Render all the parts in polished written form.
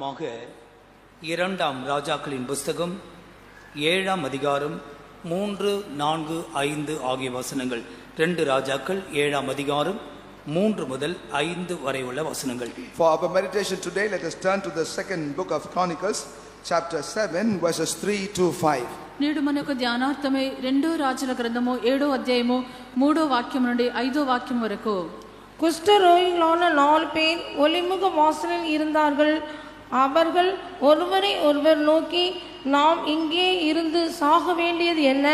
வாக்கியமாக 2ஆம் ராஜாக்களின் புஸ்தகம் 7ஆம் அதிகாரம் 3, 4, 5 ஆகிய வசனங்கள். 2 ராஜாக்கள் 7ஆம் அதிகாரம் 3 முதல் 5 வரை உள்ள வசனங்கள். For our meditation today, let us turn to the second book of Chronicles, chapter 7, verses 3 to 5. నేడు మనకు ధ్యానార్థమై 2 రాజుల గ్రంథము 7వ అధ్యాయము 3వ వాక్యం నుండి 5వ వాక్యం వరకు. குஷ்டரோகிகளான 4 பேர் ஒலிமுக வாசலில் இருந்தார்கள். அவர்கள் ஒருவரை ஒருவர் நோக்கி, நாம் இங்கே இருந்து சாக வேண்டியது என்ன?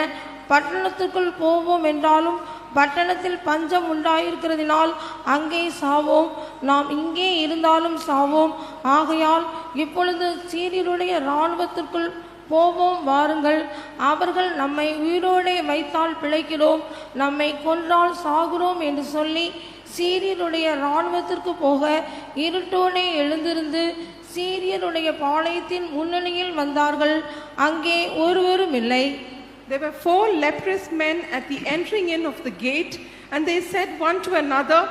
பட்டணத்துக்குள் போவோம் என்றாலும் பட்டணத்தில் பஞ்சம் உண்டாயிருக்கிறதினால் அங்கே சாவோம். நாம் இங்கே இருந்தாலும் சாவோம். ஆகையால் இப்பொழுது சீரியருடைய இராணுவத்திற்குள் போவோம், வாருங்கள். அவர்கள் நம்மை உயிரோடே வைத்தால் பிழைக்கிறோம், நம்மை கொன்றால் சாகுறோம் என்று சொல்லி சீரியருடைய இராணுவத்திற்கு போக இருட்டோடே எழுந்திருந்து சீரியருடைய பாளையத்தின் முன்னணியில் வந்தார்கள். அங்கே ஒருவரும் இல்லை. There were 4 leprous men at the entering in of the gate, and they said one to another,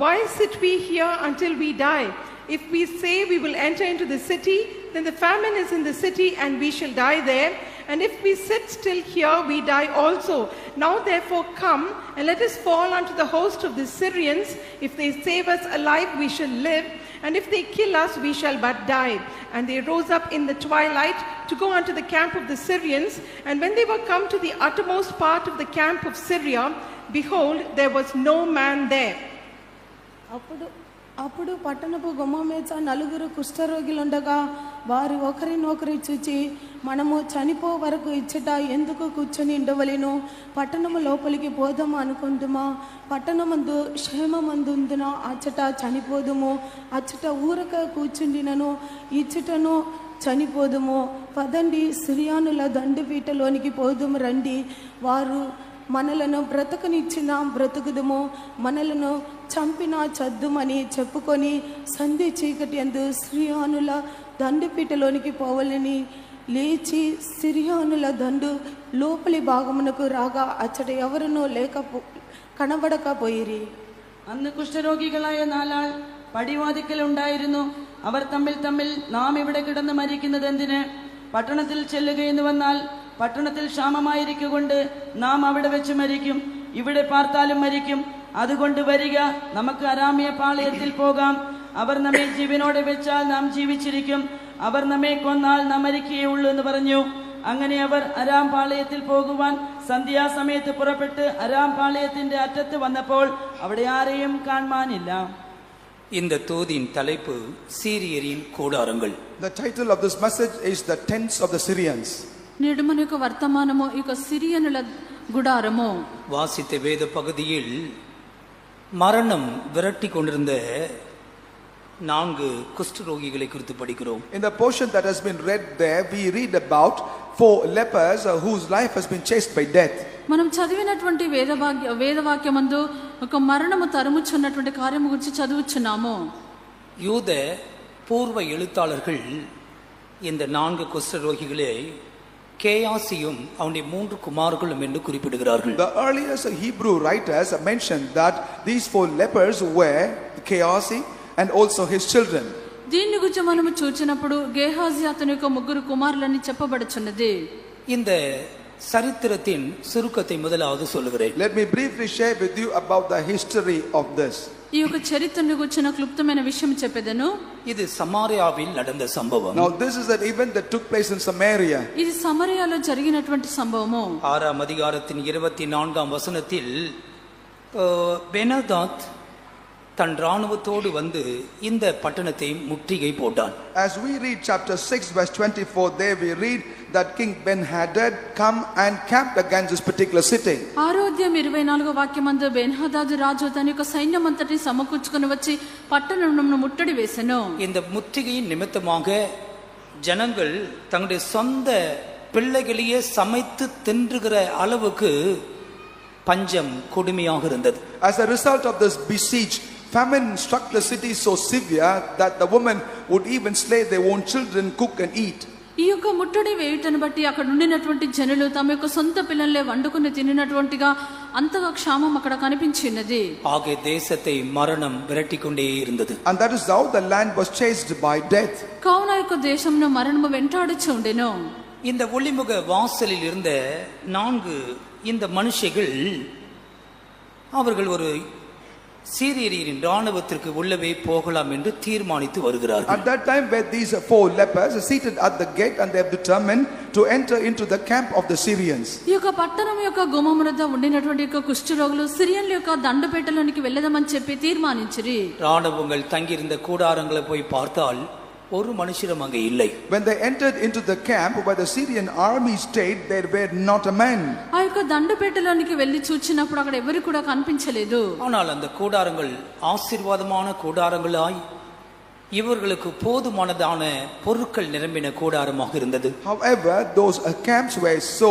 "Why sit we here until we die? If we say we will enter into the city, then the famine is in the city and we shall die there. And if we sit still here, we die also. Now therefore come, and let us fall unto the host of the Syrians. If they save us alive, we shall live. And if they kill us, we shall but die." And they rose up in the twilight to go unto the camp of the Syrians. And when they were come to the uttermost part of the camp of Syria, behold, there was no man there. అప్పుడు పట్టణపు గుమ్మమేచ 4 కుష్ఠరోగులుండగా వారు ఒకరినొకరు చూచి, మనము చనిపో వరకు ఇచ్చట ఎందుకు కూర్చొని ఉండవలెను? పట్టణము లోపలికి పోదాము అనుకుంటుమా? పట్టణమందు క్షేమమందుందున అచ్చట చనిపోదుము. అచ్చట ఊరక కూర్చుండినను ఇచ్చటను చనిపోదుము. పదండి, సిరియానుల దండుపీటలోనికి పోదుము రండి. వారు మనలను బ్రతకనిచ్చిన బ్రతుకుదుము, మనలను చంపిన చద్దుమని చెప్పుకొని సంధి చీకటి అందు సిరియానుల దండుపీటలోనికి పోవాలని లేచి సిరియానుల దండు లోపలి భాగమునకు రాగా అచ్చట ఎవరునూ കണപടക്കപ്പോയിരി. അന്ന് കുഷ്ഠരോഗികളായ 4 ആൾ പടിവാതിക്കൽ ഉണ്ടായിരുന്നു. അവർ തമ്മിൽ നാം ഇവിടെ കിടന്ന് മരിക്കുന്നത് എന്തിന്? പട്ടണത്തിൽ ചെല്ലുകയെന്ന് വന്നാൽ പട്ടണത്തിൽ ക്ഷാമമായിരിക്കൊണ്ട് നാം അവിടെ വെച്ച് മരിക്കും, ഇവിടെ പാർത്താലും മരിക്കും. അതുകൊണ്ട് വരിക, നമുക്ക് അരാമ്യ പാളയത്തിൽ പോകാം. അവർ നമ്മെ ജീവനോടെ വെച്ചാൽ നാം ജീവിച്ചിരിക്കും, അവർ നമ്മെ കൊന്നാൽ നാം മരിക്കുകയുള്ളൂ എന്ന് പറഞ്ഞു. അങ്ങനെ അവർ അരാം പാളയത്തിൽ പോകുവാൻ സന്ധ്യാസമയത്ത് പുറപ്പെട്ട് അരാം പാളയത്തിന്റെ അറ്റത്ത് വന്നപ്പോൾ അവിടെ ആരെയും കാണാനില്ല. இந்த தூதின் தலைப்பு சீரியரின் கூடாரங்கள். The title of this message is the tents of the Syrians. నేడు మన యొక్క వర్తమానము ఈ యొక్క సిరియనుల గుడారము. வாசித்த வேத பகுதியில் மரணம் விரட்டி கொண்டிருந்த 4 குஷ்டரோகிகளை குறித்து படிக்கிறோம். In the portion that has been read there, we read about 4 lepers whose life has been chased by death. మనం చదివినటువంటి వేదవాక్యమందు ఒక మరణము తరుముచున్నటువంటి కార్యము గురించి చదువుచున్నాము. யூத பூர்வ எழுத்தாளர்கள் இந்த 4 குஷ்டரோகிகளை கேயாசியும் அவனுடைய 3 குமார்களும் என்று குறிப்பிடுகிறார்கள். The earliest Hebrew writers mentioned that these 4 lepers were Gehazi and also his children. దీని గురించి మనము చూచినప్పుడు గేహాజీ అతని యొక్క 3 కుమారులని చెప్పబడుచున్నది. இந்த சரித்திரத்தின் சுருக்கத்தை முதலாவது சொல்லுகிறேன். Let me briefly share with you about the history of this. ఈ యొక్క చరిత్రను గురించిన క్లుప్తమైన విషయం చెప్పేదను. இது சமாரியாவில் நடந்த சம்பவம். Now this is an event that took place in Samaria. ఇది సమరయాలో జరిగినటువంటి సంభవము. 6ஆம் அதிகாரத்தின் 24ஆம் வசனத்தில் பெனதாத் தன் ராணுவத்தோடு வந்து இந்த பட்டணத்தை முற்றுகை போட்டான். As we read chapter 6 verse 24, there we read that King Ben-Hadad come and camped against this particular city. 6వ అధ్యాయం 24వ వాక్యమందు బెన్హదాదు రాజు తన యొక్క సైన్యమంతటి సమకూర్చుకొని వచ్చి పట్టణమును ముట్టడి వేసెను. இந்த முற்றுகையின் நிமித்தமாக ஜனங்கள் தங்களுடைய சொந்த பிள்ளைகளையே சமைத்து தின்றுகிற அளவுக்கு பஞ்சம் கொடுமையாக இருந்தது. As a result of this besiege, famine struck the city so severe that the women would even slay their own children, cook and eat. ఈ యొక్క ముట్టడి వేయుటను బట్టి అక్కడ ఉండినటువంటి జనులు తమ యొక్క సొంత పిల్లలే వండుకొని తినినటువంటిగా అంతగా క్షామం అక్కడ కనిపించినది. ஆகிய தேசத்தை மரணம் விரட்டிக்கொண்டே இருந்தது. And that is how the land was chased by death. కావున యొక్క దేశంను మరణము వెంటాడుచు ఉండెను. இந்த ஒளிமுக வாசலில் இருந்த 4 இந்த மனுஷர்கள் அவர்கள் ஒரு சீரியரின் இராணுவத்திற்கு உள்ளவே போகலாம் என்று தீர்மானித்து வருகிறார்கள். At that time where these 4 lepers are seated at the gate and they have determined to enter into the camp of the Syrians. ఈ యొక్క పట్టణం యొక్క గుమ్మమునద ఉండినటువంటి యొక్క కుష్ఠరోగులు సిరియన్ల యొక్క దండపేటలోనికి వెళ్ళదమని చెప్పి తీర్మానించిరి. இராணுவங்கள் தங்கியிருந்த கூடாரங்களை போய் பார்த்தால் ஒரு மனுஷரும் அங்கே இல்லை. When they entered into the camp where the Syrian army stayed, there were not a man. ఆ యొక్క దండపేటలోనికి వెళ్ళి చూచినప్పుడు అక్కడ ఎవరు కూడా కనిపించలేదు. ஆனால் அந்த கூடாரங்கள் ஆசீர்வாதமான கூடாரங்களாய் இவர்களுக்கு போதுமானதான பொருட்கள் நிரம்பின கூடாரமாக இருந்தது. However, those camps were so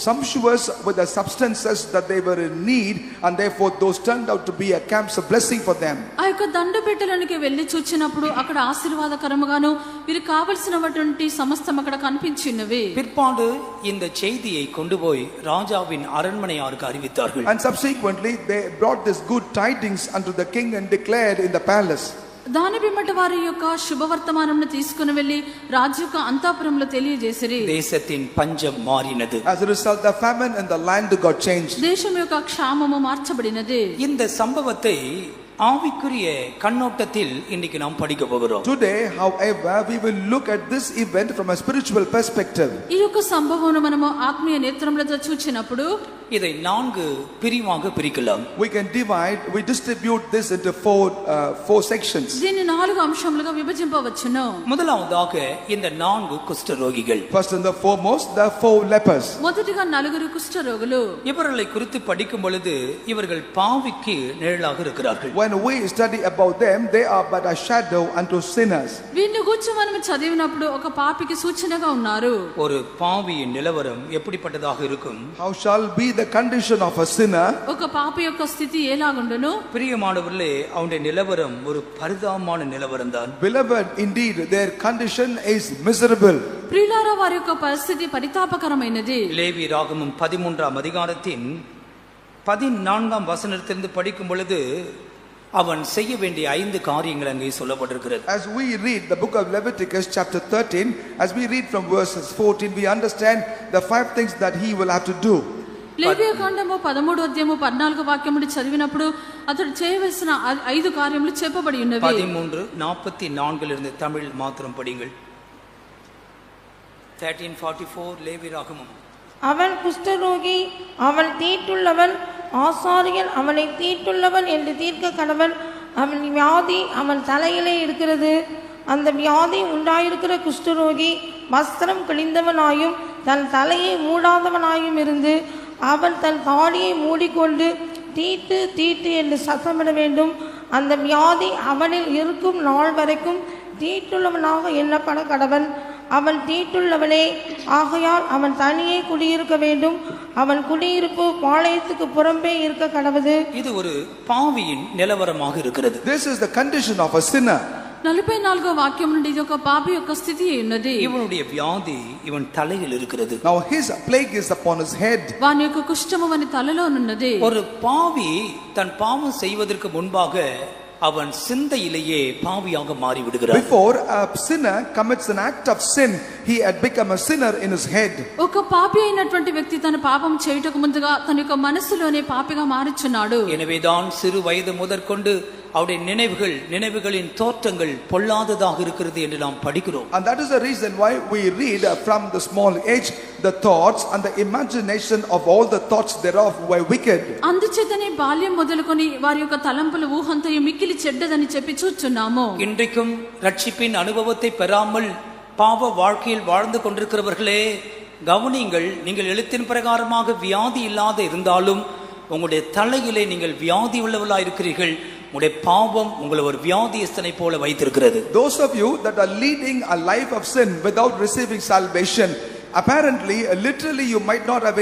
sumptuous with the substances that they were in need, and therefore those turned out to be a camps of blessing for them. ఆ యొక్క దండపేటలోనికి వెళ్ళి చూచినప్పుడు అక్కడ ఆశీర్వాదకరముగాను వీరికి కావలసినటువంటి సమస్తం అక్కడ కనిపించినవి. பிற்பாடு இந்த செய்தியை கொண்டு போய் ராஜாவின் அரண்மனையாருக்கு அறிவித்தார்கள். And subsequently they brought this good tidings unto the king and declared in the palace. దాని పిమ్మట వారి యొక్క శుభవర్తమానంను తీసుకుని వెళ్లి రాజు యొక్క అంతఃపురంలో తెలియజేసిరి. தேசத்தின் பஞ்சம் மாறினது. As a result, the famine in the land got changed. దేశం యొక్క క్షామము మార్చబడినది. இந்த சம்பவத்தை ஆவிக்குரிய கண்ணோட்டத்தில் இன்னைக்கு நாம் படிக்க போகிறோம். Today, however, we will look at this event from a spiritual perspective. ఈ యొక్క సంభవమును మనము ఆత్మీయ నేత్రములతో చూచినప్పుడు இதை 4 பிரிவாக பிரிக்கலாம். We distribute this into four sections. దీన్ని 4 అంశములుగా విభజింపవచ్చును. முதலாவதாக இந்த 4 குஷ்டரோகிகள். First and the foremost, the 4 lepers. మొదటిగా 4 కుష్ఠరోగులు. இவர்களை குறித்து படிக்கும் பொழுது இவர்கள் பாவிக்கு நிழலாக இருக்கிறார்கள். When we study about them, they are but a shadow unto sinners. వీరిని గురించి మనం చదివినప్పుడు ఒక పాపికి సూచనగా ఉన్నారు. ஒரு பாவியின் நிலவரம் எப்படிப்பட்டதாக இருக்கும்? How shall be the condition of a sinner? ఒక పాపి యొక్క స్థితి ఎలాగుండును? பிரியமானவர்களே, அவனுடைய நிலவரம் ஒரு பரிதாபமான நிலவரம் தான். Beloved, indeed their condition is miserable. ప్రియులారా, వారి యొక్క పరిస్థితి పరితాపకరమైనది. லேவி ராகமம் 13ஆம் அதிகாரத்தின் 14ஆம் வசனத்திலிருந்து படிக்கும் பொழுது அவன் செய்ய வேண்டிய 5 காரியங்கள் அங்கே சொல்லப்பட்டிருக்கிறது. As we read the book of Leviticus chapter 13, as we read from verses 14, we understand the 5 things that he will have to do. లేవియ కాండము 13వ అధ్యాయము 14వ వాక్యముని చదివినప్పుడు అతడు చేయవలసిన 5 కార్యములు చెప్పబడి ఉన్నవి. 13:44 இருந்து தமிழ் மாத்திரம் படிங்கள். 13:44 லேவி ராகமம். அவன் குஷ்டரோகி, அவன் தீட்டுள்ளவன், ஆசாரியன் அவனை தீட்டுள்ளவன் என்று தீர்க்க கடவன். அவன் வியாதி அவன் தலையிலே இருக்கிறது. அந்த வியாதி உண்டாயிருக்கிற குஷ்டரோகி வஸ்திரம் கிழிந்தவனாயும் தன் தலையை மூடாதவனாயும் இருந்து அவன் தன் தாடியை மூடிக்கொண்டு தீட்டு தீட்டு என்று சத்தமிட வேண்டும். அந்த வியாதி அவனில் இருக்கும் நாள் வரைக்கும் தீட்டுள்ளவனாக எண்ணப்பட கடவன். அவன் தீட்டுள்ளவனே, ஆகையால் அவன் தனியே குடியிருக்க வேண்டும். அவன் குடியிருப்பு பாளையத்துக்கு புறம்பே இருக்க கடவுது. இது ஒரு பாவியின் நிலவரமாக இருக்கிறது. This is the condition of a sinner. 44వ వాక్యం నుండి ఇది ఒక పాపి యొక్క స్థితి ఉన్నది. இவனுடைய வியாதி இவன் தலையில் இருக்கிறது. Now his plague is upon his head. వాని యొక్క కుష్ఠము వాని తలలో ఉన్నది. ஒரு பாவி தன் பாவம் செய்வதற்கு முன்பாக அவன் சிந்தையிலேயே பாவியாக மாறி விடுகிறான். Before a sinner commits an act of sin, he had become a sinner in his head. ఒక పాపి అయినటువంటి వ్యక్తి తన పాపం చేయుటకు ముందుగా తన యొక్క మనసులోనే పాపిగా మారుచున్నాడు. எனவேதான் சிறு வயது முதற்கொண்டு அவருடைய நினைவுகளின் தோற்றங்கள் பொல்லாததாக இருக்கிறது என்று நாம் படிக்கிறோம். And that is the reason why we read from the small age the thoughts and the imagination of all the thoughts thereof were wicked. అందుచేతనే బాల్యం మొదలుకొని వారి యొక్క తలంపుల ఊహంతయు మిక్కిలి చెడ్డదని చెప్పి చూచున్నాము. இன்றைக்கும் ரட்சிப்பின் அனுபவத்தை பெறாமல் பாவ வாழ்க்கையில் வாழ்ந்து கொண்டிருக்கிறவர்களே கவனிங்கள். நீங்கள் எழுத்தின் பிரகாரமாக வியாதி இல்லாத இருந்தாலும் உங்களுடைய தலையிலே நீங்கள் வியாதி உள்ளவர்களாக இருக்கிறீர்கள். உங்களுடைய பாவம் உங்களை ஒரு வியாதியஸ்தனை போல வைத்திருக்கிறது. Those of you that are leading a life of sin without receiving salvation, apparently literally you might not have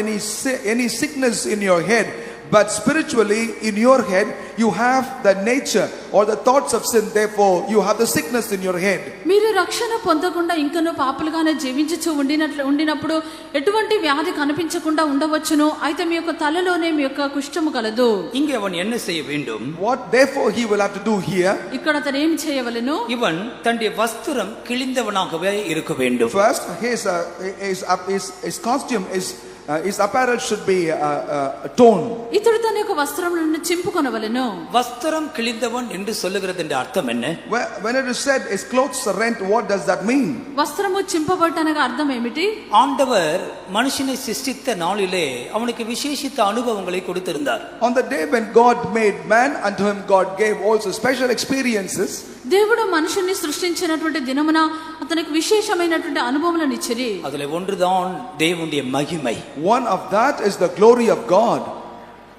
any sickness in your head, but spiritually in your head you have the nature or the thoughts of sin, therefore you have the sickness in your head. మీరు రక్షణ పొందకుండా ఇంకనూ పాపులుగానే జీవించుచు ఉండినప్పుడు ఎటువంటి వ్యాధి కనిపించకుండా ఉండవచ్చును. అయితే మీ యొక్క తలలోనే మీ యొక్క కుష్ఠము కలదు. இங்கே அவன் என்ன செய்ய வேண்டும்? What therefore he will have to do here? ఇక్కడ అతను ఏం చేయవలెను? இவன் தன்னுடைய வஸ்திரம் கிழிந்தவனாகவே இருக்க வேண்டும். First, his costume is his apparel should be torn. ఇతడు తన యొక్క వస్త్రములను చింపుకొనవలెను. வஸ்திரம் கிழிந்தவன் என்று சொல்லுகிறதின் அர்த்தம் என்ன? When it is said his clothes are rent, what does that mean? వస్త్రము చింపబట్టనగా అర్థం ఏమిటి? ஆண்டவர் மனுஷனை சிருஷ்டித்த நாளிலே அவனுக்கு விசேஷித்த அனுபவங்களை கொடுத்திருந்தார். On the day when God made man, unto him God gave also special experiences. దేవుడు మనుషుని సృష్టించినటువంటి దినమున అతనికి విశేషమైనటువంటి అనుభవములను ఇచ్చిరి. அதிலே ஒன்றுதான் தேவனுடைய மகிமை. One of that is the glory of God.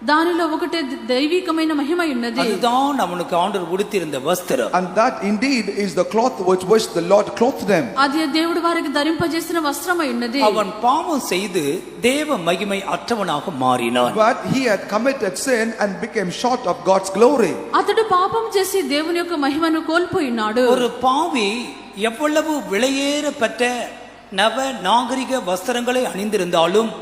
దానిలో ఒకటే దైవికమైన మహిమ ఉన్నది. அதுதான் அவனுக்கு ஆண்டவர் உடுத்தியிருந்த வஸ்திரம். And that indeed is the cloth with which the Lord clothed them. అది దేవుడు వారికి ధరింపజేసిన వస్త్రమై ఉన్నది. அவன் பாவம் செய்து தேவ மகிமை அற்றவனாக மாறினான். But he had committed sin and became short of God's glory. అతడు పాపం చేసి దేవుని యొక్క మహిమను కోల్పోయినాడు. ஒரு பாவி எவ்வளவு விலையேறப்பட்ட நவ நாகரிக வஸ்திரங்களை அணிந்திருந்தாலும்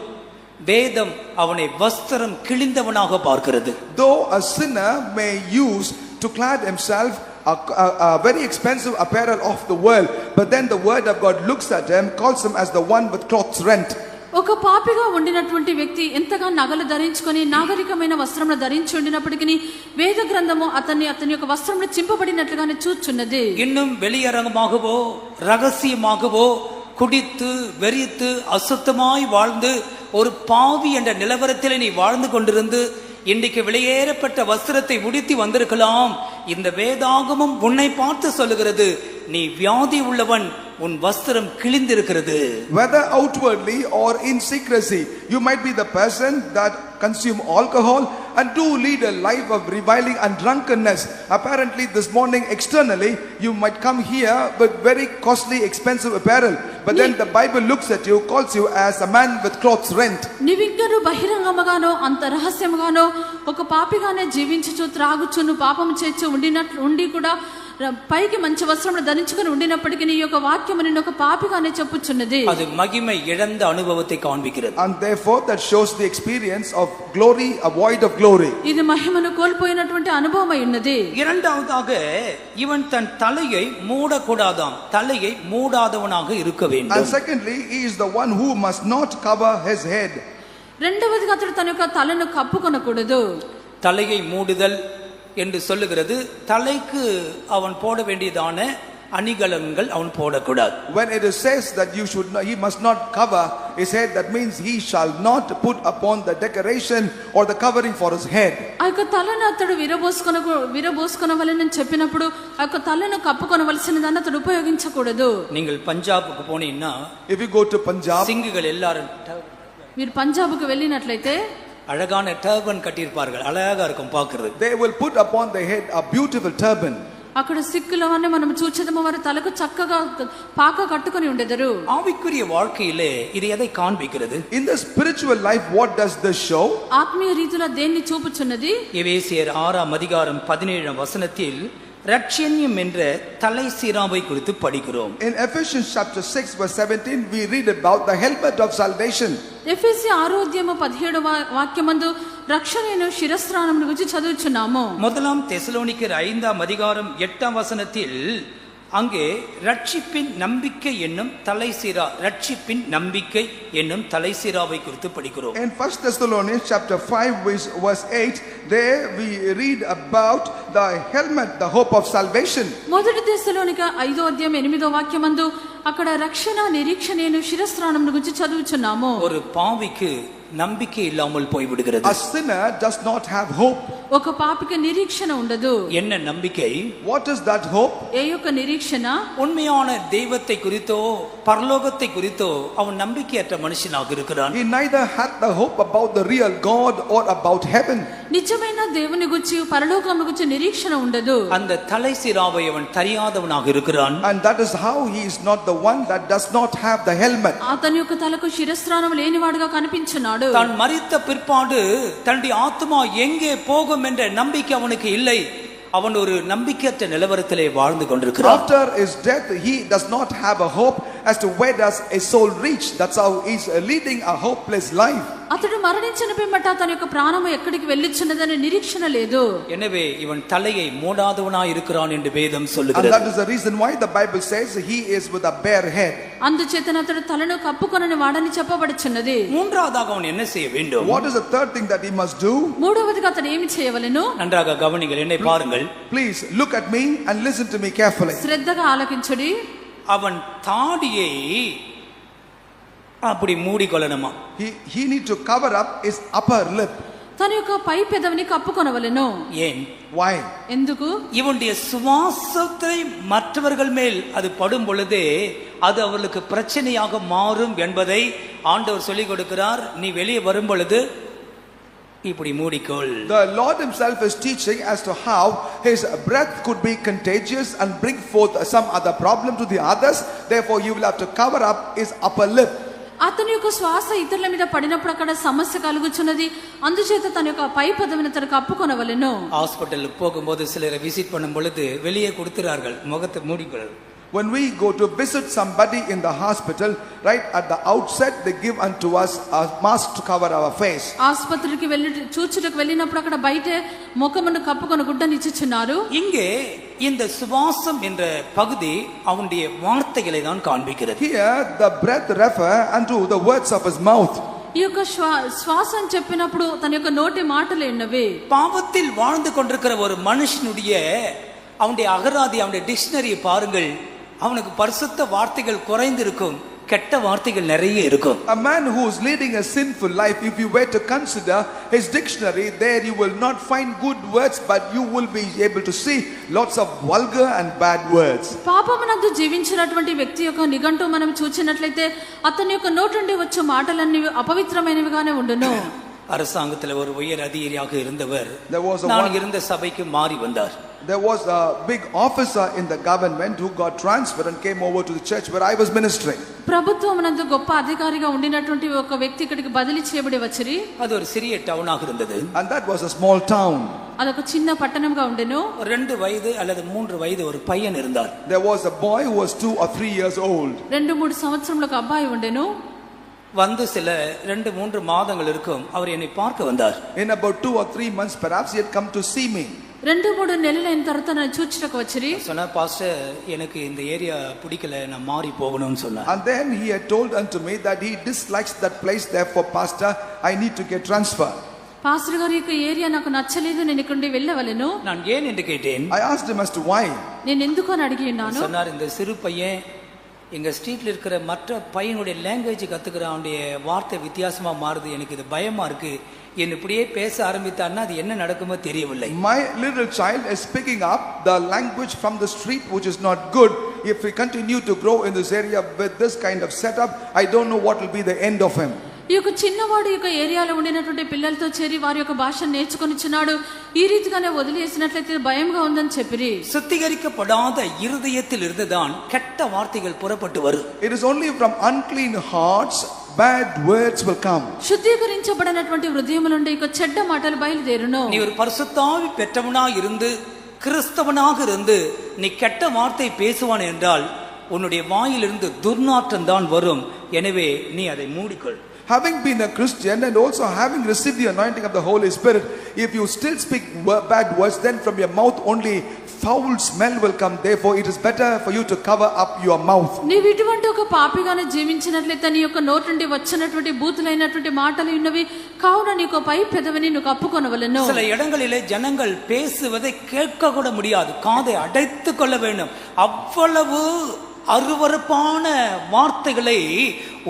வேதம் அவனை வஸ்திரம் கிழிந்தவனாக பார்க்கிறது. Though a sinner may use to clad himself a very expensive apparel of the world, but then the word of God looks at him, calls him as the one with clothes rent. ఒక పాపిగా ఉండినటువంటి వ్యక్తి ఎంతగా నగలు ధరించుకొని నాగరికమైన వస్త్రమును ధరించి ఉండినప్పటికీ వేద గ్రంథము అతని యొక్క వస్త్రములు చింపబడినట్లుగానే చూచున్నది. இன்னும் வெளியரங்கமாகவோ ரகசியமாகவோ குடித்து வெறித்து அசுத்தமாய் வாழ்ந்து ஒரு பாவி என்ற நிலவரத்தில் நீ வாழ்ந்து கொண்டிருந்து இன்றைக்கு வெளியேறப்பட்ட வஸ்திரத்தை உடுத்தி வந்திருக்கலாம். இந்த வேதாகமும் உன்னை பார்த்து சொல்லுகிறது, நீ வியாதி உள்ளவன், உன் வஸ்திரம் கிழிந்திருக்கிறது. Whether outwardly or in secrecy, you might be the person that consume alcohol and do lead a life of reviling and drunkenness. Apparently this morning externally you might come here with very costly expensive apparel, but then the Bible looks at you, calls you as a man with clothes rent. నీవింకను బహిరంగముగానో అంత రహస్యముగానో ఒక పాపిగానే జీవించుచు త్రాగుచును పాపము చేచు ఉండి కూడా పైకి మంచి వస్త్రములు ధరించుకొని ఉండినప్పటికీ నీ యొక్క వాక్యము నిన్ను ఒక పాపిగానే చెప్పుచున్నది. అది మహిమై ఇழந்த అనుభవத்தை காண்பிக்கிறது. And therefore that shows the experience of glory, a void of glory. ఇది మహిమను కోల్పోయినటువంటి అనుభవమై ఉన్నది. இரண்டாவதாக இவன் தன் தலையை மூடக்கூடாதாம், தலையை மூடாதவனாக இருக்க வேண்டும். And secondly, he is the one who must not cover his head. రెండవదిగా అతడు తన యొక్క తలను కప్పుకొనకూడదు. தலையை மூடுதல் என்று சொல்லுகிறது, தலைக்கு அவன் போட வேண்டியதான அணிகலன்கள் அவன் போடக்கூடாது. When it is says that he must not cover his head, that means he shall not put upon the decoration or the covering for his head. ఆ యొక్క తలను అతడు విరబోసుకొనవలెనని చెప్పినప్పుడు ఆ యొక్క తలను కప్పుకొనవలసినదాన్ని అతడు ఉపయోగించకూడదు. நீங்கள் பஞ்சாபுக்கு போனீங்கன்னா, If you go to Punjab, சிங்குகள் எல்லாரும் మీరు పంజాబ్కు వెళ్ళినట్లయితే அழகான டர்பன் கட்டியிருப்பார்கள், அழகா இருக்கும் பார்க்கிறது. they will put upon their head a beautiful turban. అక్కడ సిక్కులవన్నీ మనం చూచేదము వారి తలకు చక్కగా పాక కట్టుకొని ఉండెదరు. ஆவிக்குரிய வாழ்க்கையிலே இது எதை காண்பிக்கிறது? In the spiritual life, what does this show? ఆత్మీయ రీతిలో దేన్ని చూపుచున్నది? எபேசியர் 6:17 ரட்சண்யம் என்ற தலை சீராவை குறித்து படிக்கிறோம். In Ephesians chapter 6 verse 17 we read about the helmet of salvation. ఎఫెసీ 6:17 వాక్యమందు రక్షణను శిరస్త్రాణమును గురించి చదువుచున్నాము. முதலாம் தெசலோனிக்கர் 5:8 அங்கே ரட்சிப்பின் நம்பிக்கை என்னும் தலைசீரா, ரட்சிப்பின் நம்பிக்கை என்னும் தலைசீராவை குறித்து படிக்கிறோம். In 1 Thessalonians chapter 5 verse 8, there we read about the helmet, the hope of salvation. మొదటి తెస్సలోనిక 5:8 వాక్యమందు అక్కడ రక్షణ నిరీక్షణను శిరస్త్రాణమును గురించి చదువుచున్నాము. ஒரு பாவிக்கு நம்பிக்கை இல்லாமல் போய் விடுகிறது. A sinner does not have hope. ఒక పాపికి నిరీక్షణ ఉండదు. என்ன நம்பிக்கை? What is that hope? ఏ యొక్క నిరీక్షణ? உண்மையான தெய்வத்தை குறித்தோ பரலோகத்தை குறித்தோ அவன் நம்பிக்கையற்ற மனுஷனாக இருக்கிறான். He neither had the hope about the real God or about heaven. నిజమైన దేవుని గురించి పరలోకం గురించి నిరీక్షణ ఉండదు. அந்த தலைசீராவை அவன் தெரியாதவனாக இருக்கிறான். And that is how he is not the one that does not have the helmet. అతని యొక్క తలకు శిరస్త్రాణం లేనివాడుగా కనిపించున్నాడు. வச்சிருந்தாడు. தான் மரித்த பிற்பாடு தன்னுடைய ஆத்மா எங்கே போகும் என்ற நம்பிக்கை அவனுக்கு இல்லை. அவன் ஒரு நம்பிக்கையற்ற நிலவரத்திலே வாழ்ந்து கொண்டிருக்கிறான். After his death, he does not have a hope as to where does a soul reach. That's how he's leading a hopeless life. అతడు మరణించిన పిమ్మట తన యొక్క ప్రాణము ఎక్కడికి వెళ్ళిచున్నదనే నిరీక్షణ లేదు. எனவே இவன் தலையை மூடாதவனாய் இருக்கிறான் என்று வேதம் And சொல்லுகிறது. that is the reason why the Bible says he is with a bare head. అందుచేత అతడు తలను కప్పుకొనని వాడని చెప్పబడుచున్నది. மூன்றாவதாக அவன் என்ன செய்ய வேண்டும்? What is the third thing that he must do? మూడవదిగా అతడు ఏమి చేయవలెను? நன்றாக கவனிங்கள், என்னை பாருங்கள். Please look at me and listen to me carefully. శ్రద్ధగా ఆలకించుడి. அவன் தாடியை அப்படி மூடிக்கொள்ளணுமா? He need to cover up his upper lip. తన యొక్క పై పెదవిని కప్పుకొనవలెను. ஏன்? Why? ఎందుకు? இவனுடைய சுவாசத்தை மற்றவர்கள் மேல் அது படும் பொழுதே அது அவர்களுக்கு பிரச்சனையாக மாறும் என்பதை ஆண்டவர் சொல்லிக் கொடுக்கிறார். நீ வெளியே வரும் பொழுது இப்படி மூடிக்கொள். The Lord himself is teaching as to how his breath could be contagious and bring forth some other problem to the others. Therefore you will have to cover up his upper lip. అతని యొక్క శ్వాస ఇతరుల మీద పడినప్పుడు అక్కడ సమస్య కలుగుచున్నది. అందుచేత తన యొక్క పై పదవిని తన కప్పుకొనవలెను. ஹாஸ்பிட்டலுக்கு போகும்போது சிலரை விசிட் பண்ணும் பொழுது வெளியே கொடுத்துறார்கள் முகத்தை மூடிக்கொள். When we go to visit somebody in the hospital, right at the outset they give unto us a mask to cover our face. ఆసుపత్రికి వెళ్ళి చూచుటకు వెళ్ళినప్పుడు అక్కడ బయట ముఖమును కప్పుకొని గుడ్డని ఇచ్చుచున్నారు. இங்கே இந்த சுவாசம் என்ற பகுதி அவனுடைய வார்த்தைகளை தான் காண்பிக்கிறது. Here the breath refer unto the words of his mouth. ఈ యొక్క శ్వాస అని చెప్పినప్పుడు తన యొక్క నోటి మాటలు ఎన్నవి. பாவத்தில் வாழ்ந்து கொண்டிருக்கிற ஒரு மனுஷனுடைய அவனுடைய அகராதி, அவனுடைய டிக்ஷனரி பாருங்கள், அவனுக்கு பரிசுத்த வார்த்தைகள் குறைந்திருக்கும், கெட்ட வார்த்தைகள் நிறைய இருக்கும். A man who is leading a sinful life, if you were to consider his dictionary, there you will not find good words, but you will be able to see lots of vulgar and bad words. పాపమునందు జీవించినటువంటి వ్యక్తి యొక్క నిఘంటు మనం చూచినట్లయితే అతని యొక్క నోటి నుండి వచ్చే మాటలన్నీ అపవిత్రమైనవిగానే ఉండును. அரசாங்கத்தில் ஒரு உயர் அதிகாரியாக இருந்தவர் There was a நான் இருந்த சபைக்கு மாறி வந்தார். There was a big officer in the government who got transferred and came over to the church where I was ministering. ప్రభుత్వమునందు గొప్ప అధికారిగా ఉండినటువంటి ఒక వ్యక్తి ఇక్కడికి బదిలీ చేయబడి వచ్చిరి. அது ஒரு சிறிய டவுனாக இருந்தது. And that was a small town. అదొక చిన్న పట్టణంగా ఉండెను. 2 வயது அல்லது 3 வயது ஒரு பையன் இருந்தார். There was a boy who was 2 or 3 years old. 2-3 సంవత్సరములకు అబ్బాయి ఉండెను. வந்து சில 2-3 மாதங்கள் இருக்கும் அவர் என்னை பார்க்க வந்தார். In about 2 or 3 months perhaps he had come to see me. 2-3 నెలలైన తర్వాత నన్ను చూచుటకు వచ్చిరి. சொன்னா பாஸ்டர் எனக்கு இந்த ஏரியா பிடிக்கல, நான் மாறி போகணும்னு சொன்னார். And then he had told unto me that he dislikes that place, therefore pastor I need to get transferred. Pastor గారి యొక్క ఏరియా నాకు నచ్చలేదు, నేను ఇక్కడ నుండి వెళ్ళవలెను. நான் ஏன் என்று கேட்டேன். I asked him as to why. నేను ఎందుకు అని అడిగి ఉన్నాను. சொன்னார், இந்த சிறு பையன் எங்க ஸ்ட்ரீட்ல இருக்கிற மற்ற பையனுடைய லாங்குவேஜ் கத்துக்கிற அவனுடைய வார்த்தை வித்தியாசமா மாறுது, எனக்கு இது பயமா இருக்கு, என்ன இப்படியே பேச ஆரம்பித்தான்னா அது என்ன நடக்குமோ தெரியவில்லை. My little child is picking up the language from the street which is not good. If we continue to grow in this area with this kind of setup, I don't know what will be the end of him. ఈ యొక్క చిన్నవాడు యొక్క ఏరియాలో ఉండినటువంటి పిల్లలతో చేరి వారి యొక్క భాషను నేర్చుకొనిచున్నాడు. ఈ రీతిగానే వదిలేసినట్లయితే భయంగా ఉందని చెప్పిరి. சுத்திகரிக்கப்படாத இருதயத்தில் இருந்துதான் கெட்ட வார்த்தைகள் புறப்பட்டு வரும். It is only from unclean hearts bad words will come. శుద్ధీకరించబడినటువంటి హృదయం నుండి ఇక చెడ్డ మాటలు బయలుదేరును. நீ ஒரு பரிசுத்தாவி பெற்றவனாக இருந்து கிறிஸ்தவனாக இருந்து நீ கெட்ட வார்த்தை பேசுவான் என்றால் உன்னுடைய வாயிலிருந்து துர்நாற்றம் தான் வரும். எனவே நீ அதை மூடிக்கொள். Having been a Christian and also having received the anointing of the Holy Spirit, if you still speak bad words, then from your mouth only foul smell will come. Therefore it is better for you to cover up your mouth. నీవు ఇటువంటి ఒక పాపిగానే జీవించినట్లయితే నీ యొక్క నోటి నుండి వచ్చినటువంటి బూతులైనటువంటి మాటలు ఉన్నవి, కావున నీకు పై పెదవిని నువ్వు కప్పుకొనవలెను. சில இடங்களிலே ஜனங்கள் பேசுவதை கேட்க கூட முடியாது, காதை அடைத்துக் கொள்ள வேண்டும். அவ்வளவு அருவருப்பான வார்த்தைகளை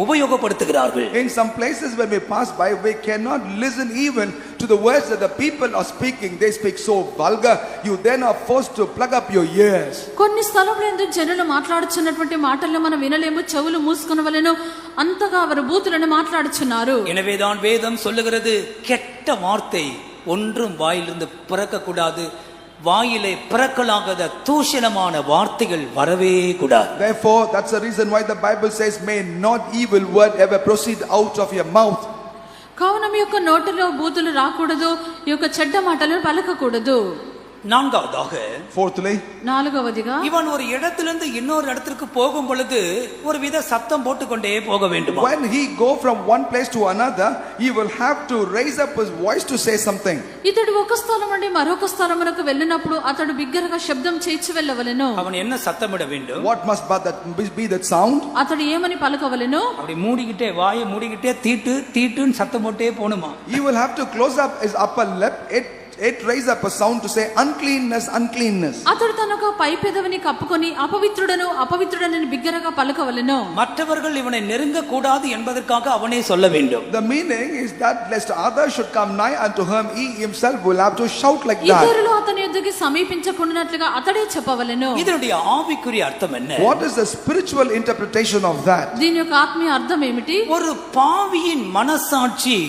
உபயோகப்படுத்துகிறார்கள். In some places when we pass by, we cannot listen even to the words that the people are speaking. They speak so vulgar, you then are forced to plug up your ears. కొన్ని స్థలములందు జనులు మాట్లాడుచున్నటువంటి మాటలను మనం వినలేము, చెవులు మూసుకొనవలెను, అంతగా వారు బూతులను మాట్లాడుచున్నారు. எனவேதான் வேதம் சொல்லுகிறது, கெட்ட வார்த்தை ஒன்றும் வாயிலிருந்து பிறக்க கூடாது, வாயிலே பிறக்கலாகாத தூஷணமான வார்த்தைகள் வரவே கூடாது. Therefore that's the reason why the Bible says may not evil word ever proceed out of your mouth. కావున మీ యొక్క నోటిలో బూతులు రాకూడదు, ఈ యొక్క చెడ్డ మాటలు పలకకూడదు. நான்காவதாக, Fourthly, నాలుగవదిగా இவன் ஒரு இடத்திலிருந்து இன்னொரு இடத்திற்கு போகும் பொழுது ஒரு வித சத்தம் போட்டுக்கொண்டே போக வேண்டும். when he go from one place to another, he will have to raise up his voice to say something. ఇతడు ఒక స్థలం నుండి మరొక స్థలమునకు వెళ్ళినప్పుడు అతడు బిగ్గరగా శబ్దం చేయించి వెళ్ళవలెను. அவன் என்ன சத்தமிட வேண்டும்? What must be that sound? అతడు ఏమని పలకవలెను? அப்படி மூடிக்கிட்டே, வாயை மூடிக்கிட்டே தீட்டுன்னு சத்தம் போட்டே போணுமா? He will have to close up his upper lip. It raise up a sound to say uncleanness, uncleanness. అతడు తన ఒక పై పెదవిని కప్పుకొని అపవిత్రుడను అపవిత్రుడనని బిగ్గరగా పలకవలెను. மற்றவர்கள் இவனை நெருங்க கூடாது என்பதற்காக அவனே சொல்ல வேண்டும். The meaning is that lest others should come nigh unto him, he himself will have to shout like that. ఇతరులు అతని యొద్దకి సమీపించకుండానట్లుగా అతడే చెప్పవలెను. இதனுடைய ஆவிக்குரிய அர்த்தம் என்ன? What is the spiritual interpretation of that? దీని యొక్క ఆత్మీయ అర్థం ఏమిటి? ஒரு பாவியின் மனசாட்சி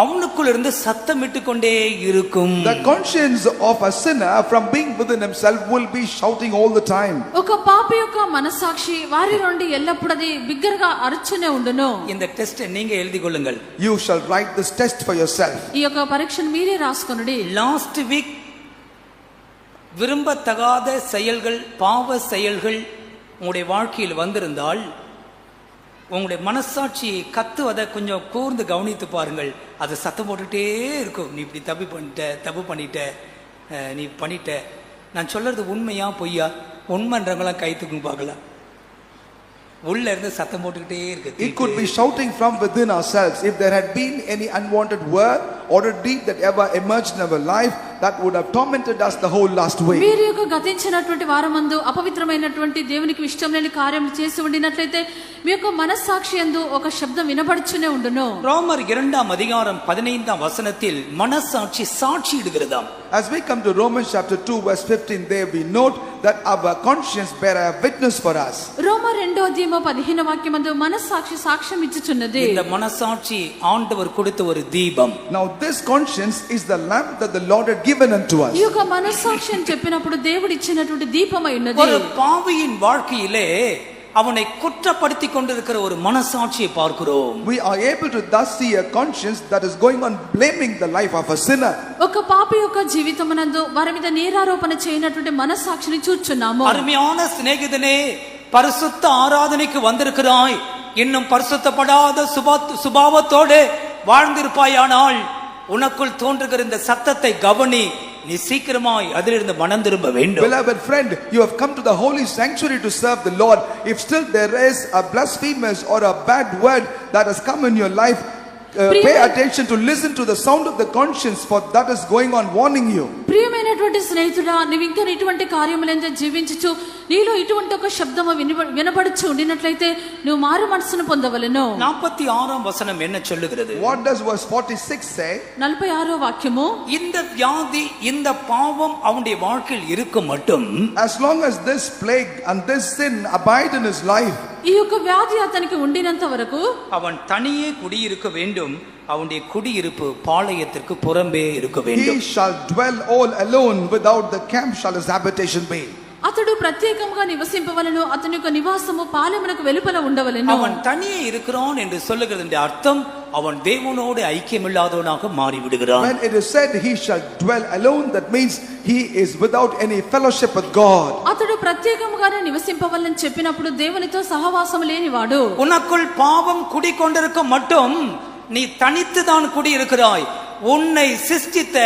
அவனுக்குள்ள இருந்து சத்தமிட்டு கொண்டே இருக்கும். The conscience of a sinner from being within himself will be shouting all the time. ఒక పాపి యొక్క మనసాక్షి వారి నుండి ఎల్లప్పుడూ బిగ్గరగా అరుచునే ఉండును. இந்த டெஸ்ட் நீங்க எழுதி கொள்ளுங்கள். You shall write this test for yourself. ఈ యొక్క పరీక్షను మీరే రాసుకొనుడి. லாஸ்ட் வீக் விரும்பத்தகாத செயல்கள், பாவ செயல்கள் உங்களுடைய வாழ்க்கையில் வந்திருந்தால் உங்களுடைய மனசாட்சியை கத்துவதை கொஞ்சம் கூர்ந்து கவனித்து பாருங்கள். அது சத்தம் போட்டுட்டே இருக்கும். நீ இப்படி தப்பு பண்ணிட்ட, நீ பண்ணிட்ட. நான் சொல்றது உண்மையா பொய்யா? உண்மைன்றவங்களாம் கை தூக்கும் பார்க்கலாம். உள்ள இருந்து சத்தம் போட்டுக்கிட்டே இருக்கு. It could be shouting from within ourselves. If there had been any unwanted word or a deed that ever emerged in our life, that would have tormented us the whole last week. మీరు యొక్క గతించినటువంటి వారమందు అపవిత్రమైనటువంటి దేవునికి ఇష్టం లేని కార్యం చేసి ఉండినట్లయితే మీ యొక్క మనస్సాక్షి యందు ఒక శబ్దం వినబడుచునే ఉండును. ரோமர் 2:15 மனசாட்சி சாட்சியிடுகிறதாம். As we come to Romans chapter 2 verse 15, there we note that our conscience bear a witness for us. రోమర్ 2:15 మనస్సాక్షి సాక్ష్యం ఇచ్చుచున్నది. இந்த மனசாட்சி ஆண்டவர் கொடுத்த ஒரு தீபம். Now this conscience is the lamp that the Lord had given unto us. ఈ యొక్క మనస్సాక్షి అని చెప్పినప్పుడు దేవుడు ఇచ్చినటువంటి దీపమై ఉన్నది. ஒரு பாவியின் வாழ்க்கையிலே அவனை குற்றப்படுத்தி கொண்டிருக்கிற ஒரு மனசாட்சியை பார்க்கிறோம். We are able to thus see a conscience that is going on blaming the life of a sinner. ఒక పాపి యొక్క జీవితమునందు వారి మీద నేరారోపణ చేయనటువంటి మనస్సాక్షిని చూచున్నాము. அருமையான சிநேகிதனே, பரிசுத்த ஆராதனைக்கு வந்திருக்கிறாய், இன்னும் பரிசுத்தப்படாத சுபாவத்தோடு வாழ்ந்திருப்பாயானால் உனக்குள் தோன்றுகிற இந்த சத்தத்தை கவனி. நீ சீக்கிரமாய் அதிலிருந்து மனம் திரும்ப வேண்டும். Beloved friend, you have come to the holy sanctuary to serve the Lord. If still there is a blasphemous or a bad word that has come in your life, pay attention to listen to the sound of the conscience, for that is going on warning you. ప్రియమైనటువంటి స్నేహితుడా, నీవు ఇంకా ఇటువంటి కార్యములందు జీవించుచు నీలో ఇటువంటి ఒక శబ్దము వినబడుచు ఉండినట్లయితే నువ్వు మారు మనసును పొందవలెను. 46 வசனம் என்ன சொல்லுகிறது? What does verse 46 say? 46వ వాక్యము, இந்த வியாதி, இந்த பாவம் அவனுடைய வாழ்க்கையில் இருக்கும் மட்டும், As long as this plague and this sin abide in his life, ఈ యొక్క వ్యాధి అతనికి ఉండినంత వరకు அவன் தனியே குடியிருக்க வேண்டும். அவனுடைய குடியிருப்பு பாளையத்திற்கு புறம்பே இருக்க வேண்டும். he shall dwell all alone, without the camp shall his habitation be. అతడు ప్రత్యేకంగా నివసింపవలెను. అతని యొక్క నివాసము పాలెమునకు వెలుపల ఉండవలెను. அவன் தனியே இருக்கிறான் என்று சொல்லுகிறது அர்த்தம் அவன் தேவனோடு ஐக்கியமில்லாதவனாக மாறி விடுகிறான். When it is said he shall dwell alone, that means he is without any fellowship with God. అతడు ప్రత్యేకంగానే నివసింపవలెని చెప్పినప్పుడు దేవునితో సహవాసం లేనివాడు. உனக்குள் பாவம் குடிக்கொண்டிருக்க மட்டும் நீ தனித்து தான் குடியிருக்கிறாய். உன்னை சிருஷ்டித்த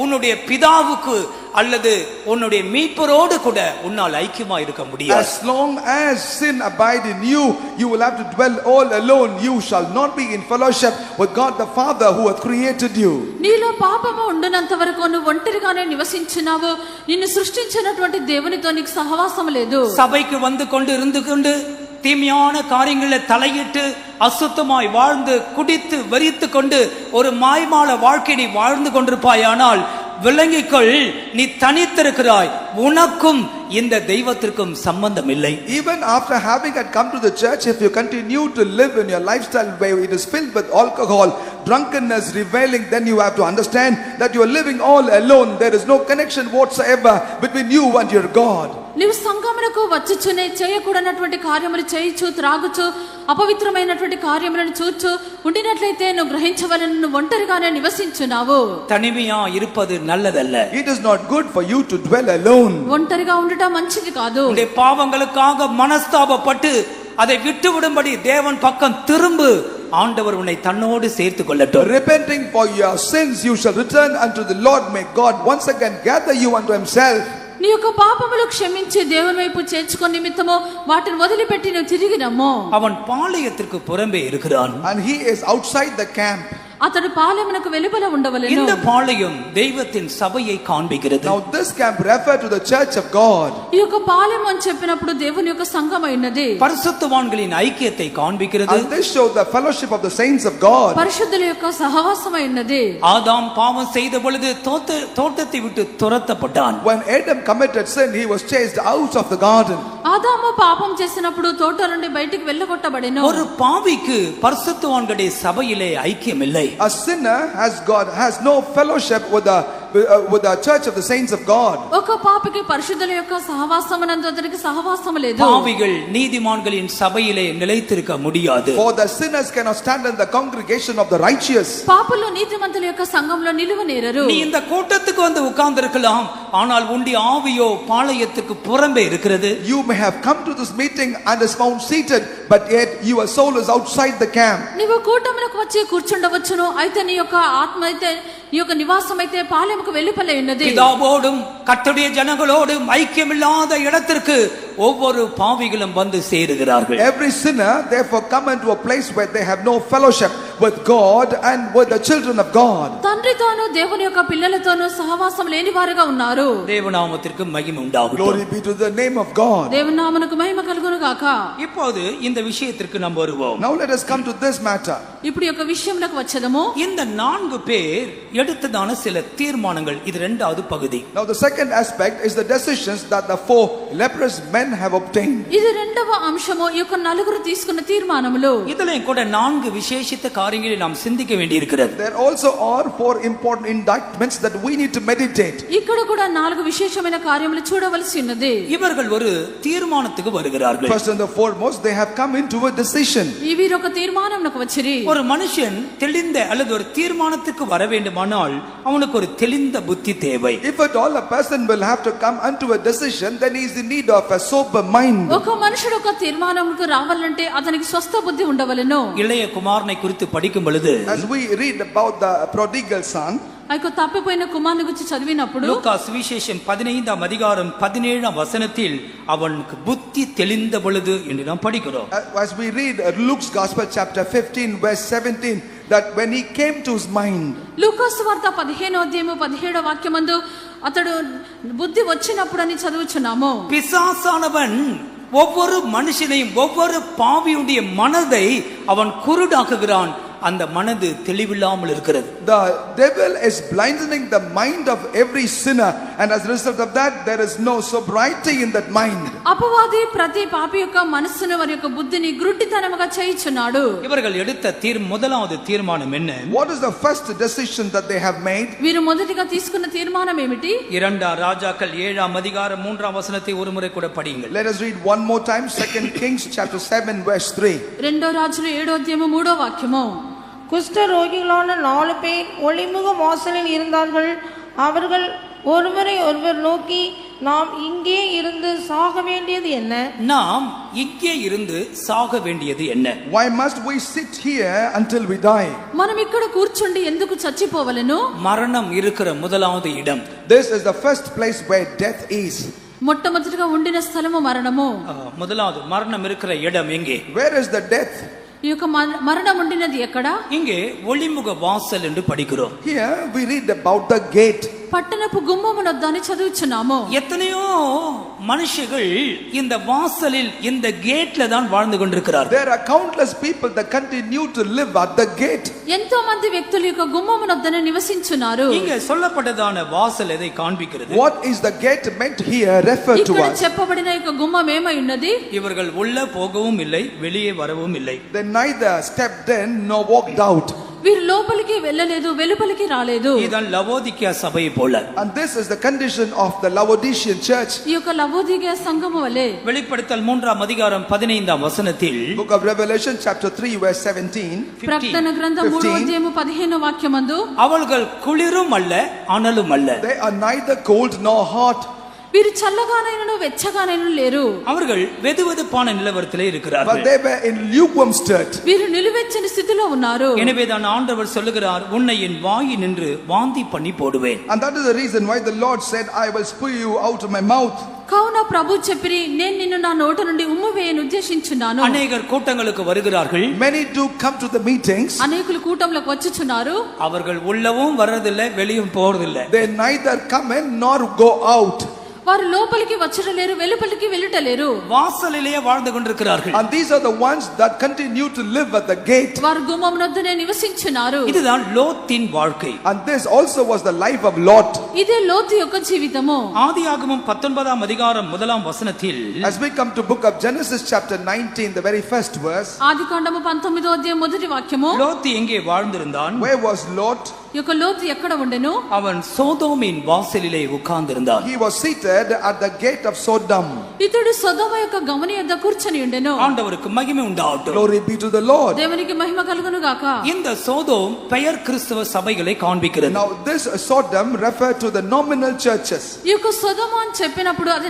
உன்னுடைய பிதாவுக்கு அல்லது உன்னுடைய மீட்பரோடு கூட உன்னால் ஐக்கியமா இருக்க முடியாது. As long as sin abide in you, you will have to dwell all alone. You shall not be in fellowship with God the Father who hath created you. నీలో పాపము ఉండునంత వరకు నువ్వు ఒంటరిగానే నివసించినావు. నిన్ను సృష్టించినటువంటి దేవునితో నీకు సహవాసం లేదు. சபைக்கு வந்து கொண்டு இருந்து கொண்டு தீமையான காரியங்களை தலையிட்டு அசுத்தமாய் வாழ்ந்து குடித்து வெறித்து கொண்டு ஒரு மாய்மால வாழ்க்கை நீ வாழ்ந்து கொண்டிருப்பாயானால் விளங்கிக்கொள், நீ தனித்திருக்கிறாய். உனக்கும் இந்த தெய்வத்திற்கும் சம்பந்தம் இல்லை. Even after having had come to the church, if you continue to live in your lifestyle where it is filled with alcohol, drunkenness, reveling, then you have to understand that you are living all alone. There is no connection whatsoever between you and your God. నీవు సంఘమునకు వచ్చుచునే చేయకూడనటువంటి కార్యములు చేయుచు త్రాగుచు అపవిత్రమైనటువంటి కార్యములను చూచు ఉండినట్లయితే నువ్వు గ్రహించవలెను, నువ్వు ఒంటరిగానే నివసించున్నావు. தனிமையா இருப்பது நல்லதல்ல. It is not good for you to dwell alone. ఒంటరిగా ఉండటం మంచిది కాదు. உன்னுடைய பாவங்களுக்காக மனஸ்தாபப்பட்டு அதை விட்டு விடும்படி தேவன் பக்கம் திரும்பு. ஆண்டவர் உன்னை தன்னோடு சேர்த்து கொள்ளட்டும். Repenting for your sins, you shall return unto the Lord. May God once again gather you unto himself. నీ యొక్క పాపములు క్షమించి దేవుని వైపు చేర్చుకొని నిమిత్తము వాటిని వదిలిపెట్టి నువ్వు తిరిగి రమ్ము. அவன் பாளையத்திற்கு புறம்பே இருக்கிறான். And he is outside the camp. అతడు పాలెమునకు వెలుపల ఉండవలెను. இந்த பாளையம் தெய்வத்தின் சபையை காண்பிக்கிறது. Now this camp refer to the church of God. ఈ యొక్క పాలెము అని చెప్పినప్పుడు దేవుని యొక్క సంఘమైనది. பரிசுத்தவான்களின் ஐக்கியத்தை காண்பிக்கிறது. And this shows the fellowship of the saints of God. పరిశుద్ధుల యొక్క సహవాసమైనది. ஆதாம் பாவம் செய்த பொழுது தோட்டத்தை விட்டு துரத்தப்பட்டான். When Adam committed sin, he was chased out of the garden. ఆదాము పాపం చేసినప్పుడు తోట నుండి బయటికి వెళ్ళగొట్టబడెను. ஒரு பாவிக்கு பரிசுத்தவான்களுடைய சபையிலே ஐக்கியம் இல்லை. A sinner has no fellowship with the church of the saints of God. ఒక పాపికి పరిశుద్ధుల యొక్క సహవాసమునందు అతనికి సహవాసము లేదు. பாவிகள் நீதிமான்களின் சபையிலே நிலைத்திருக்க முடியாது. For the sinners cannot stand in the congregation of the righteous. పాపులు నీతిమంతుల యొక్క సంఘంలో నిలువనేరరు. நீ இந்த கூட்டத்துக்கு வந்து உட்கார்ந்திருக்கலாம், ஆனால் உன்னுடைய ஆவியோ பாளையத்துக்கு புறம்பே இருக்கிறது. You may have come to this meeting and is found seated, but yet your soul is outside the camp. నీవు కూటములకు వచ్చి కూర్చుండవచ్చును, అయితే నీ యొక్క ఆత్మ అయితే నీ యొక్క నివాసం అయితే పాలెముకు వెలుపలే ఉన్నది. பிதாவோடும் கர்த்தருடைய ஜனங்களோடும் ஐக்கியமில்லாத இடத்திற்கு ஒவ்வொரு பாவிகளும் வந்து சேருகிறார்கள். Every sinner therefore come into a place where they have no fellowship with God and with the children of God. తండ్రితోను దేవుని యొక్క పిల్లలతోను సహవాసం లేని వారుగా ఉన్నారు. தேவநாமத்திற்கு மகிமை உண்டாகட்டும். Glory be to the name of God. దేవుని నామమునకు మహిమ కలుగును గాక. இப்போது இந்த விஷயத்திற்கு நாம் வருவோம். Now let us come to this matter. ఇప్పుడు ఈ యొక్క విషయంలోకి వచ్చేదము. இந்த 4 பேர் எடுத்ததான சில தீர்மானங்கள், இது இரண்டாவது பகுதி. Now the second aspect is the decisions that the 4 leprous men have obtained. ఇది రెండవ అంశము. ఈ యొక్క నలుగురు తీసుకున్న తీర్మానములు. இதிலே கூட 4 விசேஷித்த காரியங்களை நாம் சிந்திக்க வேண்டியிருக்கிறது. There also are 4 important indictments that we need to meditate. ఇక్కడ కూడా 4 విశేషమైన కార్యములు చూడవలసి ఉన్నది. இவர்கள் ஒரு தீர்மானத்துக்கு வருகிறார்கள். First and the foremost, they have come into a decision. వీరు ఒక తీర్మానంకు వచ్చిరి. ஒரு மனுஷன் தெளிந்த அல்லது ஒரு தீர்மானத்துக்கு வர வேண்டுமானால் அவனுக்கு ஒரு தெளிந்த புத்தி தேவை. If at all a person will have to come unto a decision, then he is in need of a sober mind. ఒక మనుషుడు ఒక తీర్మానంకు రావాలంటే అతనికి స్వస్థ బుద్ధి ఉండవలెను. இளைய குமாரனை குறித்து படிக்கும் பொழுது As we read about the prodigal son, ఆ యొక్క తప్పిపోయిన కుమారుని గురించి చదివినప్పుడు லூக்கா சுவிசேஷம் 15ஆம் அதிகாரம் 17ஆம் வசனத்தில் அவனுக்கு புத்தி தெளிந்த பொழுது என்று நாம் படிக்கிறோம். as we read Luke's Gospel chapter 15 verse 17, that when he came to his mind, లూకా సువార్త 15వ అధ్యాయము 17వ వాక్యమందు అతడు బుద్ధి వచ్చినప్పుడు అని చదువుచున్నాము. பிசாசானவன் ஒவ்வொரு மனுஷனையும் ஒவ்வொரு பாவியுடைய மனதை அவன் குருடாக்குகிறான். அந்த மனது தெளிவில்லாமல் இருக்கிறது. The devil is blinding the mind of every sinner, and as a result of that there is no sobriety in that mind. అపవాది ప్రతి పాపి యొక్క మనస్సును వారి యొక్క బుద్ధిని గుడ్డితనముగా చేయుచున్నాడు. இவர்கள் எடுத்த முதலாவது தீர்மானம் என்ன? What is the first decision that they have made? వీరు మొదటిగా తీసుకున్న తీర్మానం ఏమిటి? 2 ராஜாக்கள் 7ஆம் அதிகாரம் 3ஆம் வசனத்தை ஒரு முறை கூட படியுங்கள். Let us read one more time 2 Kings chapter 7 verse 3. రెండో రాజులు 7వ అధ్యాయము 3వ వాక్యము. குஷ்ட ரோகிகளான 4 பேர் ஒளிமுக வாசலில் இருந்தார்கள். அவர்கள் ஒருவரை ஒருவர் நோக்கி, நாம் இங்கே இருந்து சாக வேண்டியது என்ன? நாம் இங்கே இருந்து சாக வேண்டியது என்ன? Why must we sit here until we die? మనం ఇక్కడ కూర్చుండి ఎందుకు చచ్చిపోవలెను? மரணம் இருக்கிற முதலாவது இடம். This is the first place where death is. మొట్టమొదటిగా ఉండిన స్థలము మరణము. முதலாவது மரணம் இருக்கிற இடம் எங்கே? Where is the death? ఈ యొక్క మరణం ఉండినది ఎక్కడ? இங்கே ஒளிமுக வாசல் என்று படிக்கிறோம். Here we read about the gate. పట్టణపు గుమ్మమునొద్దని చదువుచున్నాము. எத்தனையோ மனுஷர்கள் இந்த வாசலில் இந்த கேட்ல தான் வாழ்ந்து கொண்டிருக்கிறார்கள். There are countless people that continue to live at the gate. ఎంతో మంది వ్యక్తులు యొక్క గుమ్మమునొద్దని నివసించున్నారు. இங்கே சொல்லப்பட்டதான வாசல் எதை காண்பிக்கிறது? What is the gate meant here refer to ఇక్కడ us? చెప్పబడిన యొక్క గుమ్మం ఏమై ఉన్నది? இவர்கள் உள்ள போகவும் இல்லை, வெளியே வரவும் இல்லை. They neither stepped in nor walked out. వీరు లోపలికి వెళ్ళలేదు, వెలుపలికి రాలేదు. இதுதான் லவோதிக்கேயா சபையை போல. And this is the condition of the Laodicean church. ఈ యొక్క లవోదికయ సంఘము వలె. வெளிப்படுத்தல் 3ஆம் அதிகாரம் 15ஆம் வசனத்தில் Book of Revelation chapter 3 verse 17. ప్రకటన గ్రంథం 3వ అధ్యాయము 15వ వాక్యమందు அவர்கள் குளிரும் அல்ல அனலும் அல்ல. They are neither cold nor hot. వీరు చల్లగానైనను వెచ్చగానైనను లేరు. அவர்கள் வெதுவெதுப்பான நிலவரத்திலே But இருக்கிறார்கள். they were in lukewarm state. వీరు నిలువెచ్చని స్థితిలో ఉన్నారు. எனவேதான் ஆண்டவர் சொல்லுகிறார், உன்னை என் வாயினின்று வாந்தி பண்ணி போடுவேன். And that is the reason why the Lord said, I will spew you out of my mouth. కావున ప్రభు చెప్పిరి, నేను నిన్ను నా నోట నుండి ఉమ్మివేయను ఉద్దేశించున్నాను. அநேகர் கூட்டங்களுக்கு வருகிறார்கள். Many do come to the meetings. అనేకులు కూటంలోకి వచ్చుచున్నారు. அவர்கள் உள்ளவும் வர்றதில்லை, வெளியும் போறதில்லை. They neither come in nor go out. వారు లోపలికి వచ్చటలేరు, వెలుపలికి వెళ్ళటలేరు. வாசலிலேயே வாழ்ந்து கொண்டிருக்கிறார்கள். And these are the ones that continue to live at the gate. వారు గుమ్మమునొద్దనే నివసించున్నారు. இதுதான் லோத்தின் வாழ்க்கை. And this also was the life of Lot. ఇదే లోతు యొక్క జీవితము. ஆதியாகமம் 19ஆம் அதிகாரம் 1ஆம் வசனத்தில் As we come to book of Genesis chapter 19, the very first verse. ఆదికాండము 19వ అధ్యాయం మొదటి వాక్యము. லோத்து எங்கே வாழ்ந்திருந்தான்? Where was Lot? ఈ యొక్క లోతు ఎక్కడ ఉండెను? அவன் சோதோமின் வாசலிலே உட்கார்ந்திருந்தான். He was seated at the gate of Sodom. ఇతడు సొదొమ యొక్క గమని యొద్ద కూర్చొని ఉండెను. ஆண்டவருக்கு மகிமை உண்டாகட்டும். Glory be to the Lord. దేవునికి మహిమ కలుగును గాక. இந்த சோதோம் பெயர் கிறிஸ்தவ சபைகளை காண்பிக்கிறது. Now this Sodom referred to the nominal churches. ఈ యొక్క సొదొమ అని చెప్పినప్పుడు అది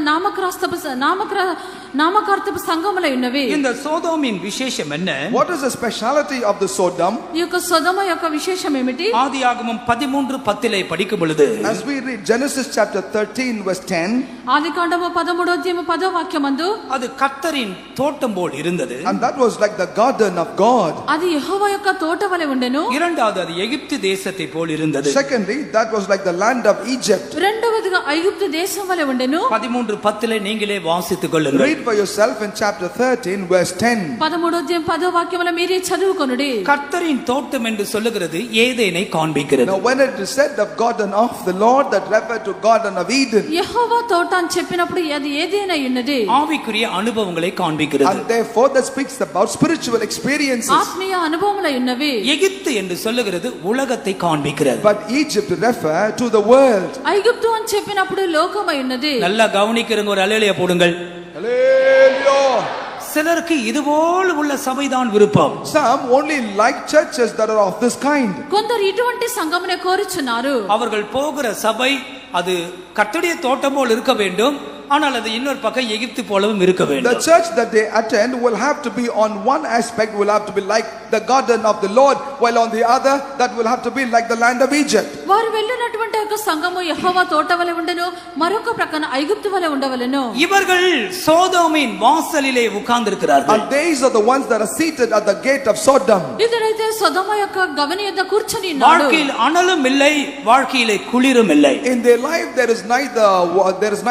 నామకార్థపు సంఘములై ఉన్నవి. இந்த சோதோமின் விசேஷம் என்ன? What is the speciality of the Sodom? ఈ యొక్క సొదొమ యొక్క విశేషం ఏమిటి? ஆதியாகமம் 13:10 படிக்கும் பொழுது As we read Genesis chapter 13 verse 10, ఆదికాండము 13వ అధ్యాయము 10వ వాక్యమందు அது கர்த்தரின் தோட்டம் போல் இருந்தது. and that was like the garden of God. అది యెహోవా యొక్క తోట వలె ఉండెను. இரண்டாவது அது எகிப்து தேசத்தை போல் இருந்தது. Secondly, that was like the land of Egypt. రెండవదిగా ఐగుప్తు దేశం వలె ఉండెను. 13:10 நீங்களே வாசித்துக் கொள்ளுங்கள். Read for yourself in chapter 13 verse 10. 13వ అధ్యాయం 10వ వాక్యములో మీరే చదువుకొనుడి. கர்த்தரின் தோட்டம் என்று சொல்லுகிறது ஏதேனை காண்பிக்கிறது. Now when it is said of garden of the Lord, that referred to garden of Eden. యెహోవా తోట అని చెప్పినప్పుడు అది ఏదైనా ఉన్నది. ஆவிக்குரிய அனுபவங்களை காண்பிக்கிறது. And therefore that speaks about spiritual experiences. ఆత్మీయ అనుభవములై ఉన్నవి. எகிப்து என்று சொல்லுகிறது உலகத்தை காண்பிக்கிறது. But Egypt refer to the world. ఐగుప్తు అని చెప్పినప్పుడు లోకమై ఉన్నది. நல்லா கவனிக்கிறங்க, ஒரு அல்லேலூயா போடுங்கள். Hallelujah. சிலருக்கு இதுபோல் உள்ள சபைதான் விருப்பம். Some only like churches that are of this kind. కొందరు ఇటువంటి సంఘమునే కోరుచున్నారు. அவர்கள் போகிற சபை அது கர்த்தருடைய தோட்டம் போல் இருக்க வேண்டும், ஆனால் அது இன்னொரு பக்கம் எகிப்து போலவும் இருக்க The வேண்டும். church that they attend will have to be on one aspect will have to be like the garden of the Lord, while on the other that will have to be like the land of Egypt. వారు వెళ్ళినటువంటి ఒక సంఘము యెహోవా తోట వలె ఉండెను, మరొక ప్రక్కన ఐగుప్తు వలె ఉండవలెను. இவர்கள் சோதோமின் வாசலிலே உட்கார்ந்திருக்கிறார்கள். And these are the ones that are seated at the gate of Sodom. ఇతడైతే సొదొమ యొక్క గవని యొద్ద కూర్చొని ఉన్నాడు. வாழ்க்கையில் அனலும் இல்லை, வாழ்க்கையிலே குளிரும் இல்லை. In their life there is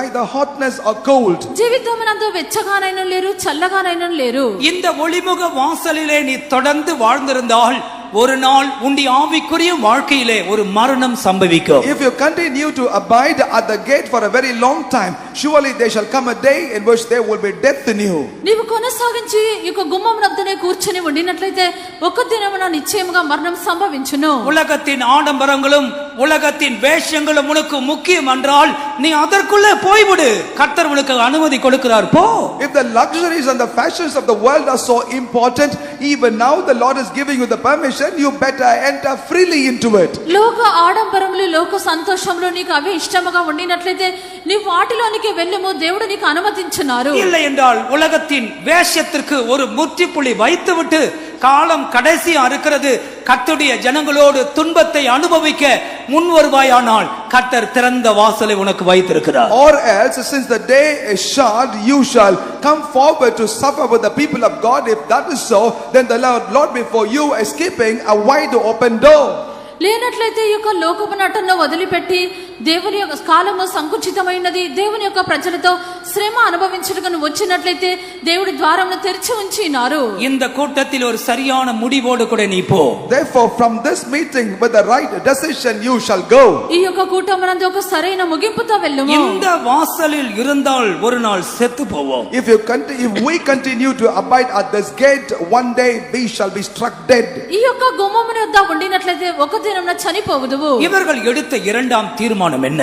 neither hotness or cold. జీవితమునందు వెచ్చగానైనా లేరు, చల్లగానైనా లేరు. இந்த ஒளிமுக வாசலிலே நீ தொடர்ந்து வாழ்ந்திருந்தால் ஒரு நாள் உன்னுடைய ஆவிக்குரிய வாழ்க்கையிலே ஒரு மரணம் சம்பவிக்கும். If you continue to abide at the gate for a very long time, surely there shall come a day in which there will be death in you. నీవు కొనసాగించి ఈ గుమ్మమునొద్దనే కూర్చొని ఉండినట్లయితే ఒక దినమున నిశ్చయముగా మరణం సంభవించును. உலகத்தின் ஆடம்பரங்களும் உலகத்தின் வேஷங்களும் உனக்கு முக்கியம் என்றால் நீ அதற்குள்ளே போய்விடு. கர்த்தர் உனக்கு அனுமதி கொடுக்கிறார், போ. If the luxuries and the fashions of the world are so important, even now the Lord is giving you the permission, you better enter freely into it. లోక ఆడంబరములు, లోక సంతోషములు నీకు అవే ఇష్టముగా ఉండినట్లయితే నీవు వాటిలోనికి వెళ్ళుము, దేవుడు నీకు అనుమతించున్నారు. இல்லை என்றால் உலகத்தின் வேஷத்திற்கு ஒரு முற்றுப்புள்ளி வைத்துவிட்டு காலம் கடைசியா இருக்கிறது, கர்த்தருடைய ஜனங்களோடு துன்பத்தை அனுபவிக்க முன் வருவாயானால் கர்த்தர் திறந்த வாசலை உனக்கு வைத்திருக்கிறார். Or else, since the day is short, you shall come forward to suffer with the people of God. If that is so, then the Lord before you is keeping a wide open door. లేనట్లయితే ఈ యొక్క లోకపు నటన వదిలిపెట్టి దేవుని యొక్క కాలము సంకుచితమైనది, దేవుని యొక్క ప్రజలతో శ్రమ అనుభవించడానికి వచ్చినట్లయితే దేవుడి ద్వారమును తెరిచి ఉంచినారు. இந்த கூட்டத்தில் ஒரு சரியான முடிவோடு கூட நீ போ. Therefore, from this meeting with the right decision you shall go. ఈ యొక్క కూటమునందు ఒక సరైన ముగింపుతో వెళ్ళుము. இந்த வாசலில் இருந்தால் ஒரு நாள் செத்து போவோம். If we continue to abide at this gate, one day we shall be struck dead. ఈ యొక్క గుమ్మమున వద్ద ఉండినట్లయితే ఒక దినమున చనిపోవుదువు. இவர்கள் எடுத்த இரண்டாம் தீர்மானம் என்ன?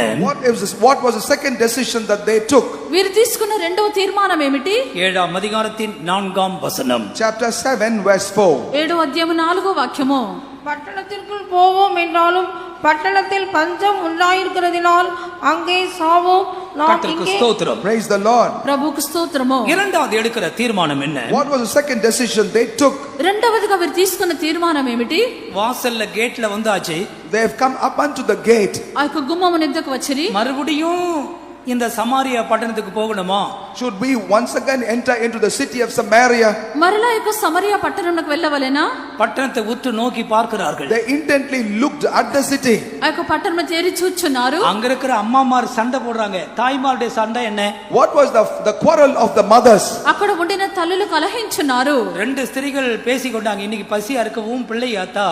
What was the second decision that they took? వీరు తీసుకున్న రెండవ తీర్మానం ఏమిటి? 7 அதிகாரத்தின் 4 வசனம். Chapter 7 verse 4. 7వ అధ్యాయము 4వ వాక్యము. பட்டணத்திற்குள் போவோம் என்றாலும் பட்டணத்தில் பஞ்சம் உண்டாயிருக்கிறதினால் அங்கே சாவோம், நாம் கர்த்தருக்கு இங்கே. ஸ்தோத்திரம். Praise the Lord. ప్రభువుకు స్తోత్రము. இரண்டாவது எடுக்கிற தீர்மானம் என்ன? What was the second decision they took? రెండవదిగా వీరు తీసుకున్న తీర్మానం ఏమిటి? வாசல்ல கேட்ல வந்தாச்சு. They have come up unto the gate. ఆ యొక్క గుమ్మము ఎద్దకు వచ్చిరి. மறுபடியும் இந்த சமாரியா பட்டணத்துக்கு போகணுமா? Should we once again enter into the city of Samaria? మరలా యొక్క సమరియా పట్టణంకు వెళ్ళవలెనా? பட்டணத்தை உற்று நோக்கி பார்க்கிறார்கள். They intently looked at the city. ఆ యొక్క పట్టణం తేరి చూచున్నారు. அங்க இருக்கிற அம்மாமார் சண்டை போடுறாங்க. தாய்மாருடைய சண்டை என்ன? What was the quarrel of the mothers? అక్కడ ఉండిన తల్లులు కలహించున్నారు. ரெண்டு ஸ்திரீகள் பேசிக்கொண்டாங்க. இன்னைக்கு பசியா இருக்கவும் பிள்ளையாத்தா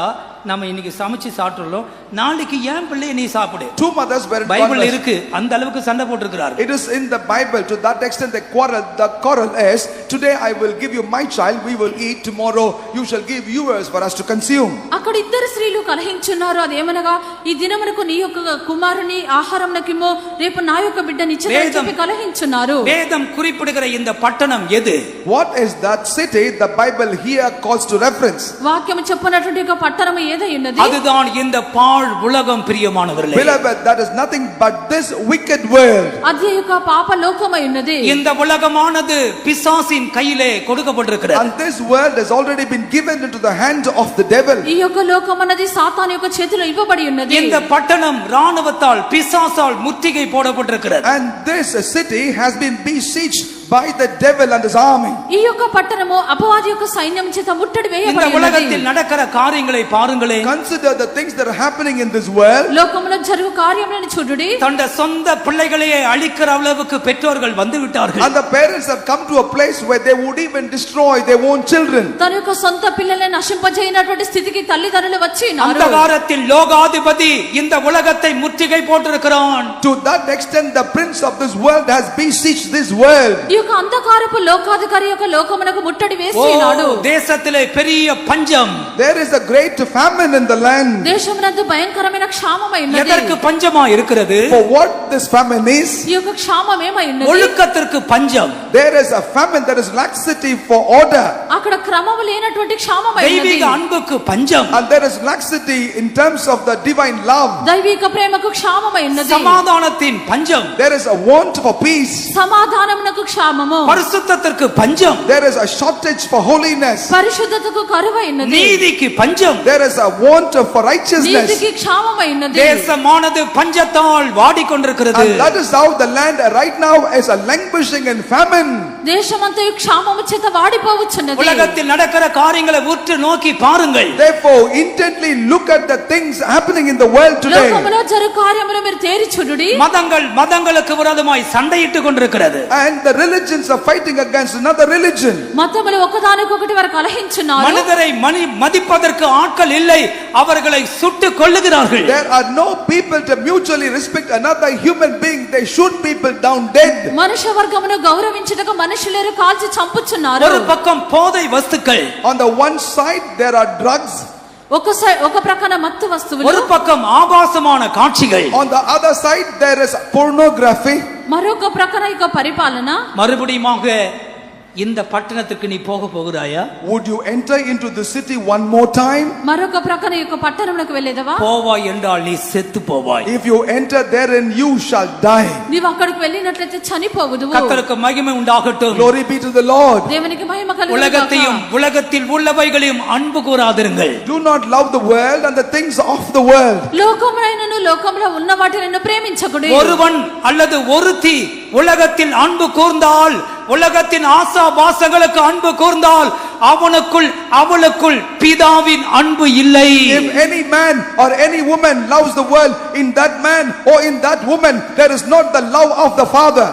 நம்ம இன்னைக்கு சமைச்சு சாப்பிட்டுறோம், நாளைக்கு ஏன் பிள்ளைய நீ சாப்பிடு. Two mothers were in Bible converse. இருக்கு, அந்த அளவுக்கு சண்டை போட்டுருக்கிறார்கள். It is in the Bible. To that extent they quarrel. The quarrel is, today I will give you my child, we will eat, tomorrow you shall give yours for us to consume. అక్కడ ఇద్దరు స్త్రీలు కలహించున్నారు. అదేమనగా ఈ దినమునకు నీ యొక్క కుమారుని ఆహారంనకిమో, రేపు నా యొక్క బిడ్డని ఇచ్చేదని చెప్పి కలహించున్నారు. వేదం குறிப்பிடுகிற இந்த పట్టణం எது? What is that city the Bible here calls to reference? వాక్యము చెప్పినటువంటి ఒక పట్టణం ఏదై ఉన్నది? அதுதான் இந்த பாழ் உலகம். பிரியமானவர்களே, Beloved, that is nothing but this wicked world. అది యొక్క పాప లోకమై ఉన్నది. இந்த உலகமானது பிசாசின் கையிலே கொடுக்கப்பட்டிருக்கிறது. And this world has already been given into the hand of the devil. ఈ యొక్క లోకం అన్నది సాతాను యొక్క చేతిలో ఇవ్వబడి ఉన్నది. இந்த பட்டணம் ராணுவத்தால் பிசாசால் முற்றுகை போடப்பட்டிருக்கிறது. And this city has been besieged by the devil and his army. ఈ యొక్క పట్టణము అపవాది యొక్క సైన్యం చేత ముట్టడి இந்த వేయబడి ఉన్నది. உலகத்தில் நடக்கிற காரியங்களை பாருங்களே. Consider the things that are happening in this world. లోకములో జరుగు కార్యములను చూడుడి. தந்த சொந்த பிள்ளைகளையே அழிக்கிற அளவுக்கு பெற்றோர்கள் வந்து விட்டார்கள். And the parents have come to a place where they would even destroy their own children. తన యొక్క సొంత పిల్లల్ని నశింపజేయనటువంటి స్థితికి తల్లిదండ్రులు వచ్చి ఉన్నారు. அந்தகாரத்தில் லோகாதிபதி இந்த உலகத்தை முற்றுகை போட்டிருக்கிறான். To that extent the prince of this world has besieged this world. ఈ యొక్క అంధకారపు లోకాధికారి యొక్క లోకమునకు ముట్టడి వేసినాడు. தேசத்திலே பெரிய பஞ்சம். There is a great famine in the land. దేశమునందు భయంకరమైన క్షామమై ఉన్నది. எதற்கு பஞ்சமா இருக்கிறது? For what this famine is? ఈ యొక్క క్షామం ఏమై ఉన్నది? ஒழுக்கத்திற்கு பஞ்சம். There is a famine, that is laxity for order. అక్కడ క్రమము లేనటువంటి క్షామమై ఉన్నది. தெய்வீக அன்புக்கு பஞ்சம். And there is laxity in terms of the divine love. దైవిక ప్రేమకు క్షామమై ఉన్నది. சமாதானத்தின் பஞ்சம். There is a want for peace. సమాధానమునకు క్షామము. பரிசுத்தத்திற்கு பஞ்சம். There is a shortage for holiness. పరిశుద్ధతకు కరువై ఉన్నది. நீதிக்கு பஞ்சம். There is a want for righteousness. నీతికి క్షామమై ఉన్నది. தேசமானது பஞ்சத்தால் வாடிக்கொண்டிருக்கிறது. And that is how the land right now is a languishing in famine. దేశమంతయు క్షామము చేత వాడిపోవచ్చున్నది. உலகத்தில் நடக்கிற காரியங்களை உற்று நோக்கி பாருங்கள். Therefore intently look at the things happening in the world today. లోకములో జరుగు కార్యములు మీరు తేరి చూడుడి. மதங்கள் மதங்களுக்கு விரோதமாய் சண்டையிட்டுக் கொண்டிருக்கிறது. And the religions are fighting against another religion. మతములు ఒకదానికొకటి వారు కలహించున్నారు. மனிதரை மதிப்பதற்கு ஆட்கள் இல்லை, அவர்களை சுட்டுக் கொல்லுகிறார்கள். There are no people to mutually respect another human being. They shoot people down dead. మనుష్య వర్గమును గౌరవించుటకు మనుషులేరు కాల్చి చంపుచున్నారు. ஒரு பக்கம் போதை వస్తుக்கள், On the one side there are drugs. ఒక ప్రక్కన మత్తు వస్తువులు, ஒரு பக்கம் ஆபாசமான காட்சிகள், On the other side there is pornography. మరొక ప్రక్కన ఇక పరిపాలన. மறுபடியுமாக இந்த பட்டணத்துக்கு நீ போகிறாயா? Would you enter into the city one more time? మరొక ప్రక్కన ఇక పట్టణంలోకి వెళ్ళేదవా? போவாய் என்றால் நீ செத்து போவாய். If you enter therein you shall die. నీవు అక్కడికి వెళ్ళినట్లయితే చనిపోవుదువు. கர்த்தருக்கு மகிமை உண்டாகட்டும். Glory be to the Lord. దేవునికి మహిమ కలుగును గాక. உலகத்தையும் உலகத்தில் உள்ளவைகளையும் அன்பு கூறாதிருங்கள். Do not love the world and the things of the world. లోకమునైనను లోకములో ఉన్న వాటిని ప్రేమించకుడి. ஒருவன் அல்லது ஒருத்தி உலகத்தில் அன்பு கூர்ந்தால் உலகத்தின் ஆசா பாசங்களுக்கு அன்பு கூர்ந்தால் அவனுக்குள் அவளுக்குள் பிதாவின் அன்பு இல்லை. If any man or any woman loves the world, in that man or in that woman there is not the love of the Father.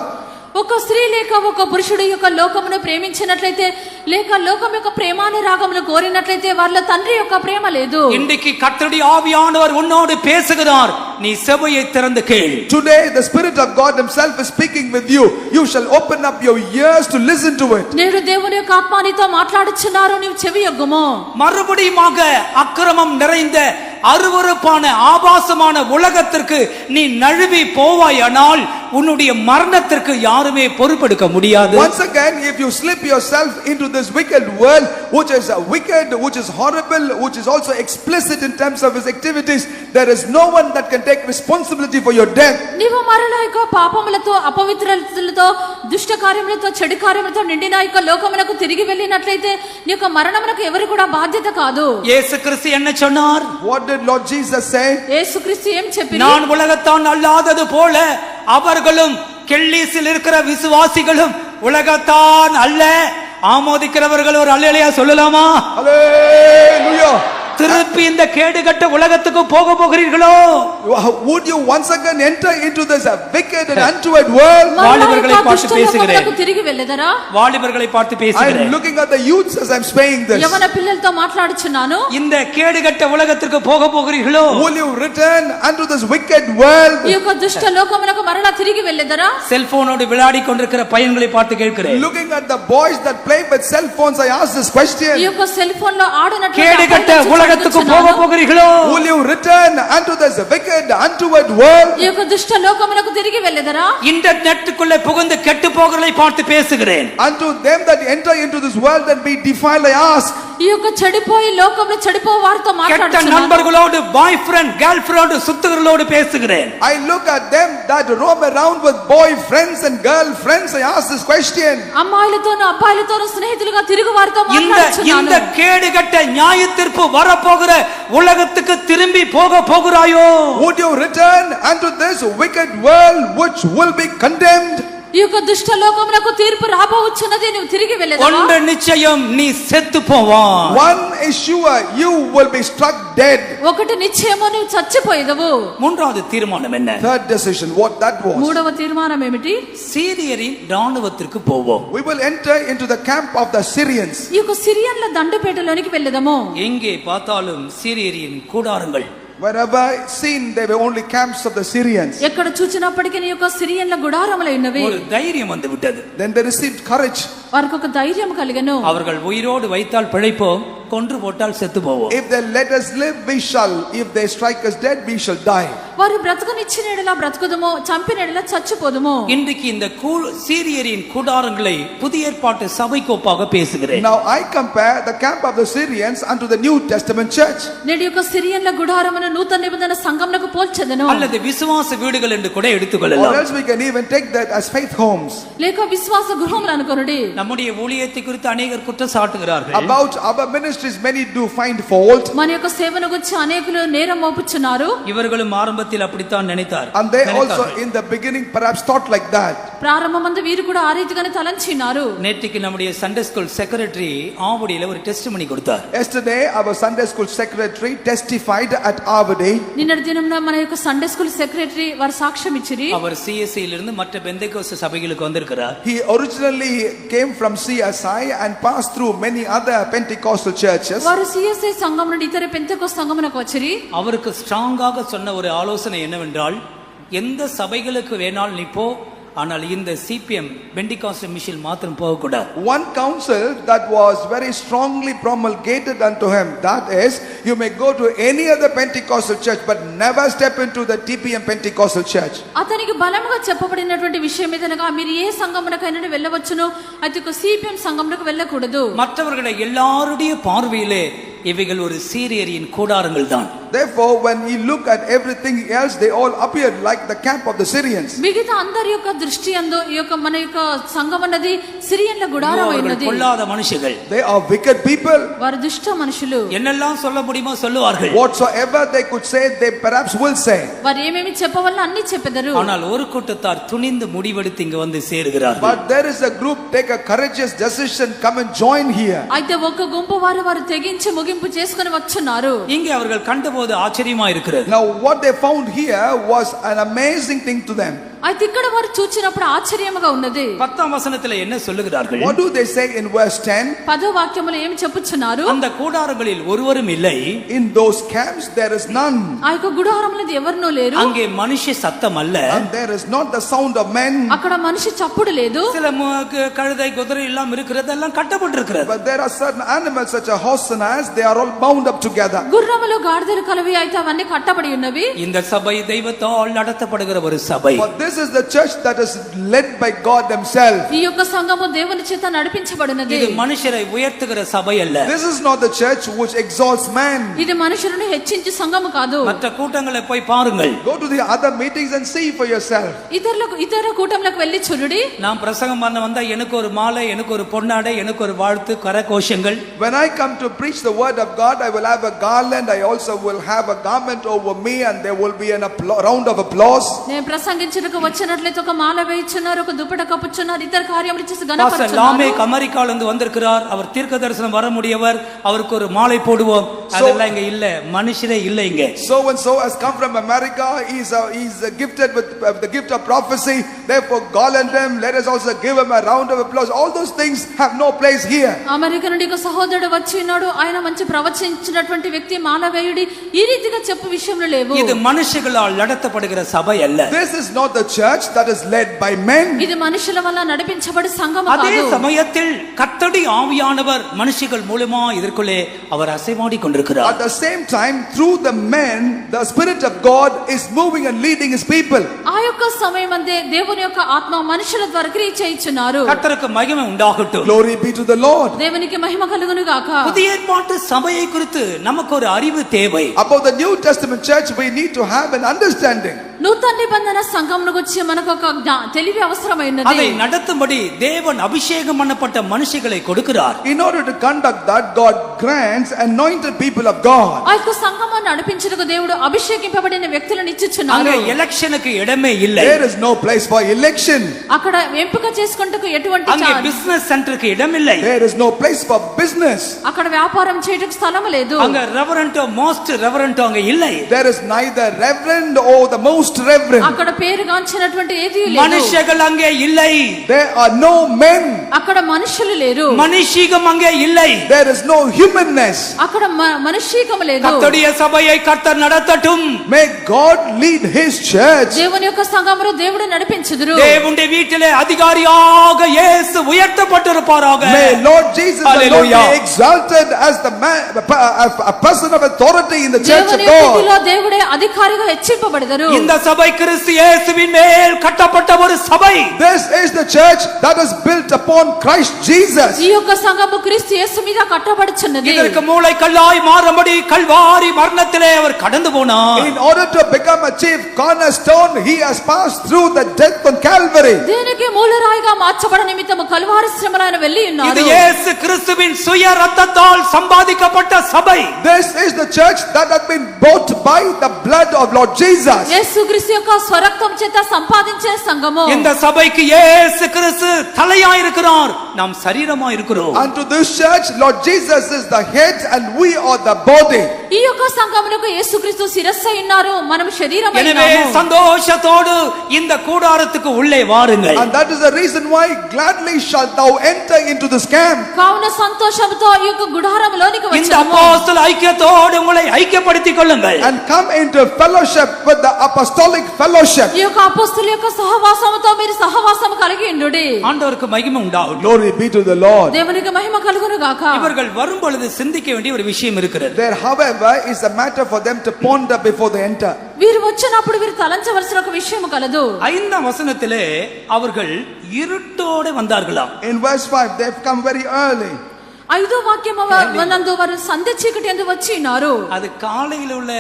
ఒక స్త్రీ లేక ఒక పురుషుడు యొక్క లోకమును ప్రేమించినట్లయితే లేక లోకం యొక్క ప్రేమానురాగమును కోరినట్లయితే వాళ్ళ తండ్రి యొక్క ప్రేమ లేదు. இன்றைக்கு கர்த்தருடைய ஆவியானவர் உன்னோடு பேசுகிறார், நீ செவியை திறந்து கேள். Today the Spirit of God himself is speaking with you. You shall open up your ears to listen to it. నేడు దేవుని యొక్క ఆత్మ నీతో మాట్లాడుచున్నారు, నీవు చెవి యొగ్గుము. மறுபடியுமாக அக்கிரமம் நிறைந்த அருவருப்பான ஆபாசமான உலகத்திற்கு நீ நழுவி போவாயானால் உன்னுடைய மரணத்திற்கு யாருமே பொறுப்பெடுக்க முடியாது. Once again, if you slip yourself into this wicked world, which is wicked, which is horrible, which is also explicit in terms of its activities, there is no one that can take responsibility for your death. నీవు మరలా యొక్క పాపములతో అపవిత్రతలతో దుష్ట కార్యములతో చెడు కార్యములతో నిండిన యొక్క లోకమునకు తిరిగి వెళ్ళినట్లయితే నీ యొక్క మరణమునకు ఎవరు కూడా బాధ్యత కాదు. యేసుక్రీస్తు என்ன சொன்னார்? What did Lord Jesus say? యేసుక్రీస్తు ఏం చెప్పారు? நான் உலகத்தான் அல்லாதது போல அவர்களும் கெல்லீசில் இருக்கிற விசுவாசிகளும் உலகத்தான் அல்ல. ஆமோதிக்கிறவர்கள் ஒரு அல்லேலூயா சொல்லலாமா? Hallelujah. திருப்பி இந்த கேடுகட்ட உலகத்துக்கு போகிறீர்களோ? Would you once again enter into this wicked and untoward world? வாலிபர்களை பார்த்து பேசுகிறேன். తిరిగి వెళ్ళదరా? வாலிபர்களை பார்த்து I பேசுகிறேன். am looking at the youths as I am saying this. యవన పిల్లలతో మాట్లాడుచున్నాను. இந்த கேடுகட்ட உலகத்துக்கு போகிறீர்களோ? Will you return unto this wicked world? ఈ యొక్క దుష్ట లోకమునకు మరలా తిరిగి వెళ్ళదరా? செல்போனோடு விளையாடி கொண்டிருக்கிற பையன்களை பார்த்து கேட்கிறேன். Looking at the boys that play with cell phones, I ask this question. ఈ యొక్క సెల్ ఫోన్ లో ఆడునట్లు கேடுகட்ட உலகத்துக்கு போகிறீர்களோ? Will you return unto this wicked untoward world? ఈ యొక్క దుష్ట లోకమునకు తిరిగి వెళ్ళదరా? இன்டர்நெட்டுக்குள்ளே புகுந்து கெட்டு போகிறதை பார்த்து பேசுகிறேன். Unto them that enter into this world and be defiled, I ask. ఈ యొక్క చెడిపోయి లోకంలో చెడిపో వారితో கெட்ட మాట్లాడుచున్నాను. நண்பர்களோடு பாய் ஃப்ரெண்ட் கேர்ள் ஃப்ரெண்ட் சுத்துகிறவர்களோடு பேசுகிறேன். I look at them that roam around with boyfriends and girlfriends. I ask this question. అమ్మాయిలతోను అబ్బాయిలతోను స్నేహితులుగా తిరుగు వారితో இந்த మాట్లాడుచున్నాను. கேடுகட்ட நியாய தீர்ப்பு வரப்போகிற உலகத்துக்கு திரும்பி போகிறாயோ? Would you return unto this wicked world which will be condemned? ఈ యొక్క దుష్ట లోకమునకు తీర్పు రాబోచున్నది, నువ్వు తిరిగి వెళ్ళదరా? ஒன்று நிச்சயம், நீ செத்து போவாய். One is sure, you will be struck dead. ఒకటి నిశ్చయము, నువ్వు చచ్చిపోయేదవు. மூன்றாவது தீர்மானம் என்ன? Third decision, what that was. మూడవ తీర్మానం ఏమిటి? சீரியரின் ராணுவத்திற்கு போவோம். We will enter into the camp of the Syrians. ఈ యొక్క సిరియన్ల దండుపేటలోనికి వెళ్ళదము. எங்கே பார்த்தாலும் சீரியரின் கூடாரங்கள். Wherever seen, they were only camps of the Syrians. ఎక్కడ చూచినప్పటికీ ఈ యొక్క సిరియన్ల గుడారములు ఉన్నవి. ஒரு தைரியம் வந்து விட்டது. Then they received courage. వారికి ఒక ధైర్యం కలిగను. அவர்கள் உயிரோடு வைத்தால் பிழைப்போம், கொன்று போட்டால் செத்து போவோம். If they let us live, we shall. If they strike us dead, we shall die. వారు బ్రతుకునిచ్చిన ఎడల బ్రతుకుదము, చంపిన ఎడల చచ్చిపోదుము. இன்றைக்கு இந்த சீரியரின் கூடாரங்களை புதிய ஏற்பாட்டு சபைக்கு ஒப்பாக பேசுகிறேன். Now I compare the camp of the Syrians unto the New Testament church. నేడు యొక్క సిరియన్ల గుడారమును నూతన నిబంధన సంఘమునకు పోల్చెదను. அல்லது விசுவாச வீடுகள் என்று கூட Or எடுத்துக்கொள்ளலாம். else we can even take that as faith homes. లేక విశ్వాస గృహములు అనుకొనుడి. நம்முடைய ஊழியத்தை குறித்து அநேகர் குற்றம் சாட்டுகிறார்கள். About our ministries, many do find fault. మన యొక్క సేవను గురించి అనేకులు నేరం మోపుచున్నారు. இவர்களும் ஆரம்பத்தில் அப்படித்தான் நினைத்தார். And they also in the beginning perhaps thought like that. ప్రారంభమందు వీరు కూడా ఆ రీతిగానే తలంచినారు. நேற்றுக்கு நம்முடைய சண்டே ஸ்கூல் செக்ரட்டரி ஆவடியில ஒரு டெஸ்டிமனி கொடுத்தார். Yesterday our Sunday school secretary testified at Avadi. నిన్నటి దినమున మన యొక్క సండే స్కూల్ సెక్రటరీ వారు సాక్ష్యం ఇచ్చిరి. அவர் CSI இலிருந்து மற்ற பெந்தேகோஸ்து சபைகளுக்கு வந்திருக்கிறார். He originally came from CSI and passed through many other Pentecostal churches. వారు సిఎస్ఐ సంఘం నుండి ఇతర పెంతెకోస్తు సంఘమునకు వచ్చిరి. அவருக்கு ஸ்ட்ராங்காக சொன்ன ஒரு ஆலோசனை என்னவென்றால், எந்த சபைகளுக்கு வேணால் நீ போ, ஆனால் இந்த CPM பெண்டிகாஸ்டல் மிஷன் மாத்திரம் போக கூடாது. One counsel that was very strongly promulgated unto him, that is, you may go to any other Pentecostal church but never step into the TPM Pentecostal church. అతనికి బలముగా చెప్పబడినటువంటి విషయం ఏదనగా మీరు ఏ సంఘమునకైనా వెళ్ళవచ్చును, అయితే CPM సంఘమునకు వెళ్ళకూడదు. மற்றவர்களை எல்லாருடைய பார்வையிலே இவைகள் ஒரு சீரியரின் கூடாரங்கள் தான். Therefore, when you look at everything else, they all appeared like the camp of the Syrians. మిగతా అందరి యొక్క దృష్టి యందు ఈ యొక్క మన యొక్క సంఘం అన్నది సిరియన్ల గుడారమైనది. பொல்லாத மனுஷர்கள். They are wicked people. వారు దుష్ట మనుషులు. என்னெல்லாம் சொல்ல முடியுமோ சொல்லுவார்கள். Whatsoever they could say, they perhaps will say. వారు ఏమేమి చెప్పవల్ల అన్ని చెప్పెదరు. ஆனால் ஒரு கூட்டத்தார் துணிந்து முடிவெடுத்து இங்க வந்து சேருகிறார்கள். But there is a group take a courageous decision, come and join here. అయితే ఒక గుంపు వారు తెగించి ముగింపు చేసుకొని వచ్చున్నారు. இங்கே அவர்கள் கண்டபோது ஆச்சரியமா இருக்கிறது. Now what they found here was an amazing thing to them. అయితే ఇక్కడ వారు చూచినప్పుడు ఆశ్చర్యముగా ఉన్నది. 10వ వచనத்தில் என்ன சொல்லுகிறார்கள்? What do they say in verse 10? 10వ వాక్యములో ఏమి చెప్పుచున్నారు? அந்த கூடாரங்களில் ஒருவரும் இல்லை. In those camps there is none. ఆ యొక్క గుడారములో ఎవరునూ లేరు. அங்கே மனுஷ சத்தம் அல்ல. And there is not the sound of men. అక్కడ మనిషి చప్పుడు లేదు. சில கழுதை குதிரை எல்லாம் இருக்கிறது எல்லாம் கட்டப்பட்டிருக்கிறது. But there are certain animals such as horse and ass, they are all bound up together. గుర్రములు గాడిదలు కలవి అయితే అవన్నీ కట్టబడి ఉన్నవి. இந்த சபை தெய்வத்தால் நடத்தப்படுகிற ஒரு சபை. But this is the church that is led by God himself. ఈ యొక్క సంఘము దేవుని చేత నడిపించబడినది. இது మనుషரை ఉయర్తుகிற సభை அல்ல. This is not the church which exalts man. ఇది మనుషులను హెచ్చించే సంఘము కాదు. மற்ற கூட்டங்களை போய் பாருங்கள். Go to the other meetings and see for yourself. ఇతర కూటములకు వెళ్ళి చూడుడి. நான் பிரசங்கம் பண்ண வந்தா எனக்கு ஒரு மாலை, எனக்கு ஒரு பொன்னாடை, எனக்கு ஒரு வாழ்த்து, கரகோஷங்கள். When I come to preach the word of God, I will have a garland. I also will have a garment over me, and there will be a round of applause. నేను ప్రసంగించుటకు వచ్చినట్లయితే ఒక మాల వేయించున్నారు, ఒక దుపట కప్పుచున్నారు, ఇతర కార్యములు చేసి பாஸ்டர் గణపరచున్నారు. லாமேக் அமெரிக்கால இருந்து வந்திருக்கிறார். அவர் தீர்க்க தரிசனம் வர முடியவர். அவருக்கு ஒரு மாலை போடுவோம். அதெல்லாம் இங்க இல்ல. மனுஷரே இல்ல இங்க. So and so has come from America. He is gifted with the gift of prophecy. Therefore, garland him. Let us also give him a round of applause. All those things have no place here. America నుండి ఒక సహోదరుడు వచ్చి ఉన్నాడు. ఆయన మంచి ప్రవచించినటువంటి వ్యక్తి మాల వేయుడి ఈ రీతిగా చెప్పు విషయంలో లేవు. இது மனுஷர்களால் நடத்தப்படுகிற சபை அல்ல. This is not the church that is led by men. ఇది మనుషుల వల్ల నడిపించబడే సంఘము அதே కాదు. சமயத்தில் கர்த்தருடைய ஆவியானவர் மனுஷர்கள் மூலமா இதற்குள்ளே அவர் அசைவாடி கொண்டிருக்கிறார். At the same time, through the men, the Spirit of God is moving and leading his people. ఆ యొక్క సమయమందే దేవుని యొక్క ఆత్మ మనుషుల ద్వారా క్రియ చేయుచున్నారు. கர்த்தருக்கு மகிமை உண்டாகட்டும். Glory be to the Lord. దేవునికి మహిమ కలుగును గాక. புதிய ஏற்பாட்டு சபையை குறித்து நமக்கு ஒரு அறிவு தேவை. About the New Testament church, we need to have an understanding. నూతన నిబంధన సంఘమును గురించి మనకు ఒక తెలివి అవసరమైనది. அதை நடத்தும்படி தேவன் அபிஷேகம் பண்ணப்பட்ட மனுஷங்களை கொடுக்கிறார். In order to conduct that, God grants anointed people of God. ఆ యొక్క సంఘమును నడిపించుటకు దేవుడు అభిషేకింపబడిన వ్యక్తులను ఇచ్చుచున్నారు. அங்கே ఎలక్షన్కి இடமே இல்லை. There is no place for election. అక్కడ ఎంపిక చేసుకుంటకు ఎటువంటి அங்கே பிசினஸ் சென்டருக்கு இடம் இல்லை. There is no place for business. అక్కడ వ్యాపారం చేయడానికి స్థలం లేదు. அங்க ரெவரண்டோ மோஸ்ட் ரெவரண்டோ அங்க இல்லை. There is neither reverend or the most reverend. అక్కడ పేరుగాంచినటువంటి ఏదీ లేదు. மனுஷர்கள் அங்கே இல்லை. There are no men. అక్కడ మనుషులు లేరు. மனுஷீகம் அங்கே இல்லை. There is no humanness. అక్కడ మనుషీకం లేదు. கர்த்தருடைய சபையை கர்த்தர் நடத்தட்டும். May God lead his church. దేవుని యొక్క సంఘమును దేవుడు నడిపించుదురు. தேவனுடைய வீட்டிலே அதிகாரியாக இயேசு உயர்த்தப்பட்டிருப்பாராக. May Lord Jesus the Lord Hallelujah. be exalted as the man, a person of authority in the church of దేవుని వీధిలో God. దేవుడే అధికారిగా హెచ్చింపబడెదరు. இந்த சபை கிறிஸ்து இயேசுவின் மேல் கட்டப்பட்ட ஒரு சபை. This is the church that is built upon Christ Jesus. ఈ యొక్క సంఘము క్రీస్తు యేసు మీద కట్టబడుచున్నది. இதற்கு மூளை கல்லாய் மாறும்படி கல்வாரி மரணத்திலே அவர் கடந்து போனார். In order to become a chief cornerstone, he has passed through the death on Calvary. దీనికి మూలరాయిగా మార్చబడ నిమిత్తము కల్వారి శ్రమలో ఆయన వెళ్ళి இது ఉన్నారు. இயேசு கிறிஸ்துவின் சுய ரத்தத்தால் சம்பாதிக்கப்பட்ட சபை. This is the church that has been bought by the blood of Lord Jesus. యేసుక్రీస్తు యొక్క స్వరక్తం చేత సంపాదించే సంఘము. இந்த సభைக்கு இயேசு கிறிஸ்து தலையா இருக்கிறார். நாம் சரீரமா இருக்கிறோம். Unto this church, Lord Jesus is the head and we are the body. ఈ యొక్క సంఘమునకు యేసుక్రీస్తు శిరస్సు ఉన్నారు, మనం శరీరమై எனவே ఉన్నాము. சந்தோஷத்தோடு இந்த கூடாரத்துக்கு உள்ளே வாருங்கள். And that is the reason why gladly shalt thou enter into this camp. కావున సంతోషంతో ఈ యొక్క గుడారములోనికి இந்த వచ్చాము. அப்போஸ்தல ஐக்கியத்தோடு உங்களை ஐக்கியப்படுத்திக் கொள்ளுங்கள். And come into fellowship with the apostolic fellowship. ఈ యొక్క అపోస్తలుల యొక్క సహవాసముతో మీరు సహవాసము కలిగి ఉండుడి. ஆண்டவருக்கு மகிமை உண்டாகும். Glory be to the Lord. దేవునికి మహిమ కలుగును గాక. இவர்கள் வரும் பொழுது சிந்திக்க வேண்டிய ஒரு விஷயம் இருக்கிறது. There, however, is a matter for them to ponder before they enter. వీరు వచ్చినప్పుడు వీరు తలంచవలసిన ఒక విషయం కలదు. 5ஆம் வசனத்திலே அவர்கள் இருட்டோடு வந்தார்களாம். In verse 5, they've come very early. ఐదో వాక్యం నందు వారు సంధ్య చీకటి యందు వచ్చినారు. அது காலையில உள்ள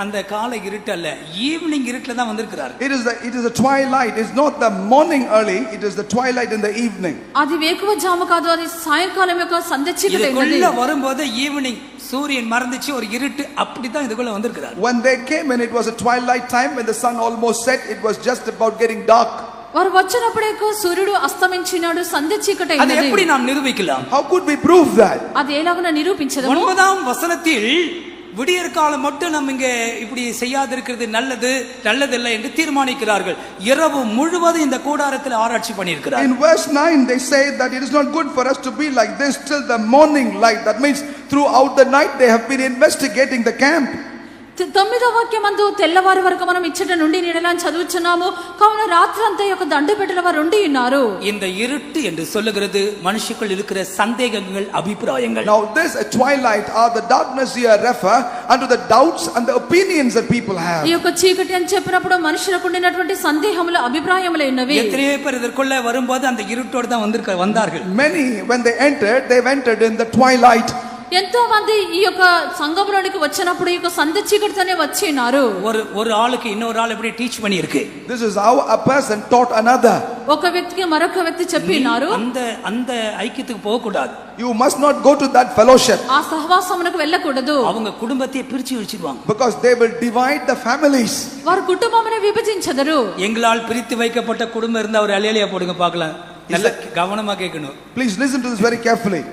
அந்த காலை இருட்டு அல்ல, ஈவினிங் இருட்டுல தான் வந்திருக்கிறார். It is the twilight. It's not the morning early. It is the twilight in the evening. అది వేకువ జాము కాదు, అది సాయంకాలం యొక్క సంధ్య చీకటి అయింది. இதுக்குள்ள வரும்போது ஈவினிங் சூரியன் மறைந்துச்சு, ஒரு இருட்டு, அப்படிதான் இதுக்குள்ள வந்திருக்கிறார். When they came in, it was a twilight time when the sun almost set. It was just about getting dark. వారు వచ్చినప్పుడే సూర్యుడు అస్తమించినాడు, సంధ్య చీకటి అది అయింది. எப்படி நாம் నిరూపించலாம்? How could we prove that? అది ఎలాగన నిరూపించదము? 9ஆம் வசனத்தில் விடியற் காலம் மட்டும் நம்ம இங்க இப்படி செய்யாதிருக்கிறது நல்லதில்லை என்று தீர்மானிக்கிறார்கள். இரவு முழுவதும் இந்த கூடாரத்தில் ஆராய்ச்சி பண்ணியிருக்கிறார். In verse 9 they say that it is not good for us to be like this till the morning light. That means throughout the night they have been investigating the camp. 9వ వాక్యమందు తెల్లవారి వరకు మనం ఇచ్చట నుండి నీడలని చదువుచున్నాము. కావున రాత్రంతా యొక్క దండుపెట్టల వారు ఉండి ఉన్నారు. இந்த இருட்டு என்று சொல்லுகிறது மனுஷக்குள் இருக்கிற சந்தேகங்கள், அபிப்பிராயங்கள். Now this twilight or the darkness here refer unto the doubts and the opinions that people have. ఈ యొక్క చీకటి అని చెప్పినప్పుడు మనుషులకు ఉండినటువంటి సందేహములు, అభిప్రాయములు ఉన్నవి. எத்தனையோ பேர் இதற்குள்ள வரும்போது அந்த இருட்டோடு தான் வந்தார்கள். Many when they entered in the twilight. ఎంతో మంది ఈ యొక్క సంఘంలోనికి వచ్చినప్పుడు ఈ యొక్క సంధ్య చీకటితోనే వచ్చినారు. ஒரு ஆளுக்கு இன்னொரு ஆள் எப்படி டீச் பண்ணி இருக்கு. This is how a person taught another. ఒక వ్యక్తికి మరొక వ్యక్తి చెప్పినారు. அந்த ఐక్యத்துக்கு போக கூடாது. You must not go to that fellowship. ఆ సహవాసమునకు వెళ్ళకూడదు. அவங்க குடும்பத்தை பிரிச்சு வச்சிடுவாங்க. Because they will divide the families. వారు కుటుంబమును విభజించదరు. எங்களால் பிரித்து வைக்கப்பட்ட குடும்பம் இருந்தா ஒரு அலையலையா போடுங்க பார்க்கலாம். நல்ல கவனமா கேட்கணும். Please listen to this very carefully.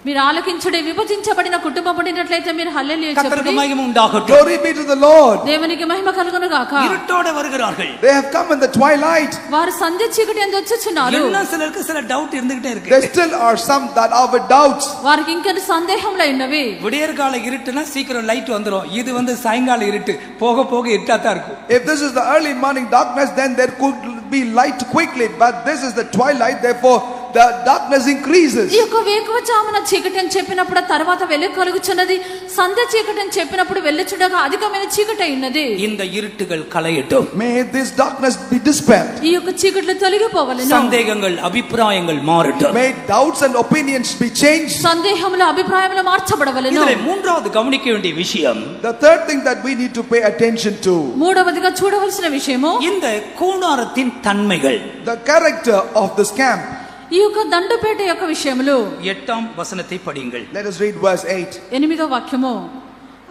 మీరు ఆలకించుడి. విభజించబడిన కుటుంబం ఉండినట్లయితే మీరు హల్లెలూయా చెప్పండి. కర్తருக்கு మహిమ ఉండాగట్టు. Glory be to the Lord. దేవునికి మహిమ కలుగును గాక. இருட்டோட வருகிறார்கள். They have come in the twilight. వారు సంధ్య చీకటి యందు వచ్చుచున్నారు. இன்னும் சிலருக்கு சில டவுட் இருந்துகிட்டே இருக்கு. There still are some that are with doubts. వారికి ఇంకా సందేహములు ఉన్నవి. விடியற்கால இருட்டுனா சீக்கிரம் லைட் வந்துரும். இது சாயங்கால இருட்டு, போக போக இருட்டாதான் இருக்கும். If this is the early morning darkness, then there could be light quickly, but this is the twilight, therefore the darkness increases. ఈ యొక్క వేకువజామున చీకటి అని చెప్పినప్పుడు తర్వాత వెలుగు కలుగుచున్నది. సంధ్య చీకటి అని చెప్పినప్పుడు వెళ్ళుచుండగా అధికమైన చీకటి ఉన్నది. இந்த இருட்டுகள் களையட்டும். May this darkness be dispelled. ఈ యొక్క చీకట్లు తొలగిపోవలెను. సందేహங்கள், అభిప్రాయங்கள் మారட்டும். May doubts and opinions be changed. సందేహములు, అభిప్రాయములు మార్చబడవలెను. இதிலே மூன்றாவது கவனிக்க வேண்டிய விஷயம், The third thing that we need to pay attention to, మూడవదిగా చూడవలసిన విషయము, இந்த கூடாரத்தின் தன்மைகள், the character of this camp. ఈ యొక్క దండుపేట యొక్క విషయములు. 8ஆம் வசனத்தை படியுங்கள். Let us read verse 8. 8వ వాక్యము.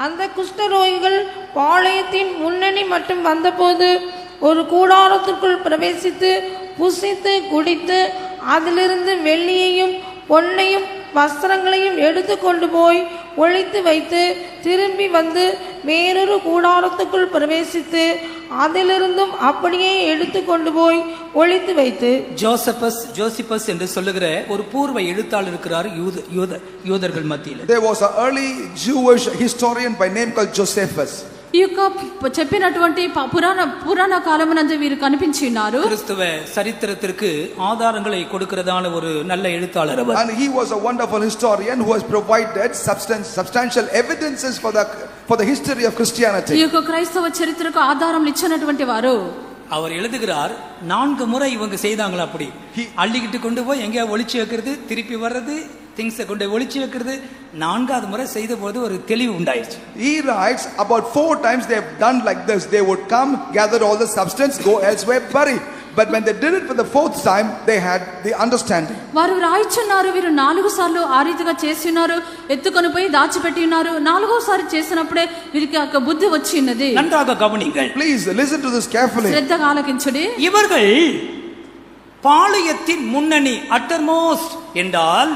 அந்த குஷ்டரோகிகள் பாளையத்தின் முன்னணி மட்டும் வந்தபோது ஒரு கூடாரத்திற்குள் பிரவேசித்து புசித்து குடித்து அதிலிருந்து வெள்ளியையும் பொன்னையும் வஸ்திரங்களையும் எடுத்து கொண்டு போய் ஒளித்து வைத்து திரும்பி வந்து வேறொரு கூடாரத்துக்குள் பிரவேசித்து அதிலிருந்தும் அப்படியே எடுத்து கொண்டு போய் ஒளித்து வைத்து. ஜோசிபஸ் என்று சொல்லுகிற ஒரு பூர்வ எழுத்தாளர் இருக்கிறார் யூதர்கள் மத்தியில். There was an early Jewish historian by name called Josephus. ఈ యొక్క చెప్పినటువంటి పురాణ కాలమునందు వీరు కనిపించినారు. கிறிஸ்தவ சரித்திரத்திற்கு ஆதாரங்களை கொடுக்கிறதான ஒரு நல்ல எழுத்தாளர் அவர். And he was a wonderful historian who has provided substantial evidences for the history of Christianity. ఈ యొక్క క్రైస్తవ చరిత్రకు ఆధారం ఇచ్చినటువంటి వారు. அவர் எழுதுகிறார், 4 முறை இவங்க செய்தாங்களா அப்படி அள்ளிக்கிட்டு கொண்டு போய் எங்கேயா ஒளிச்சு வைக்கிறது, திருப்பி வர்றது, திங்ஸை கொண்டு ஒளிச்சு வைக்கிறது. 4வது முறை செய்த போது ஒரு தெளிவு உண்டாயிருச்சு. He writes about 4 times they have done like this. They would come, gather all the substance, go elsewhere, bury. But when they did it for the 4th time, they had the understanding. వారు రాయిచున్నారు, వీరు 4 సార్లు ఆ రీతిగా చేస్తున్నారు, ఎత్తుకొని పోయి దాచిపెట్టి ఉన్నారు. 4వసారి చేసినప్పుడే వీరికి ఒక బుద్ధి వచ్చినది. நன்றாக கவனிங்கள். Please listen to this carefully. శ్రద్ధగా ఆలకించుడి. இவர்கள் பாளையத்தின் முன்னணி, அட்டர்மோஸ்ட் என்றால்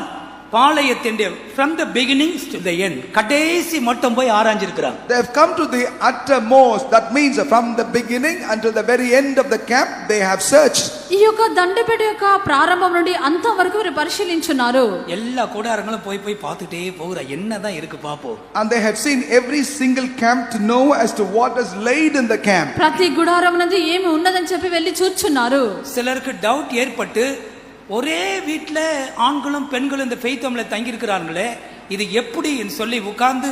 பாளையத்தின் from the beginnings to the end, கடைசி மட்டும் போய் ஆராய்ஞ்சிருக்கிறாங்க. They have come to the uttermost. That means from the beginning until the very end of the camp they have searched. ఈ యొక్క దండపేట యొక్క ప్రారంభం నుండి అంతం వరకు వీరు పరిశీలించున్నారు. எல்லா கூடாரங்களும் போய் பார்த்துட்டே போகுற என்னதான் இருக்கு பாப்போம். And they have seen every single camp to know as to what is laid in the camp. ప్రతి గుడారం నందు ఏమి ఉన్నదని చెప్పి వెళ్ళి చూచున్నారు. சிலருக்கு டவுட் ஏற்பட்டு ஒரே வீட்டில் ஆண்களும் பெண்களும் இந்த ஃபெய்த்தம்ல தங்கி இருக்கிறார்களே, இது எப்படி சொல்லி உட்கார்ந்து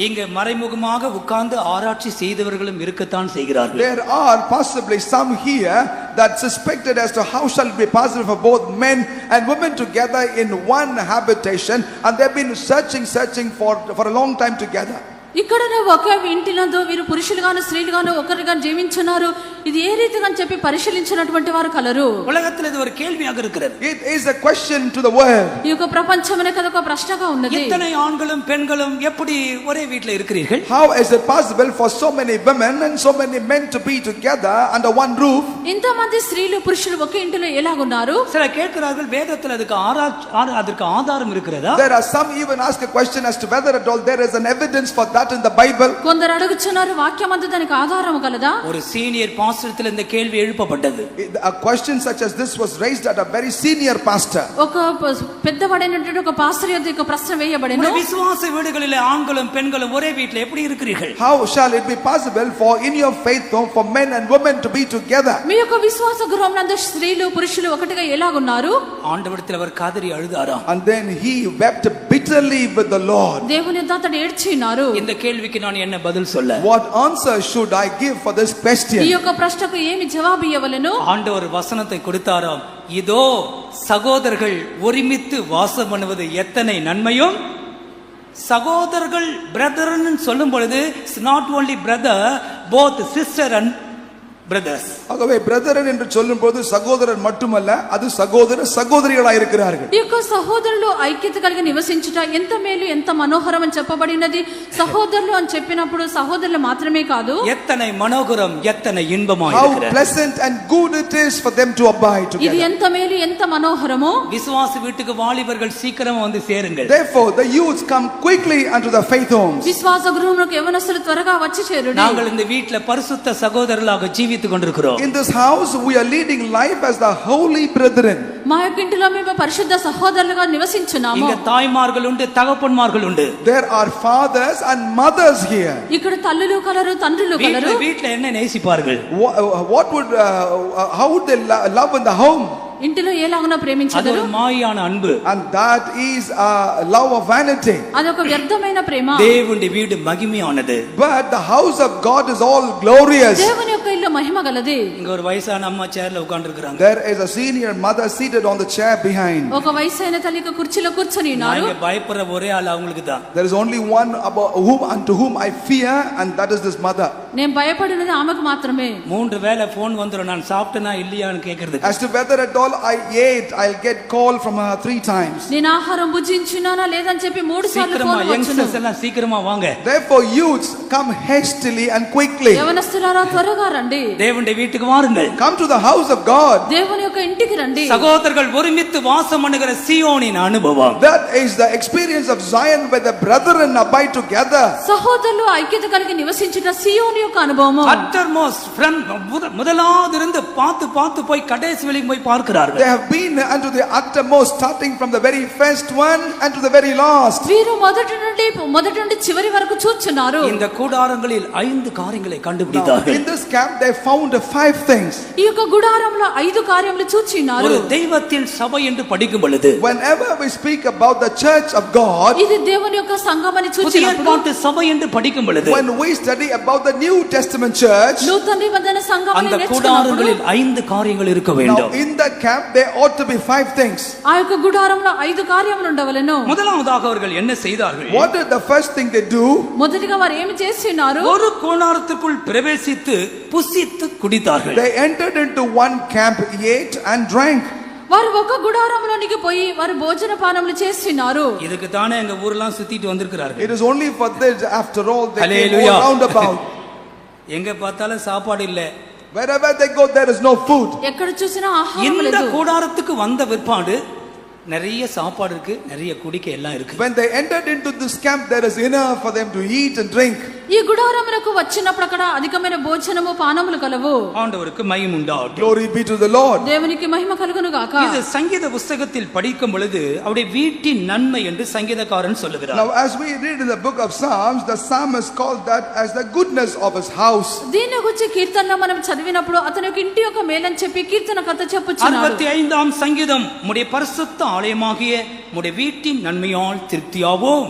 இங்க மறைமுகமாக உட்கார்ந்து ஆராய்ச்சி செய்தவர்களும் இருக்கத்தான் செய்கிறார்கள். There are possibly some here that suspected as to how shall it be possible for both men and women together in one habitation, and they've been searching for a long time together. ఇక్కడ ఒక ఇంటినందు వీరు పురుషులుగాను స్త్రీలుగాను ఒకరిగా జీవించున్నారు. ఇది ఏ రీతిగా అని చెప్పి పరిశీలించినటువంటి వారు colour. உலகத்தில் இது ஒரு கேள்வியாக இருக்கிறது. It is a question to the world. ఈ యొక్క ప్రపంచమనే కదా ఒక ప్రశ్నగా ఉన్నది. இத்தனை ஆண்களும் பெண்களும் எப்படி ஒரே வீட்டில் இருக்கிறீர்கள்? How is it possible for so many women and so many men to be together under one roof? ఇంతమంది స్త్రీలు పురుషులు ఒకే ఇంటిలో ఎలాగున్నారు? சில கேட்கிறார்கள், வேதத்தில் அதுக்கு ஆதாரம் இருக்கிறதா? There are some even ask a question as to whether at all there is an evidence for that in the Bible. కొందరు అడుగుచున్నారు, వాక్యమందు దానికి ఆధారం కలదా? ஒரு సీనియర్ పాస్టర్‌த்தில் இந்த கேள்வி எழுப்பப்பட்டது. A question such as this was raised at a very senior pastor. ఒక పెద్దవాడైనటువంటి ఒక pastor యొక్క ఈ ప్రశ్న వేయబడెను. మన విశ్వాస వీடுகளிலே ஆண்களும் பெண்களும் ஒரே வீட்டில் எப்படி இருக்கிறீர்கள்? How shall it be possible for in your faith home for men and women to be together? మీ యొక్క విశ్వాస గృహంనందు స్త్రీలు పురుషులు ఒకటిగా ఎలాగున్నారు? ఆండవరిడத்தில் அவர் Kadiri అழுదారాம். And then he wept bitterly with the Lord. దేవుని యొద్ద అతడు ఏడ్చినారు. இந்த கேள்விக்கு நான் என்ன பதில் சொல்ல? What answer should I give for this question? ఈ యొక్క ప్రశ్నకు ఏమి జవాబు ఇవ్వవలెను? ஆண்டவர் வசனத்தை கொடுத்தாராம், இதோ சகோதரர்கள் ஒருமித்து வாசம் பண்ணுவது எத்தனை நன்மையும். சகோதரர்கள் பிரதர்னு சொல்லும் பொழுது it's not only brother, both sister and brothers. ஆகவே பிரதரன் என்று சொல்லும்போது சகோதரன் மட்டுமல்ல, அது சகோதர சகோதரிகளாய் இருக்கிறார்கள். ఈ యొక్క సహోదరులు ఐక్యత కలిగి నివసించుట ఎంత మేలు ఎంత మనోహరం అని చెప్పబడినది. సహోదరులు అని చెప్పినప్పుడు సహోదరులు మాత్రమే కాదు, எத்தனை மனோகரம் எத்தனை இன்பமாய் How இருக்கிறது. pleasant and good it is for them to abide ఇది together. ఎంత మేలు ఎంత మనోహరమో. விசுவாச வீட்டுக்கு வாலிபர்கள் சீக்கிரமா வந்து சேருங்கள். Therefore the youths come quickly unto the faith homes. విశ్వాస గృహంలోకి యవనస్తులు త్వరగా వచ్చి చేరుడి. நாங்கள் இந்த வீட்டில் பரிசுத்த சகோதரர்களாக ஜீவித்துக் கொண்டிருக்கிறோம். In this house we are leading life as the holy brethren. మా యొక్క ఇంటిలో మేము పరిశుద్ధ సహోదరులుగా నివసించున్నాము. இங்க தாய்மார்கள் உண்டு, தகப்பன்மார்கள் உண்டு. There are fathers and mothers here. ఇక్కడ తల్లులు కలరు తండ్రులు కలరు. வீட்டில் என்ன நேசிப்பார்கள்? What would how would they love in the home? ఇంటిలో ఎలాగున அது ప్రేమించగలరు? ஒரு மாயான அன்பு. And that is a love of vanity. అదొక వ్యర్థమైన ప్రేమ. தேவனுடைய வீடு மகிமையானது. But the house of God is all glorious. దేవుని యొక్క ఇల్లు మహిమ గలది. இங்க ஒரு வயசான அம்மா சேர்ல உட்கார்ந்திருக்காங்க. There is a senior mother seated on the chair behind. ఒక వయసైన తల్లికి కుర్చీలో కూర్చొని ఉన్నారు. நான் பயப்படுற ஒரே ஆள் அவங்களுக்கு தான். There is only one unto whom I fear, and that is this mother. నేను భయపడినది ఆమెకు మాత్రమే. 3 வேளை போன் வந்துரும், நான் சாப்பிட்டேனா இல்லையான்னு கேக்குறது. As to whether at all I ate, I'll get call from her 3 times. నేను ఆహారం భుజించినానా లేదని చెప్పి 3 సార్లు சீக்கிரமா ఫోన్ వచ్చును. యంగ్స్టర్స్ எல்லாம் சீக்கிரமா வாங்க. Therefore youths come hastily and quickly. యవనస్తులారా త్వరగా రండి. தேவனுடைய வீட்டுக்கு வாருங்கள். Come to the house of God. దేవుని యొక్క ఇంటికి రండి. சகோதரர்கள் ஒருமித்து வாசம் பண்ணுகிற சீயோனின் அனுபவம். That is the experience of Zion where the brethren abide together. సహోదరులు ఐక్యత కలిగి నివసించుట సియోను యొక్క అనుభవము. uttermost from முதலாவது இருந்து பார்த்து போய் கடைசி வரைக்கும் போய் பார்க்கிறார்கள். They have been unto the uttermost, starting from the very first one and to the very last. వీరు మొదటి నుండి చివరి వరకు చూచున్నారు. இந்த கூடாரங்களில் 5 காரியங்களை Now, கண்டுபிடித்தார்கள். in this camp they found 5 things. ఈ యొక్క గుడారంలో 5 కార్యములు చూచినారు. ஒரு தெய்வத்தின் சபை என்று படிக்கும் பொழுது, Whenever we speak about the church of God, ఇది దేవుని యొక్క సంఘమని புதிய చూచినప్పుడు, ஏற்பாட்டு சபை என்று படிக்கும் பொழுது, when we study about the New Testament church, నూతన నిబంధన సంఘమని அந்த నేర్చుకున్నప్పుడు கூடாரங்களில் 5 காரியங்கள் இருக்க now வேண்டும். in the camp there ought to be 5 things. ఆ యొక్క గుడారంలో 5 కార్యములు ఉండవలెను. முதலாவதாக அவர்கள் என்ன செய்தார்கள்? What is the first thing they do? మొదటిగా వారు ఏమి చేస్తున్నారు? ஒரு கூடாரத்துக்குள் பிரவேசித்து புசித்து குடித்தார்கள். They entered into one camp, ate and drank. వారు ఒక గుడారంలోనికి పోయి వారు భోజన పానములు చేస్తున్నారు. இதுக்கு தானே எங்க ஊர்லாம் சுத்திட்டு வந்திருக்கிறார்கள். It is only for this, after all, they came Hallelujah. all round about. எங்க பார்த்தாலும் சாப்பாடு இல்ல. Wherever they go, there is no food. ఎక్కడ చూసినా ఆహారం இந்த లేదు. கூடாரத்துக்கு வந்த பிற்பாடு நிறைய சாப்பாடு இருக்கு, நிறைய குடிக்க எல்லாம் இருக்கு. When they entered into this camp, there is enough for them to eat and drink. ఈ గుడారమునకు వచ్చినప్పుడు అక్కడ అధికమైన భోజనము పానములు కలవు. ஆண்டவருக்கு மகிமை உண்டாகட்டும். Glory be to the Lord. దేవునికి మహిమ కలుగును గాక. இது சங்கீத புத்தகத்தில் படிக்கும் பொழுது அவருடைய வீட்டின் நன்மை என்று சங்கீதக்காரன் சொல்லுகிறார். Now, as we read in the book of Psalms, the psalmist called that as the goodness of his house. దీని గురించి కీర్తనలో మనం చదివినప్పుడు అతని యొక్క ఇంటి యొక్క మేలని చెప్పి కీర్తనకర్త చెప్పుచున్నాడు. 65ஆம் சங்கீதம், உம்முடைய பரிசுத்த ஆலயமாகிய உம்முடைய வீட்டின் நன்மையால் திருப்தியாவோம்.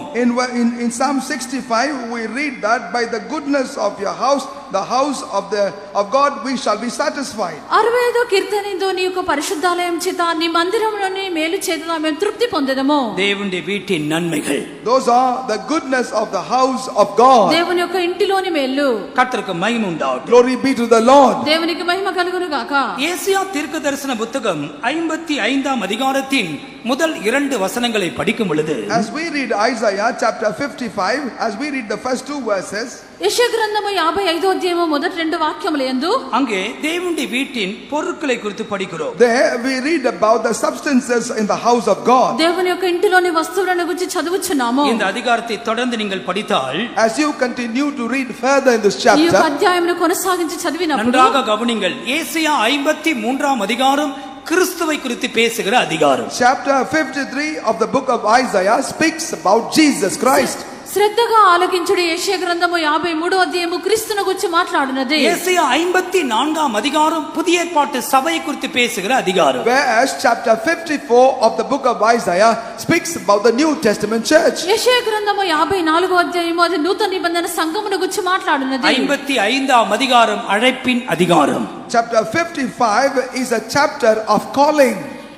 In Psalm 65, we read that by the goodness of your house the house of God, we shall be satisfied. 65వ కీర్తనలో నీ యొక్క పరిశుద్ధాలయం చేత నీ మందిరంలోని మేలు చేత మేము తృప్తి పొందెదము. தேவனுடைய வீட்டின் நன்மைகள், Those are the goodness of the house of God. దేవుని యొక్క ఇంటిలోని మేలు. கர்த்தருக்கு மகிமை உண்டாகட்டும். Glory be to the Lord. దేవునికి మహిమ కలుగును గాక. ஏசியா தீர்க்கதரிசன புத்தகம் 55ஆம் அதிகாரத்தின் முதல் 2 வசனங்களை படிக்கும் பொழுது, As we read Isaiah chapter 55, as we read the first 2 verses, యెషయా గ్రంథము 55వ అధ్యాయము మొదటి 2 వాక్యములందు அங்கே தேவனுடைய வீட்டின் பொருட்களை குறித்து படிக்கிறோம். there we read about the substances in the house of God. దేవుని యొక్క ఇంటిలోని వస్తువులను గురించి చదువుచున్నాము. இந்த அதிகாரத்தை தொடர்ந்து நீங்கள் படித்தால், As you continue to read further in this ఈ యొక్క chapter, అధ్యాయమును కొనసాగించి చదివినప్పుడు நன்றாக கவனிங்கள். ஏசியா 53ஆம் அதிகாரம் கிறிஸ்துவை குறித்து பேசுகிற அதிகாரம். chapter 53 of the book of Isaiah speaks about Jesus Christ. శ్రద్ధగా ఆలకించుడి. యెషయా గ్రంథము 53వ అధ్యాయము క్రీస్తును గురించి మాట్లాడునది. ஏசியா 54ஆம் அதிகாரம் புதிய ஏற்பாட்டு சபையை குறித்து பேசுகிற அதிகாரம். Whereas chapter 54 of the book of Isaiah speaks about the New Testament church. యెషయా గ్రంథము 54వ అధ్యాయము అది నూతన నిబంధన సంఘమును గురించి మాట్లాడునది. 55ஆம் அதிகாரம் அழைப்பின் அதிகாரம். Chapter 55 is a chapter of calling.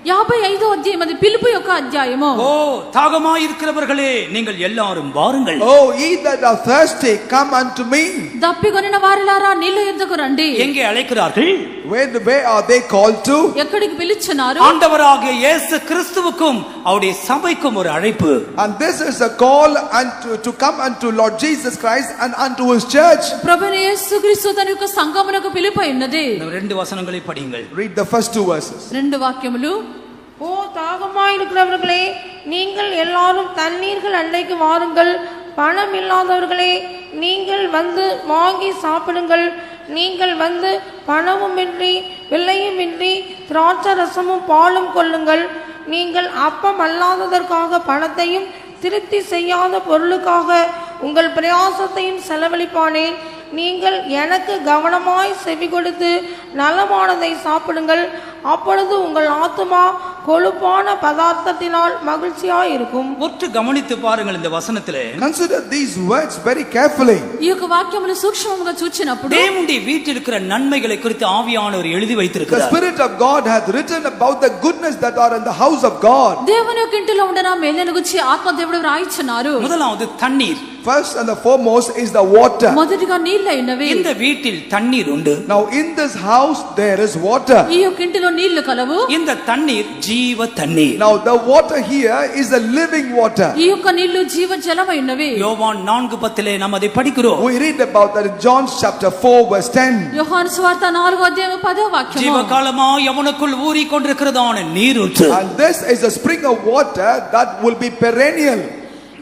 55వ అధ్యాయం అది పిలుపు యొక్క అధ్యాయము. ஓ தாகமாய் இருக்கிறவர்களே, நீங்கள் எல்லாரும் வாருங்கள். Oh, ye that are thirsty, come unto me. దప్పికొనిన వారిలారా నీళ్ల యొద్దకు రండి. எங்கே அழைக்கிறார்கள்? Where are they called to? ఎక్కడికి పిలుచున్నారు? ஆண்டவராகிய இயேசு கிறிஸ்துவுக்கும் அவருடைய சபைக்கும் ஒரு அழைப்பு. And this is a call to come unto Lord Jesus Christ and unto his church. ప్రభువైన యేసుక్రీస్తు తన యొక్క సంఘమునకు పిలుపై ఉన్నది. 2 వచనங்களை படியுங்கள். Read the first 2 verses. 2 వాక్యములు. ஓ தாகமாயிருக்கிறவர்களே, நீங்கள் எல்லாரும் தண்ணீர்கள் அண்டைக்கு வாருங்கள். பணம் இல்லாதவர்களே, நீங்கள் வந்து வாங்கி சாப்பிடுங்கள். நீங்கள் வந்து பணமுமின்றி வெள்ளையுமின்றி திராட்சை ரசமும் பாலும் கொள்ளுங்கள். நீங்கள் அப்பம் அல்லாததற்காக பணத்தையும் திருப்தி செய்யாத பொருளுக்காக உங்கள் பிரயாசத்தையும் செலவழிப்பானேன். நீங்கள் எனக்கு கவனமாய் செவி கொடுத்து நலமானதை சாப்பிடுங்கள். அப்பொழுது உங்கள் ஆத்துமா கொழுப்பான பதார்த்தத்தினால் மகிழ்ச்சியாய் இருக்கும். ஒற்று கவனித்து பாருங்கள் இந்த வசனத்திலே. Consider these words very carefully. ఈ యొక్క వాక్యమును సూక్ష్మముగా చూచినప్పుడు தேவனுடைய வீட்டில் இருக்கிற நன்மைகளை குறித்து ஆவியானவர் எழுதி The வைத்திருக்கிறார். Spirit of God hath written about the goodness that are in the house of God. దేవుని యొక్క ఇంటిలో ఉండన మేలును గురించి ఆత్మదేవుడు రాయించున్నారు. முதலாவது தண்ணீர். First and the foremost is the water. మొదటిగా నీళ్లైనవి. இந்த வீட்டில் தண்ணீர் உண்டு. Now in this house there is water. ఈ యొక్క ఇంటిలో నీళ్లు కలవు. இந்த தண்ணீர் ஜீவ தண்ணீர். Now the water here is the living water. ఈ యొక్క నీళ్లు జీవ జలమైనవి. யோவான் 4:10 நாம் அதை படிக்கிறோம். We read about that in John chapter 4 verse 10. యోహాను సువార్త 4వ అధ్యాయం 10వ వాక్యము. ஜீவகாலமாய் அவனுக்குள் ஊறிக்கொண்டிருக்கிறதான நீரூற்று. And this is a spring of water that will be perennial.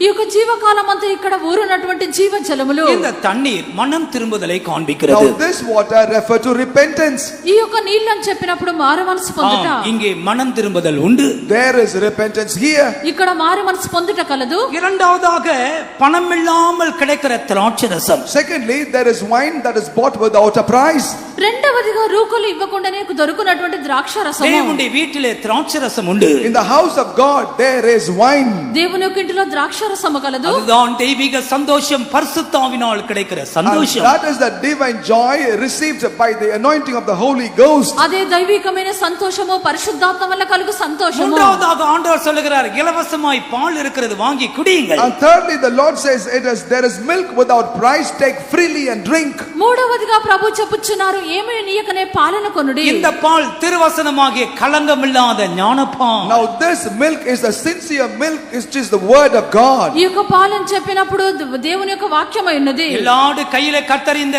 ఈ యొక్క జీవకాలం అంతా ఇక్కడ ఊరునటువంటి జీవ జలములు. இந்த தண்ணீர் மனம் திரும்புதலை Now காண்பிக்கிறது. this water refer to repentance. ఈ యొక్క నీళ్ళని చెప్పినప్పుడు మారు మనసు పొందుట. இங்கே மனம் திரும்புதல் உண்டு. There is repentance here. ఇక్కడ మారు మనసు పొందుట కలదు. இரண்டாவதாக பணம் இல்லாமல் கிடைக்கிற திராட்சை ரசம். Secondly, there is wine that is bought without a price. రెండవదిగా రూకలు ఇవ్వకుండానే దొరుకునటువంటి ద్రాక్ష రసము. தேவனுடைய வீட்டிலே திராட்சை ரசம் உண்டு. In the house of God there is wine. దేవుని యొక్క ఇంటిలో ద్రాక్ష రసము కలదు. அதுதான் தெய்வீக சந்தோஷம், பரிசுத்தாவினால் கிடைக்கிற And சந்தோஷம். that is the divine joy received by the anointing of the Holy Ghost. అదే దైవికమైన సంతోషము పరిశుద్ధాత్మ వల్ల కలుగు సంతోషము. மூன்றாவதாக ஆண்டவர் சொல்லுகிறார், இலவசமாய் பால் இருக்கிறது வாங்கி குடியுங்கள். And thirdly, the Lord says there is milk without price, take freely and drink. మూడవదిగా ప్రభు చెప్పుచున్నారు, ఏమీ నీయకనే పాలన కొనుడి. இந்த பால் திருவசனமாகிய கலங்கமில்லாத ஞானப்பால். Now this milk is the sincere milk, which is the word of God. ఈ యొక్క పాలన చెప్పినప్పుడు దేవుని యొక్క వాక్యమై ఉన్నది. எல்லாரு கையிலே கர்த்தர் இந்த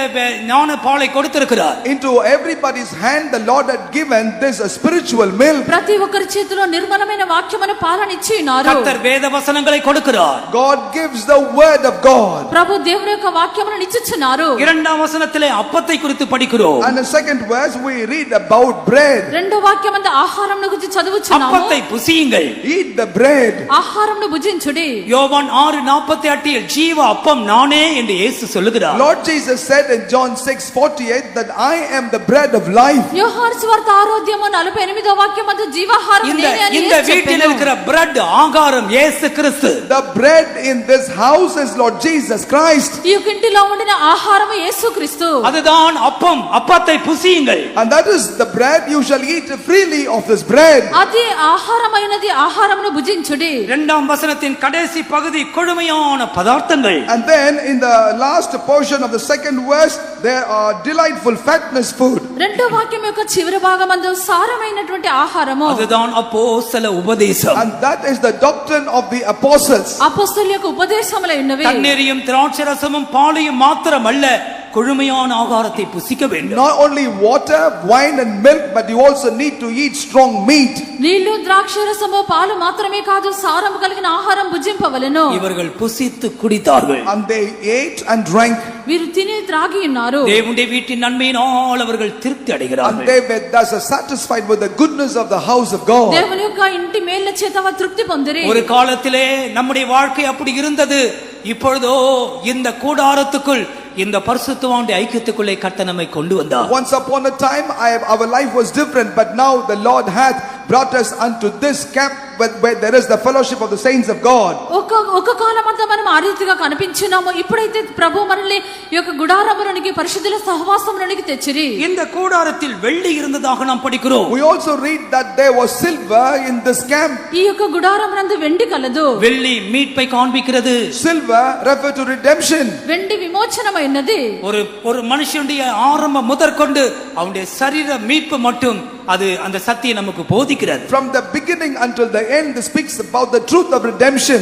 ஞான பாலை கொடுத்திருக்கிறார். Into everybody's hand the Lord had given this spiritual milk. ప్రతి ఒక్కరి చేతిలో నిర్మలమైన వాక్యమైన పాలన ఇచ్చి ఉన్నారు. கர்த்தர் வேத வசனங்களை கொடுக்கிறார். God gives the word of God. ప్రభు దేవుని యొక్క వాక్యమును ఇచ్చుచున్నారు. இரண்டாம் వచనத்திலே அப்பத்தை குறித்து படிக்கிறோம். And in the second verse we read about bread. రెండో వాక్యమందు ఆహారంను గురించి చదువుచున్నాము. அப்பத்தை புசியுங்கள். Eat the bread. ఆహారంను భుజించుడి. யோவான் யோவான் 6:48 ஜீவ அப்பம் நானே என்று இயேசு சொல்லுகிறார். Lord Jesus said in John 6:48 that I am the bread of life. యోహాను సువార్త 6:48వ వాక్యమందు జీవాహారం నేనే అని இந்த வீட்டில் இருக்கிற பிரெட் ஆகாரம் இயேசு கிறிஸ்து. The bread in this house is Lord Jesus Christ. ఈ ఇంటిలో ఉండిన ఆహారము యేసుక్రీస్తు. அதுதான் அப்பம். அப்பத்தை புசியுங்கள். And that is the bread. You shall eat freely of this bread. అది ఆహారమైనది, ఆహారమును భుజించుడి. இரண்டாம் வசனத்தின் கடைசி பகுதி கொழுமையான பதார்த்தங்கள். And then in the last portion of the second verse there are delightful fatness food. రెండో వాక్యం యొక్క చివరి భాగమందు సారమైనటువంటి ఆహారము. அதுதான் அப்போஸ்தல உபதேசம். And that is the doctrine of the apostles. అపొస్తలుల యొక్క ఉపదేశములై ఉన్నవి. தண்ணீரையும் திராட்சரசமும் பாலையும் மாத்திரமல்ல, கொழுமையான ஆகாரத்தை புசிக்க வேண்டும். Not only water, wine and milk, but you also need to eat strong meat. నీళ్లు, ద్రాక్షరసము, పాలు మాత్రమే కాదు, సారము కలిగిన ఆహారం భుజింపవలెను. இவர்கள் புசித்து குடித்தார்கள். And they ate and drank. వీరు తిని త్రాగి ఉన్నారు. தேவனுடைய வீட்டின் நன்மையினால் அவர்கள் திருப்தி And அடைகிறார்கள். they were thus satisfied with the goodness of the house of God. దేవుని యొక్క ఇంటి మేళ్ల చేత వారు తృప్తి పొందిరి. ஒரு காலத்திலே நம்முடைய வாழ்க்கை அப்படி இருந்தது. இப்பொழுதோ இந்த கூடாரத்துக்குள், இந்த பரிசுத்தவானுடைய ஐக்கியத்துக்குள்ளே கர்த்தர் நம்மை கொண்டு வந்தார். Once upon a time our life was different, but now the Lord hath brought us unto this camp where there is the fellowship of the saints of God. ఒక కాలమంతా మనం ఆ రీతిగా కనిపించున్నాము. ఇప్పుడైతే ప్రభు మనల్ని ఈ యొక్క గుడారములోనికి, పరిశుద్ధుల సహవాసంలోనికి తెచ్చిరి. இந்த கூடாரத்தில் வெள்ளி இருந்ததாக நாம் படிக்கிறோம். We also read that there was silver in this camp. ఈ యొక్క గుడారమునందు వెండి కలదు. வெள்ளி மீட்பை காண்பிக்கிறது. Silver refer to redemption. వెండి విమోచనమైనది. ஒரு மனுஷனுடைய ஆரம்பம் முதற்கொண்டு அவனுடைய சரீர மீட்பு மட்டும் அது அந்த சத்தியம் நமக்கு போதிக்கிறது. From the beginning until the end, this speaks about the truth of redemption.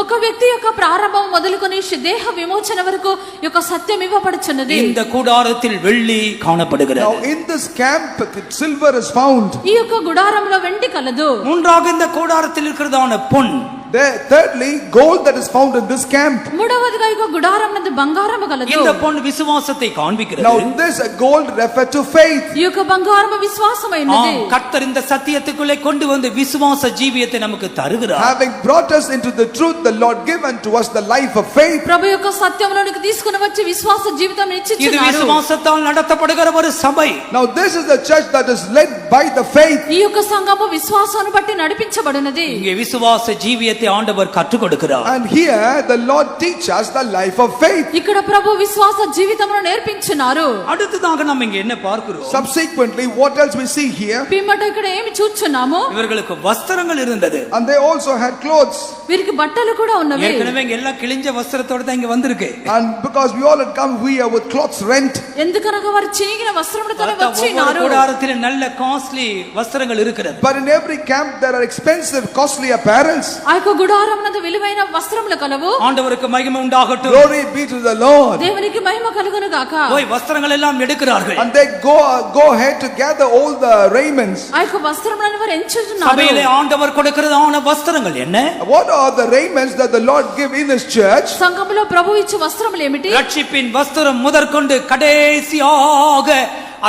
ఒక వ్యక్తి యొక్క ప్రారంభం మొదలుకొని దేహ విమోచన వరకు యొక్క సత్యం ఇవ్వబడుచున్నది. இந்த கூடாரத்தில் வெள்ளி காணப்படுகிறது. Now in this camp silver is found. ఈ యొక్క గుడారంలో వెండి కలదు. மூன்றாக இந்த கூடாரத்தில் இருக்கிறதான பொன். There, thirdly, gold that is found in this camp. మూడవదిగా ఈ యొక్క గుడారం నందు బంగారము కలదు. இந்த பொன் விசுவாசத்தை காண்பிக்கிறது. Now this gold refer to faith. ఈ యొక్క బంగారము విశ్వాసమైనది. கர்த்தர் இந்த சத்தியத்துக்குள்ளே கொண்டு வந்து விசுவாச ஜீவியத்தை நமக்கு தருகிறார். Having brought us into the truth, the Lord given to us the life of faith. ప్రభు యొక్క సత్యములోనికి తీసుకొని వచ్చి విశ్వాస జీవితం இது ఇచ్చిచున్నారు. விசுவாசத்தால் நடத்தப்படுகிற ஒரு சபை. Now this is the church that is led by the faith. ఈ యొక్క సంఘము విశ్వాసాన్ని బట్టి నడిపించబడినది. இங்கே விசுவாச ஜீவியத்தை ஆண்டவர் கற்றுக் கொடுக்கிறார். And here the Lord teaches us the life of faith. ఇక్కడ ప్రభు విశ్వాస జీవితమును నేర్పించున్నారు. அடுத்ததாக நாம் இங்கே என்ன பார்க்கிறோம்? Subsequently, what else we see here? పిమ్మట ఇక్కడ ఏమి చూస్తున్నాము? இவர்களுக்கு வஸ்திரங்கள் இருந்தது. And they also had clothes. వీరికి బట్టలు కూడా ఉన్నవి. ஏற்கனவே எல்லாம் கிழிஞ்ச வஸ்திரத்தோட தான் இங்க வந்திருக்கு. And because we all had come here with clothes rent. ఎందుకనగా వారు చినిగిన వస్త్రములతోనే వచ్చినారు. கூடாரத்தில் நல்ல காஸ்ட்லி வஸ்திரங்கள் இருக்கிறது. But in every camp there are expensive, costly apparels. ఆ యొక్క గుడారమునందు విలువైన వస్త్రములు కలవు. ஆண்டவருக்கு மகிமை உண்டாகட்டும். Glory be to the Lord. దేవునికి మహిమ కలుగును గాక. போய் வஸ்திரங்கள் எல்லாம் எடுக்கிறார்கள். And they go ahead to gather all the raiments. ఆ యొక్క వస్త్రములను వారు ఎంచుచున్నారు. சபையிலே ஆண்டவர் கொடுக்கிறதான வஸ்திரங்கள் என்ன? What are the raiments that the Lord give in his church? సంఘములో ప్రభు ఇచ్చు వస్త్రములు ఏమిటి? ரட்சிப்பின் வஸ்திரம் முதற்கொண்டு கடைசியாக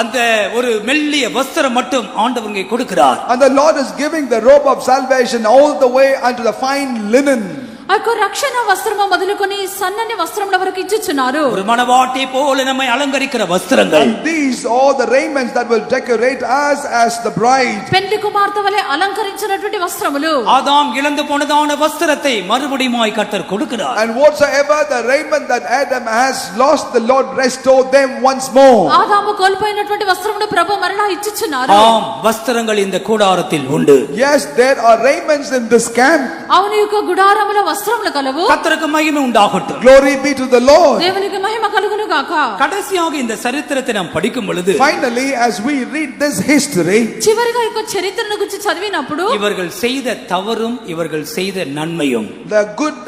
அந்த ஒரு மெல்லிய வஸ்திரம் மட்டும் ஆண்டவர் இங்கே கொடுக்கிறார். And the Lord is giving the robe of salvation all the way unto the fine linen. ఆ యొక్క రక్షణ వస్త్రము మొదలుకొని సన్నని వస్త్రముల వరకు ఇచ్చుచున్నారు. ஒரு மணவாட்டி போல நம்மை அலங்கரிக்கிற வஸ்திரங்கள். And these are the raiments that will decorate us as the bride. పెళ్లి కుమార్తె వలె అలంకరించినటువంటి వస్త్రములు. ஆதாம் இழந்து போனதான வஸ்திரத்தை மறுபடியுமாய் கர்த்தர் கொடுக்கிறார். And whatsoever the raiment that Adam has lost, the Lord restore them once more. ఆదాము కోల్పోయినటువంటి వస్త్రమును ప్రభు మరలా ఇచ్చుచున్నారు. ஆம், வஸ்திரங்கள் இந்த கூடாரத்தில் உண்டு. Yes, there are raiments in this camp. అవును, ఈ యొక్క గుడారములో వస్త్రములు కలవు. கர்த்தருக்கு மகிமை உண்டாகட்டும். Glory be to the Lord. దేవునికి మహిమ కలుగును గాక. கடைசியாக இந்த சரித்திரத்தை நாம் படிக்கும் பொழுது Finally, as we read this history, చివరిగా ఈ యొక్క చరిత్రను గురించి చదివినప్పుడు இவர்கள் செய்த தவறும் இவர்கள் செய்த நன்மையும் the good,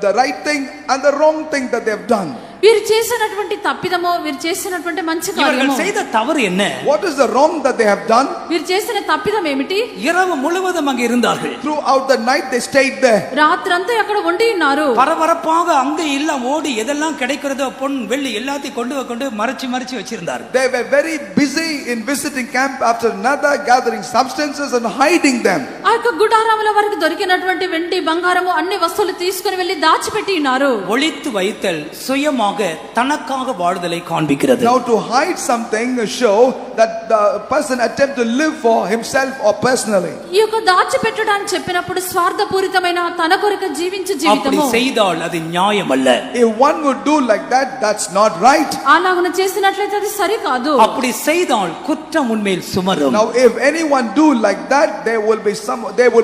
the right thing and the wrong thing that they have done. వీరు చేసినటువంటి తప్పిదమో వీరు చేసినటువంటి మంచి కార్యమో இவர்கள் செய்த தவறு என்ன? What is the wrong that they have done? వీరు చేసిన తప్పిదం ఏమిటి? இரவு முழுவதும் அங்கே இருந்தார்கள். Throughout the night they stayed there. రాత్రంతా అక్కడ ఉండి ఉన్నారు. பரபரப்பாக அங்க எல்லாம் ஓடி எதெல்லாம் கிடைக்கிறதோ பொன் வெள்ளி எல்லாத்தையும் கொண்டு மறைச்சு வச்சிருந்தார்கள். They were very busy in visiting camp after another, gathering substances and hiding them. ఆ యొక్క గుడారముల వరకు దొరికినటువంటి వెండి బంగారము అన్ని వస్తువులు తీసుకొని వెళ్లి దాచిపెట్టి ఉన్నారు. ஒளித்து வைத்தல் சுயமாக தனக்காக வாழ்தலை காண்பிக்கிறது. Now to hide something show that the person attempt to live for himself or personally. ఈ యొక్క దాచిపెట్టడానికి చెప్పినప్పుడు స్వార్థపూరితమైన తన కొరకు జీవించే அப்படி జీవితము. செய்தால் அது நியாயமல்ல. If one would do like that, that's not right. అలాగన చేసినట్లయితే అది సరి కాదు. அப்படி செய்தால் குற்றம் உன்மேல் சுமரும். Now if anyone do like that, there will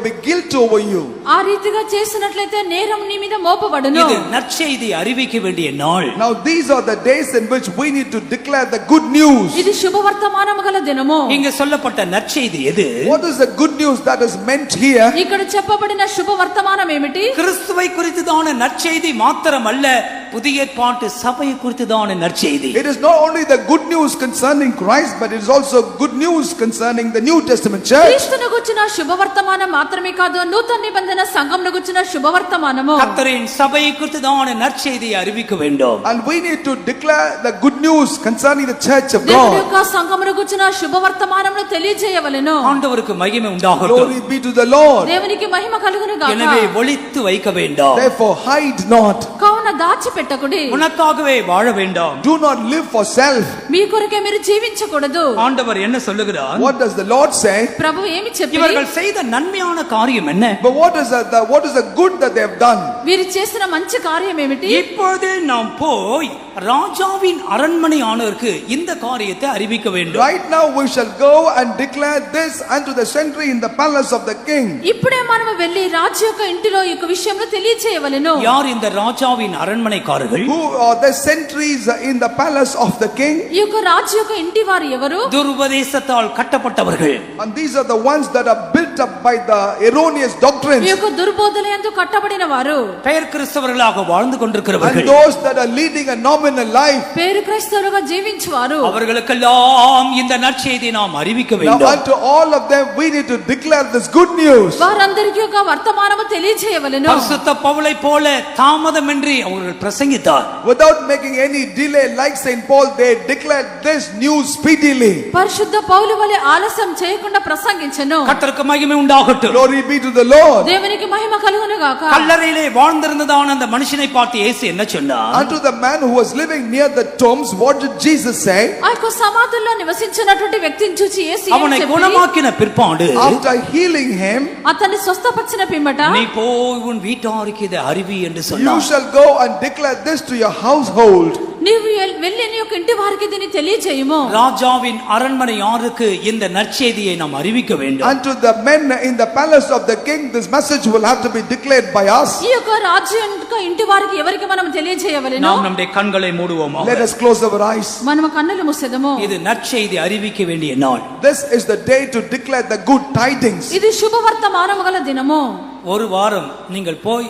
be guilt over you. ఆ రీతిగా చేసినట్లయితే నేరం నీ మీద మోపబడును. இது நற்செய்தி அறிவிக்க வேண்டிய நாள். Now these are the days in which we need to declare the good news. ఇది శుభవర్తమానము గల దినము. இங்க சொல்லப்பட்ட நற்செய்தி எது? What is the good news that is meant here? ఇక్కడ చెప్పబడిన శుభవర్తమానం ఏమిటి? கிறிஸ்துவை குறித்துதான நற்செய்தி மாத்திரமல்ல, புதிய ஏற்பாட்டு சபையை குறித்துதான நற்செய்தி. It is not only the good news concerning Christ, but it is also good news concerning the New Testament church. క్రీస్తును గుర్చిన శుభవర్తమానం మాత్రమే కాదు, నూతన నిబంధన సంఘమును గుర్చిన శుభవర్తమానము. கர்த்தரின் சபையை குறித்துதான நற்செய்தியை அறிவிக்க வேண்டும். And we need to declare the good news concerning the church of దేవుని God. యొక్క సంఘమును గుర్చిన శుభవర్తమానమును తెలియజేయవలెను. ஆண்டவருக்கு மகிமை உண்டாகட்டும். Glory be to the Lord. దేవునికి మహిమ కలుగును గాక. எனவே ஒளித்து வைக்க வேண்டாம். Therefore hide not. కావున దాచిపెట్టకుడి. உனக்காகவே வாழ வேண்டாம். Do not live for self. మీ కొరకే మీరు జీవించకూడదు. ஆண்டவர் என்ன சொல்லுகிறார்? What does the Lord say? ప్రభు ఏమి చెప్పి இவர்கள் செய்த நன்மையான காரியம் என்ன? But what is the good that they have done? వీరు చేసిన మంచి కార్యం ఏమిటి? இப்பொழுதே நாம் போய் ராஜாவின் அரண்மனை ஆனவருக்கு இந்த காரியத்தை அறிவிக்க வேண்டும். Right now we shall go and declare this unto the sentry in the palace of the king. ఇప్పుడే మనము వెళ్ళి రాజు యొక్క ఇంటిలో ఈ విషయంలో తెలియజేయవలెను. யார் இந்த ராஜாவின் அரண்மனைக்காரர்கள்? Who are the sentries in the palace of the king? ఈ యొక్క రాజు యొక్క ఇంటి వారు ఎవరు? துர்உபதேசத்தால் கட்டப்பட்டவர்கள். And these are the ones that are built up by the erroneous ఈ doctrines. యొక్క దుర్బోధనయందు కట్టబడిన వారు. பெயர் கிறிஸ்தவர்களாக வாழ்ந்து And கொண்டிருக்கிறவர்கள். those that are leading a nominal life. పేరు క్రైస్తవులుగా జీవించువారు. அவர்களுக்கெல்லாம் இந்த நற்செய்தியை நாம் அறிவிக்க Now வேண்டும். unto all of them we need to declare this good news. వారందరికీ ఒక వర్తమానము తెలియజేయవలెను. பரிசுத்த பவுலை போல தாமதமின்றி அவர்கள் பிரசங்கித்தார். Without making any delay, like Saint Paul, they declared this news speedily. పరిశుద్ధ పౌలు వలె ఆలస్యం చేయకుండా ప్రసంగించెను. கர்த்தருக்கு மகிமை உண்டாகட்டும். Glory be to the Lord. దేవునికి మహిమ కలుగును గాక. கல்லறையிலே வாழ்ந்திருந்ததான அந்த மனுஷனை பார்த்து இயேசு என்ன சொன்னார்? Unto the man who was living near the tombs, what did Jesus say? ఆ యొక్క సమాధుల్లో నివసించినటువంటి వ్యక్తిని చూచి యేసు ఏం அவனை చెప్పి குணமாக்கின பிற்பாடு After healing him, అతన్ని స్వస్థపరిచిన పిమ్మట நீ போய் உன் வீட்டாருக்கு இதை அறிவி என்று you சொன்னார். shall go and declare this to your household. నీవు వెళ్ళి నీ యొక్క ఇంటి వారికి దీన్ని తెలియజేయము. ராஜாவின் அரண்மனை யாருக்கு இந்த நற்செய்தியை நாம் அறிவிக்க வேண்டும். Unto the men in the palace of the king, this message will have to be declared by us. ఈ యొక్క రాజు యొక్క ఇంటి వారికి ఎవరికి మనం తెలియజేయవలెను? நாம் நம்முடைய கண்களை மூடுவோமா? Let us close our eyes. మనము కన్నులు మూసెదము. இது நற்செய்தி அறிவிக்க வேண்டிய நாள். This is the day to declare the good tidings. ఇది శుభవర్తమానము గల దినము. ஒரு வாரம் நீங்கள் போய்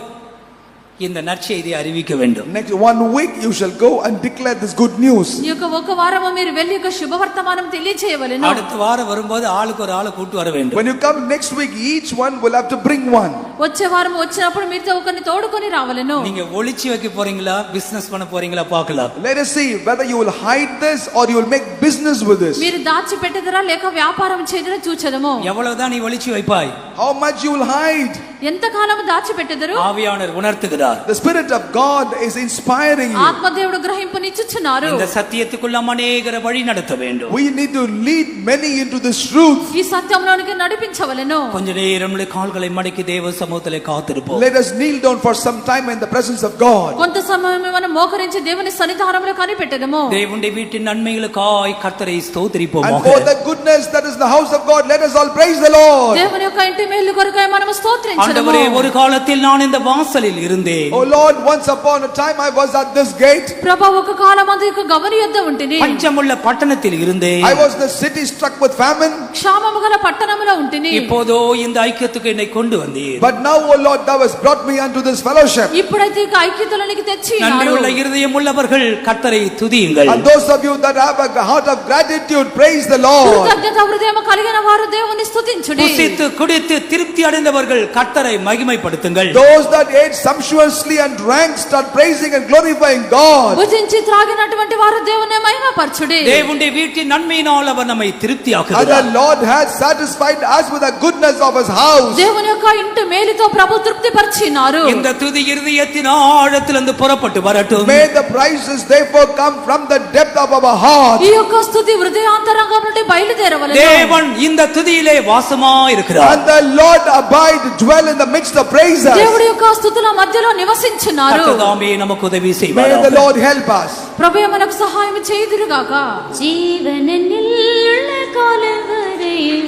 இந்த நற்செய்தியை அறிவிக்க வேண்டும். Next 1 week you shall go and declare this good news. ఈ యొక్క ఒక వారము మీరు వెళ్ళి యొక్క శుభవర్తమానం తెలియజేయవలెను. அடுத்த வாரம் வரும்போது ஆளுக்கு ஒரு ஆளை கூட்டி வர வேண்டும். When you come next week, each one will have to bring one. వచ్చే వారం వచ్చినప్పుడు మీతో ఒకరిని తోడుకొని రావలెను. நீங்க ஒளிச்சு வைக்க போறீங்களா, பிசினஸ் பண்ண போறீங்களா பார்க்கலாம். Let us see whether you will hide this or you will make business with this. మీరు దాచి పెట్టదరా లేక వ్యాపారం చేయదరా చూచెదము. எவ்வளவுதான் நீ ஒளிச்சு வைப்பாய்? How much you will hide? ఎంత కాలము దాచి పెట్టదరు? ஆவியானவர் உணர்த்துகிறார். The Spirit of God is inspiring you. ఆత్మదేవుడు గ్రహింపునిచ్చుచున్నారు. இந்த சத்தியத்துக்குள்ள அநேகரை வழி நடத்த வேண்டும். We need to lead many into this truth. ఈ సత్యంలోనికి నడిపించవలెను. கொஞ்ச நேரம் நம்முடைய கால்களை மடக்கி தேவ சமூகத்திலே காத்திருப்போம். Let us kneel down for some time in the presence of God. కొంత సమయం మనం మోకరించి దేవుని సన్నిధానంలో కనిపెట్టదము. தேவனுடைய வீட்டின் நன்மைகளுக்காய் அதற்காய் கர்த்தரை And ஸ்தோத்திரிப்போமாக. for the goodness that is the house of God, let us all praise the Lord. దేవుని యొక్క ఇంటి మేలు కొరకై మనము స్తోత్రించదము. ஆண்டவரே, ஒரு காலத்தில் நான் இந்த வாசலில் இருந்தேன். Oh Lord, once upon a time I was at this gate. ప్రభా ఒక కాలమందు యొక్క గవని యొద్ద ఉంటిని. பஞ்சமுள்ள பட்டணத்தில் இருந்தேன். I was the city struck with famine. క్షామము గల పట్టణములో ఉంటిని. இப்போதோ இந்த ஐக்கியத்துக்கு என்னை கொண்டு வந்தீர். But now, O Lord, thou hast brought me unto this fellowship. ఇప్పుడైతే ఇక ఐక్యతలోనికి తెచ్చి நன்றியுள்ள இருதயம் உள்ளவர்கள் கர்த்தரை துதியுங்கள். And those of you that have a heart of gratitude, praise the Lord. కృతజ్ఞత హృదయము కలిగిన వారు దేవుని స్తుతించుడి. புசித்து குடித்து திருப்தி அடைந்தவர்கள் கர்த்தரை மகிமைப்படுத்துங்கள். Those that ate sumptuously and drank, start praising and glorifying God. భుజించి త్రాగినటువంటి వారు దేవుని మహిమపరచుడి. தேவனுடைய வீட்டின் நன்மையினால் அவர் நம்மை And திருப்தியாக்குகிறார். the Lord has satisfied us with the goodness of his house. దేవుని యొక్క ఇంటి మేలుతో ప్రభు తృప్తిపరిచినారు. இந்த துதி இருதயத்தின் ஆழத்திலிருந்து புறப்பட்டு வரட்டும். May the praises therefore come from the depth of our heart. ఈ యొక్క స్తుతి హృదయాంతరంగం నుండి బయలుదేరవలెను. தேவன் இந்த துதியிலே வாசமா இருக்கிறார். And the Lord abide, dwell in the midst of praises. దేవుడి యొక్క స్తుతుల మధ్యలో నివసించున్నారు. கர்த்ததாமே நமக்கு உதவி May the செய்வார். Lord help us. ప్రభువే మనకు సహాయం చేయుదురుగాక. ജീവനിൽ ഉള്ള കാലം വരെയും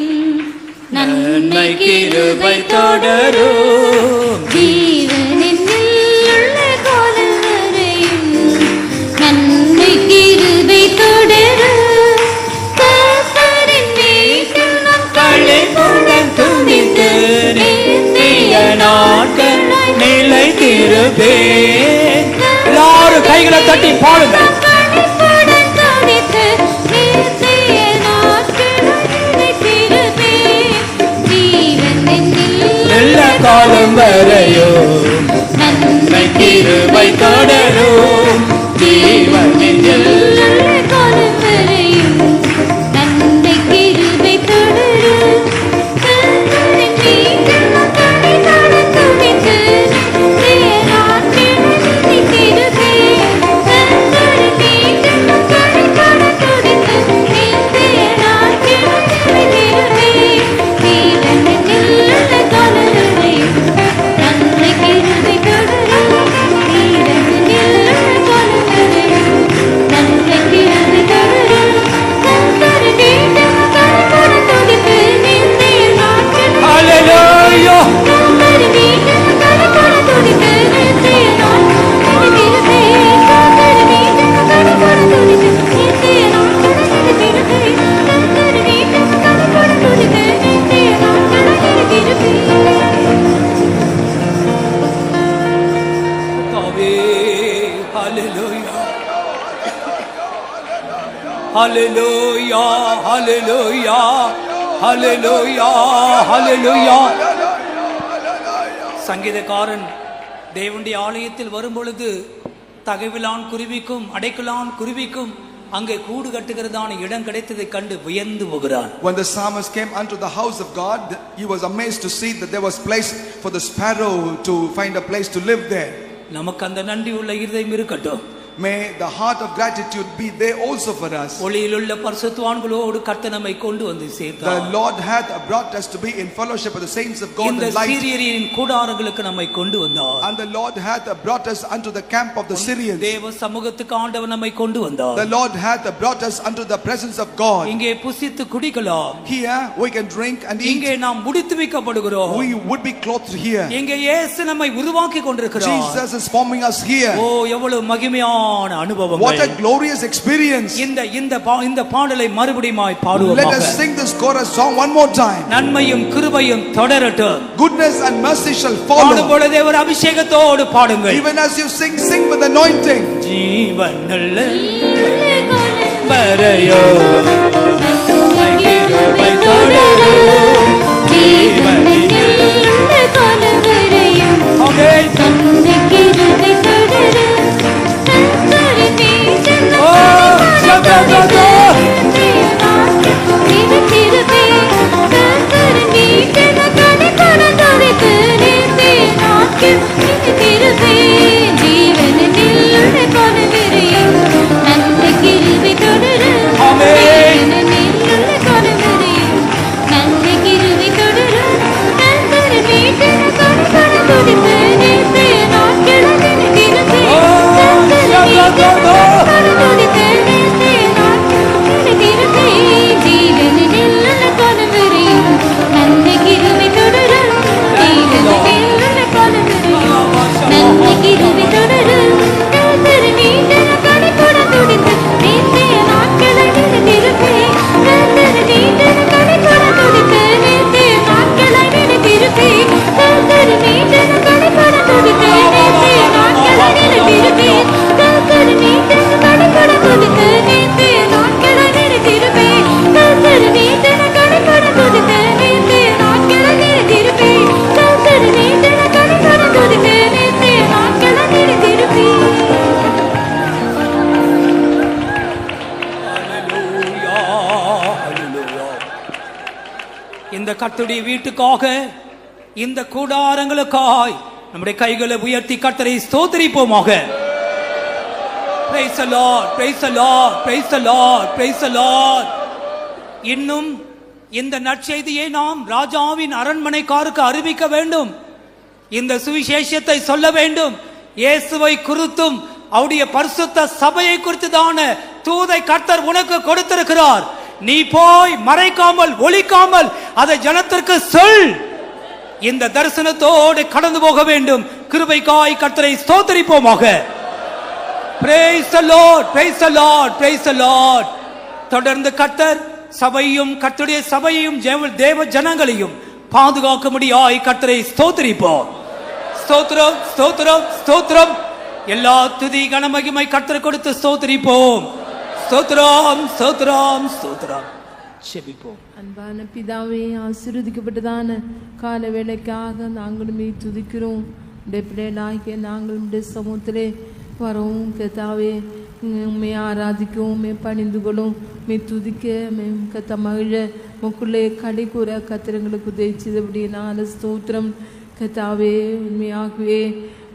നന്മ കിരുബൈ തുടരും. ജീവനിൽ ഉള്ള കാലം വരെയും നന്മ കിരുബൈ തുടരും. കർത്താവിൻ വീട്ടിൽ നാം കളിപ്പുடன் துதித்து நித்திய நாட்கள் நிலைத்திருப்பே. எல்லாரும் கைகளை தட்டி பாடுங்கள். களிப்புடன் துதித்து நித்திய நாட்கள் நிலைத்திருப்பேன். ஜீவனில் நல்ல காலம் வரையோ நன்மை கிருபை தொடரும். ஜீவனில் உள்ள காலம் வரையும் நன்மை கிருபை தொடரும். கர்த்தரின் வீட்டில் நாம் களிப்புடன் துதித்து நித்திய நாட்கள் நிலைத்திருப்பேன். கர்த்தரின் வீட்டில் நாம் களிப்புடன் துதித்து நித்திய நாட்கள் நிலைத்திருப்பேன். ஜீவனில் உள்ள காலம் வரையும் நன்மை கிருபை தொடரும். ஜீவனில் உள்ள காலம் வரையும் நன்மை கிருபை தொடரும். கர்த்தரின் வீட்டில் நாம் களிப்புடன் துதித்து நித்திய நாட்கள் ஹல்லேலூயா. கர்த்தரின் வீட்டில் நாம் களிப்புடன் துதித்து நித்திய நாட்கள் நிலைத்திருப்பேன். கர்த்தரின் வீட்டில் நாம் களிப்புடன் துதித்து நித்திய நாட்கள் நிலைத்திருப்பேன். கர்த்தரின் வீட்டில் நாம் களிப்புடன் துதித்து நித்திய நாட்கள் நிலைத்திருப்பேன். கர்த்தாவே, ஹல்லேலூயா. ஹல்லேலூயா, ஹல்லேலூயா, ஹல்லேலூயா, ஹல்லேலூயா. சங்கீதக்காரன் தேவனுடைய ஆலயத்தில் வரும் பொழுது தகவிலான் குருவிக்கும் அடைக்கலான் குருவிக்கும் அங்கே கூடு கட்டுகிறதான இடம் கிடைத்ததை கண்டு வியந்து போகிறான். When the psalmist came unto the house of God, he was amazed to see that there was place for the sparrow to find a place to live there. நமக்கு அந்த நன்றி உள்ள இருதயம் இருக்கட்டும். May the heart of gratitude be there also for us. ஒளியிலுள்ள பரிசுத்தவான்களோடு கர்த்தர் நம்மை கொண்டு வந்து The சேர்த்தார். Lord hath brought us to be in fellowship with the saints of God இந்த in light. சீரியரின் கூடாரங்களுக்கு நம்மை கொண்டு வந்தார். And the Lord hath brought us unto the camp of the Syrians. தேவ சமூகத்துக்கு ஆண்டவர் நம்மை கொண்டு வந்தார். The Lord hath brought us unto the presence of God. இங்கே புசித்து குடிக்கலாம். Here we can drink and eat. இங்கே நாம் முடித்து வைக்கப்படுகிறோம். We would be clothed here. இங்கே இயேசு நம்மை உருவாக்கி கொண்டிருக்கிறார். Jesus is forming us here. ஓ எவ்வளவு மகிமையான அனுபவம். What a glorious experience. இந்த பாடலை மறுபடியுமாய் Let பாடுவோமாக. us sing this chorus song one more time. நன்மையும் கிருபையும் தொடரட்டும். Goodness and mercy shall follow. பாடும் பொழுதே ஒரு அபிஷேகத்தோடு பாடுங்கள். Even as you sing, sing with anointing. ஜீவனுள்ள வரையோ கிருபை தொடரும். ஜீவனில் உள்ள காலம் வரையும் ஆமென். நன்மை கிருபை தொடரும். கர்த்தரின் வீட்டில் நாம் சதததோ. நித்திய நாட்கள் நிலைத்திருப்பேன். கர்த்தரின் வீட்டில் நாம் களிப்புடன் துதித்து நித்திய நாட்கள் நிலைத்திருப்பேன். ஜீவனில் உள்ள காலம் வரையும் நன்மை கிருபை தொடரும். ஆமென். இந்த கர்த்தருடைய வீட்டுக்காக, இந்த கூடாரங்களுக்காய் நம்முடைய கைகளை உயர்த்தி கர்த்தரை ஸ்தோத்திரிப்போமாக. Praise the Lord, praise the Lord, praise the Lord, praise the Lord. இன்னும் இந்த நற்செய்தியை நாம் ராஜாவின் அரண்மனைக்காருக்கு அறிவிக்க வேண்டும். இந்த சுவிசேஷத்தை சொல்ல வேண்டும். இயேசுவை குறித்தும் அவருடைய பரிசுத்த சபையை குறித்துதான தூதை கர்த்தர் உனக்கு கொடுத்திருக்கிறார். நீ போய் மறைக்காமல் ஒளிக்காமல் அதை ஜனத்திற்கு சொல். இந்த தரிசனத்தோடு கடந்து போக வேண்டும். கிருபைக்காய் கர்த்தரை ஸ்தோத்திரிப்போமாக. Praise the Lord, praise the Lord, praise the Lord. தொடர்ந்து கர்த்தர் சபையும் கர்த்தருடைய சபையையும் தேவ ஜனங்களையும் பாதுகாக்க முடியாய் கர்த்தரை ஸ்தோத்திரிப்போம். ஸ்தோத்திரம், ஸ்தோத்திரம், ஸ்தோத்திரம். எல்லா துதி கனமகிமை கர்த்தர் கொடுத்து ஸ்தோத்திரிப்போம். ஸ்தோத்திரம், ஸ்தோத்திரம், ஸ்தோத்திரம். செபிப்போம். அன்பான பிதாவே, ஆசீர்வதிக்கப்பட்டதான கால வேளைக்காக நாங்களுமே துதிக்கிறோம். பிள்ளைகளாகிய நாங்கள் உடைய சமூகத்திலே வரோம் கத்தாவே. உண்மை ஆராதிக்கும், உண்மை பணிந்து கொள்ளும், மே துதிக்க, மே கத்த மகிழ முக்குள்ளே கடை கூற கத்திரங்களுக்கு உதவிச்சதுபடினால ஸ்தோத்திரம் கத்தாவே. உண்மையாகவே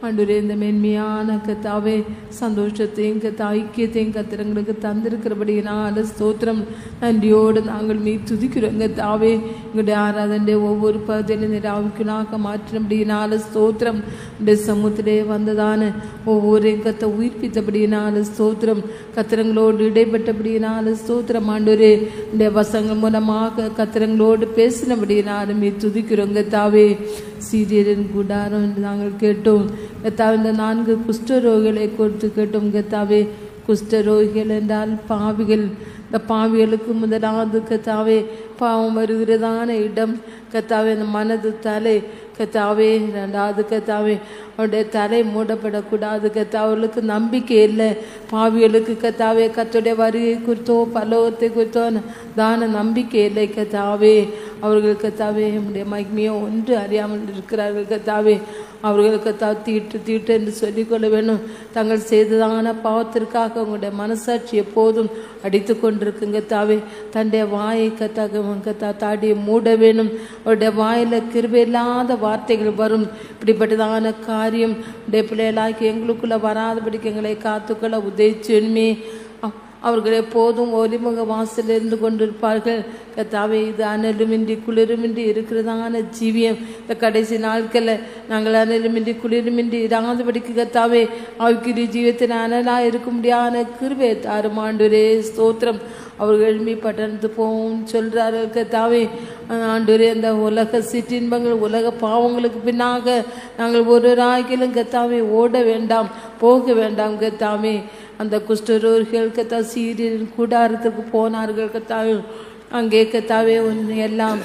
ஆண்டவரே, இந்த மென்மையான கத்தாவே சந்தோஷத்தையும் கத்த ஐக்கியத்தையும் கத்திரங்களுக்கு தந்திருக்கிறபடினால ஸ்தோத்திரம். நன்றியோடு நாங்கள் மீ துதிக்கிறோம் கத்தாவே. எங்களுடைய ஆராதனை ஒவ்வொரு பகுதியிலும் நிராவிக்கலாக மாற்றினபடினால ஸ்தோத்திரம். இந்த சமூகத்திலே வந்ததான ஒவ்வொரு கத்தை உயிர்ப்பித்தபடினால ஸ்தோத்திரம். கத்திரங்களோடு இடைப்பட்டபடினால ஸ்தோத்திரம். ஆண்டவரே, இந்த வசங்கள் மூலமாக கத்திரங்களோடு பேசினபடினால மீ துதிக்கிறோம் கத்தாவே. சீரியரின் கூடாரம் என்று நாங்கள் கேட்டோம் கத்தாவே. இந்த 4 குஷ்டரோகிகளை கொடுத்து கேட்டோம் கத்தாவே. குஷ்டரோகிகள் என்றால் பாவிகள். இந்த பாவிகளுக்கு முதலாவது கத்தாவே பாவம் வருகிறதான இடம் கத்தாவே இந்த மனது தலை கத்தாவே. 2வது கத்தாவே அவருடைய தலை மூடப்படக்கூடாது கத்தா. அவர்களுக்கு நம்பிக்கை இல்லை. பாவிகளுக்கு கத்தாவே கத்தோடைய வருகை குறித்தோ பலோகத்தை குறித்தோ தான நம்பிக்கை இல்லை கத்தாவே. அவர்கள் கத்தாவே நம்முடைய மகிமையோ ஒன்று அறியாமல் இருக்கிறார்கள் கத்தாவே. அவர்களுக்கு தீட்டு என்று சொல்லிக்கொள்ள வேண்டும். தங்கள் செய்ததான பாவத்திற்காக அவங்களுடைய மனசாட்சி எப்போதும் அடித்து கொண்டிருக்குங்க தாவே. தன்னுடைய வாயை கத்தா தாடியை மூட வேணும். அவருடைய வாயில் கிருபையில்லாத வார்த்தைகள் வரும். இப்படிப்பட்டதான காரியம் உடைய பிள்ளைகளாக்கி எங்களுக்குள்ள வராதபடிக்கு எங்களை காத்துக்கொள்ள உதவிச்சுமே. அவர்கள் எப்போதும் ஒலிமுக வாசல் இருந்து கொண்டிருப்பார்கள் கத்தாவே. இது அனலுமின்றி குளிருமின்றி இருக்கிறதான ஜீவியம். இந்த கடைசி நாட்களில் நாங்கள் அனலுமின்றி குளிருமின்றி இராதபடிக்கு கத்தாவே ஆவிக்குரிய ஜீவத்தின் அனலாக இருக்க முடியாத கிருபை தாரும் ஆண்டவரே ஸ்தோத்திரம். அவர்கள் எழுப்பி பட்டணத்து போவோம் சொல்கிறார்கள் கத்தாவே. ஆண்டவரே, அந்த உலக சிற்றின்பங்கள் உலக பாவங்களுக்கு பின்னாக நாங்கள் ஒரு ராய்க்கிலும் கத்தாவே ஓட வேண்டாம், போக வேண்டாம் கத்தாவே. அந்த குஷ்டரோகிகள் கத்தா சீரியரின் கூடாரத்துக்கு போனார்கள் கத்தாவே. அங்கே கத்தாவே எல்லாம்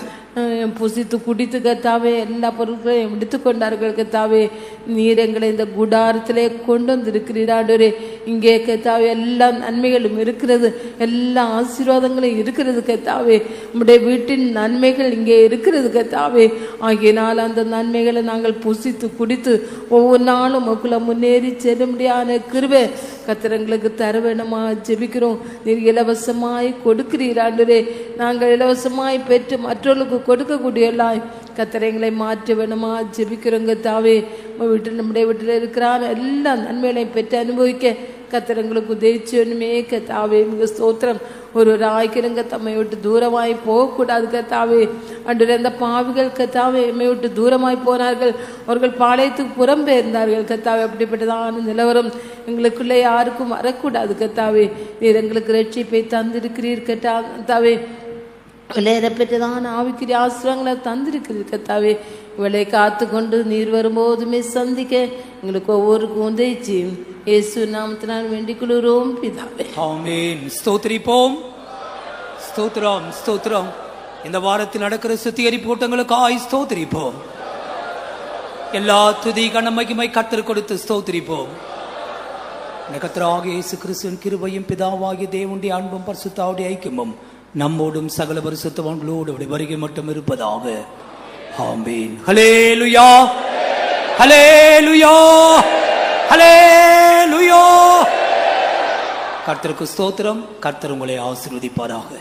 புசித்து குடித்து கத்தாவே எல்லா பொருட்களையும் எடுத்து கொண்டார்கள் கத்தாவே. நீர் எங்களை இந்த குடாரத்திலே கொண்டு வந்திருக்கிறீராண்டோரே. இங்கே கத்தாவே எல்லா நன்மைகளும் இருக்கிறது, எல்லா ஆசீர்வாதங்களும் இருக்கிறது கத்தாவே. நம்முடைய வீட்டின் நன்மைகள் இங்கே இருக்கிறது கத்தாவே. ஆகியனால் அந்த நன்மைகளை நாங்கள் புசித்து குடித்து ஒவ்வொரு நாளும் மக்களை முன்னேறி செல்ல முடியாத கிருபை கத்திரங்களுக்கு தர வேணுமா ஜெபிக்கிறோம். நீர் இலவசமாய் கொடுக்கிறீராண்டோரே. நாங்கள் இலவசமாய் பெற்று மற்றவர்களுக்கு கொடுக்கக்கூடிய கத்திரங்களை மாற்ற வேணுமா ஜெபிக்கிறோங்க தாவே. வீட்டில் நம்முடைய வீட்டில் இருக்கிறான் எல்லா நன்மைகளையும் பெற்று அனுபவிக்க கத்திரங்களுக்கு உதவிச்சு வேணுமே கத்தாவே. மிக ஸ்தோத்திரம். ஒரு ஆய்க்கிறங்க தம்மை விட்டு தூரமாய் போகக்கூடாது கத்தாவே. அன்று அந்த பாவிகள் கத்தாவே எம்மை விட்டு தூரமாய் போனார்கள். அவர்கள் பாளையத்துக்கு புறம்பெயர்ந்தார்கள் கத்தாவே. அப்படிப்பட்டதான நிலவரம் எங்களுக்குள்ளே யாருக்கும் வரக்கூடாது கத்தாவே. நீர் எங்களுக்கு ரட்சிப்பை தந்திருக்கிறீர் கத்தாவே. விளையாடப்பட்டதான ஆவிக்குரிய ஆசிரியங்களை தந்திருக்கிறது கத்தாவே. இவளை காத்து கொண்டு நீர் வரும்போதுமே சந்திக்க எங்களுக்கு ஒவ்வொருக்கும் உதவிச்சு இயேசு நாமத்தினால் வேண்டிக் கொள்கிறோம் பிதாவே. ஆமென். ஸ்தோத்திரிப்போம். ஸ்தோத்திரம், ஸ்தோத்திரம். இந்த வாரத்தில் நடக்கிற சுத்திகரிப்பு கூட்டங்களுக்காய் ஸ்தோத்திரிப்போம். எல்லா துதி கனமகிமை கர்த்தர் கொடுத்து ஸ்தோத்திரிப்போம். கர்த்தராகிய இயேசு கிறிஸ்துவின் கிருபையும் பிதாவாகிய தேவனுடைய அன்பும் பரிசுத்தாவுடைய ஐக்கியமும் நம்மோடும் சகல பரிசுத்தவான்களோடு வருகை மட்டும் இருப்பதாக. ஆமென். ஹல்லேலூயா, ஹல்லேலூயா, ஹல்லேலூயா. கர்த்தருக்கு ஸ்தோத்திரம். கர்த்தர் உங்களை ஆசீர்வதிப்பாராக.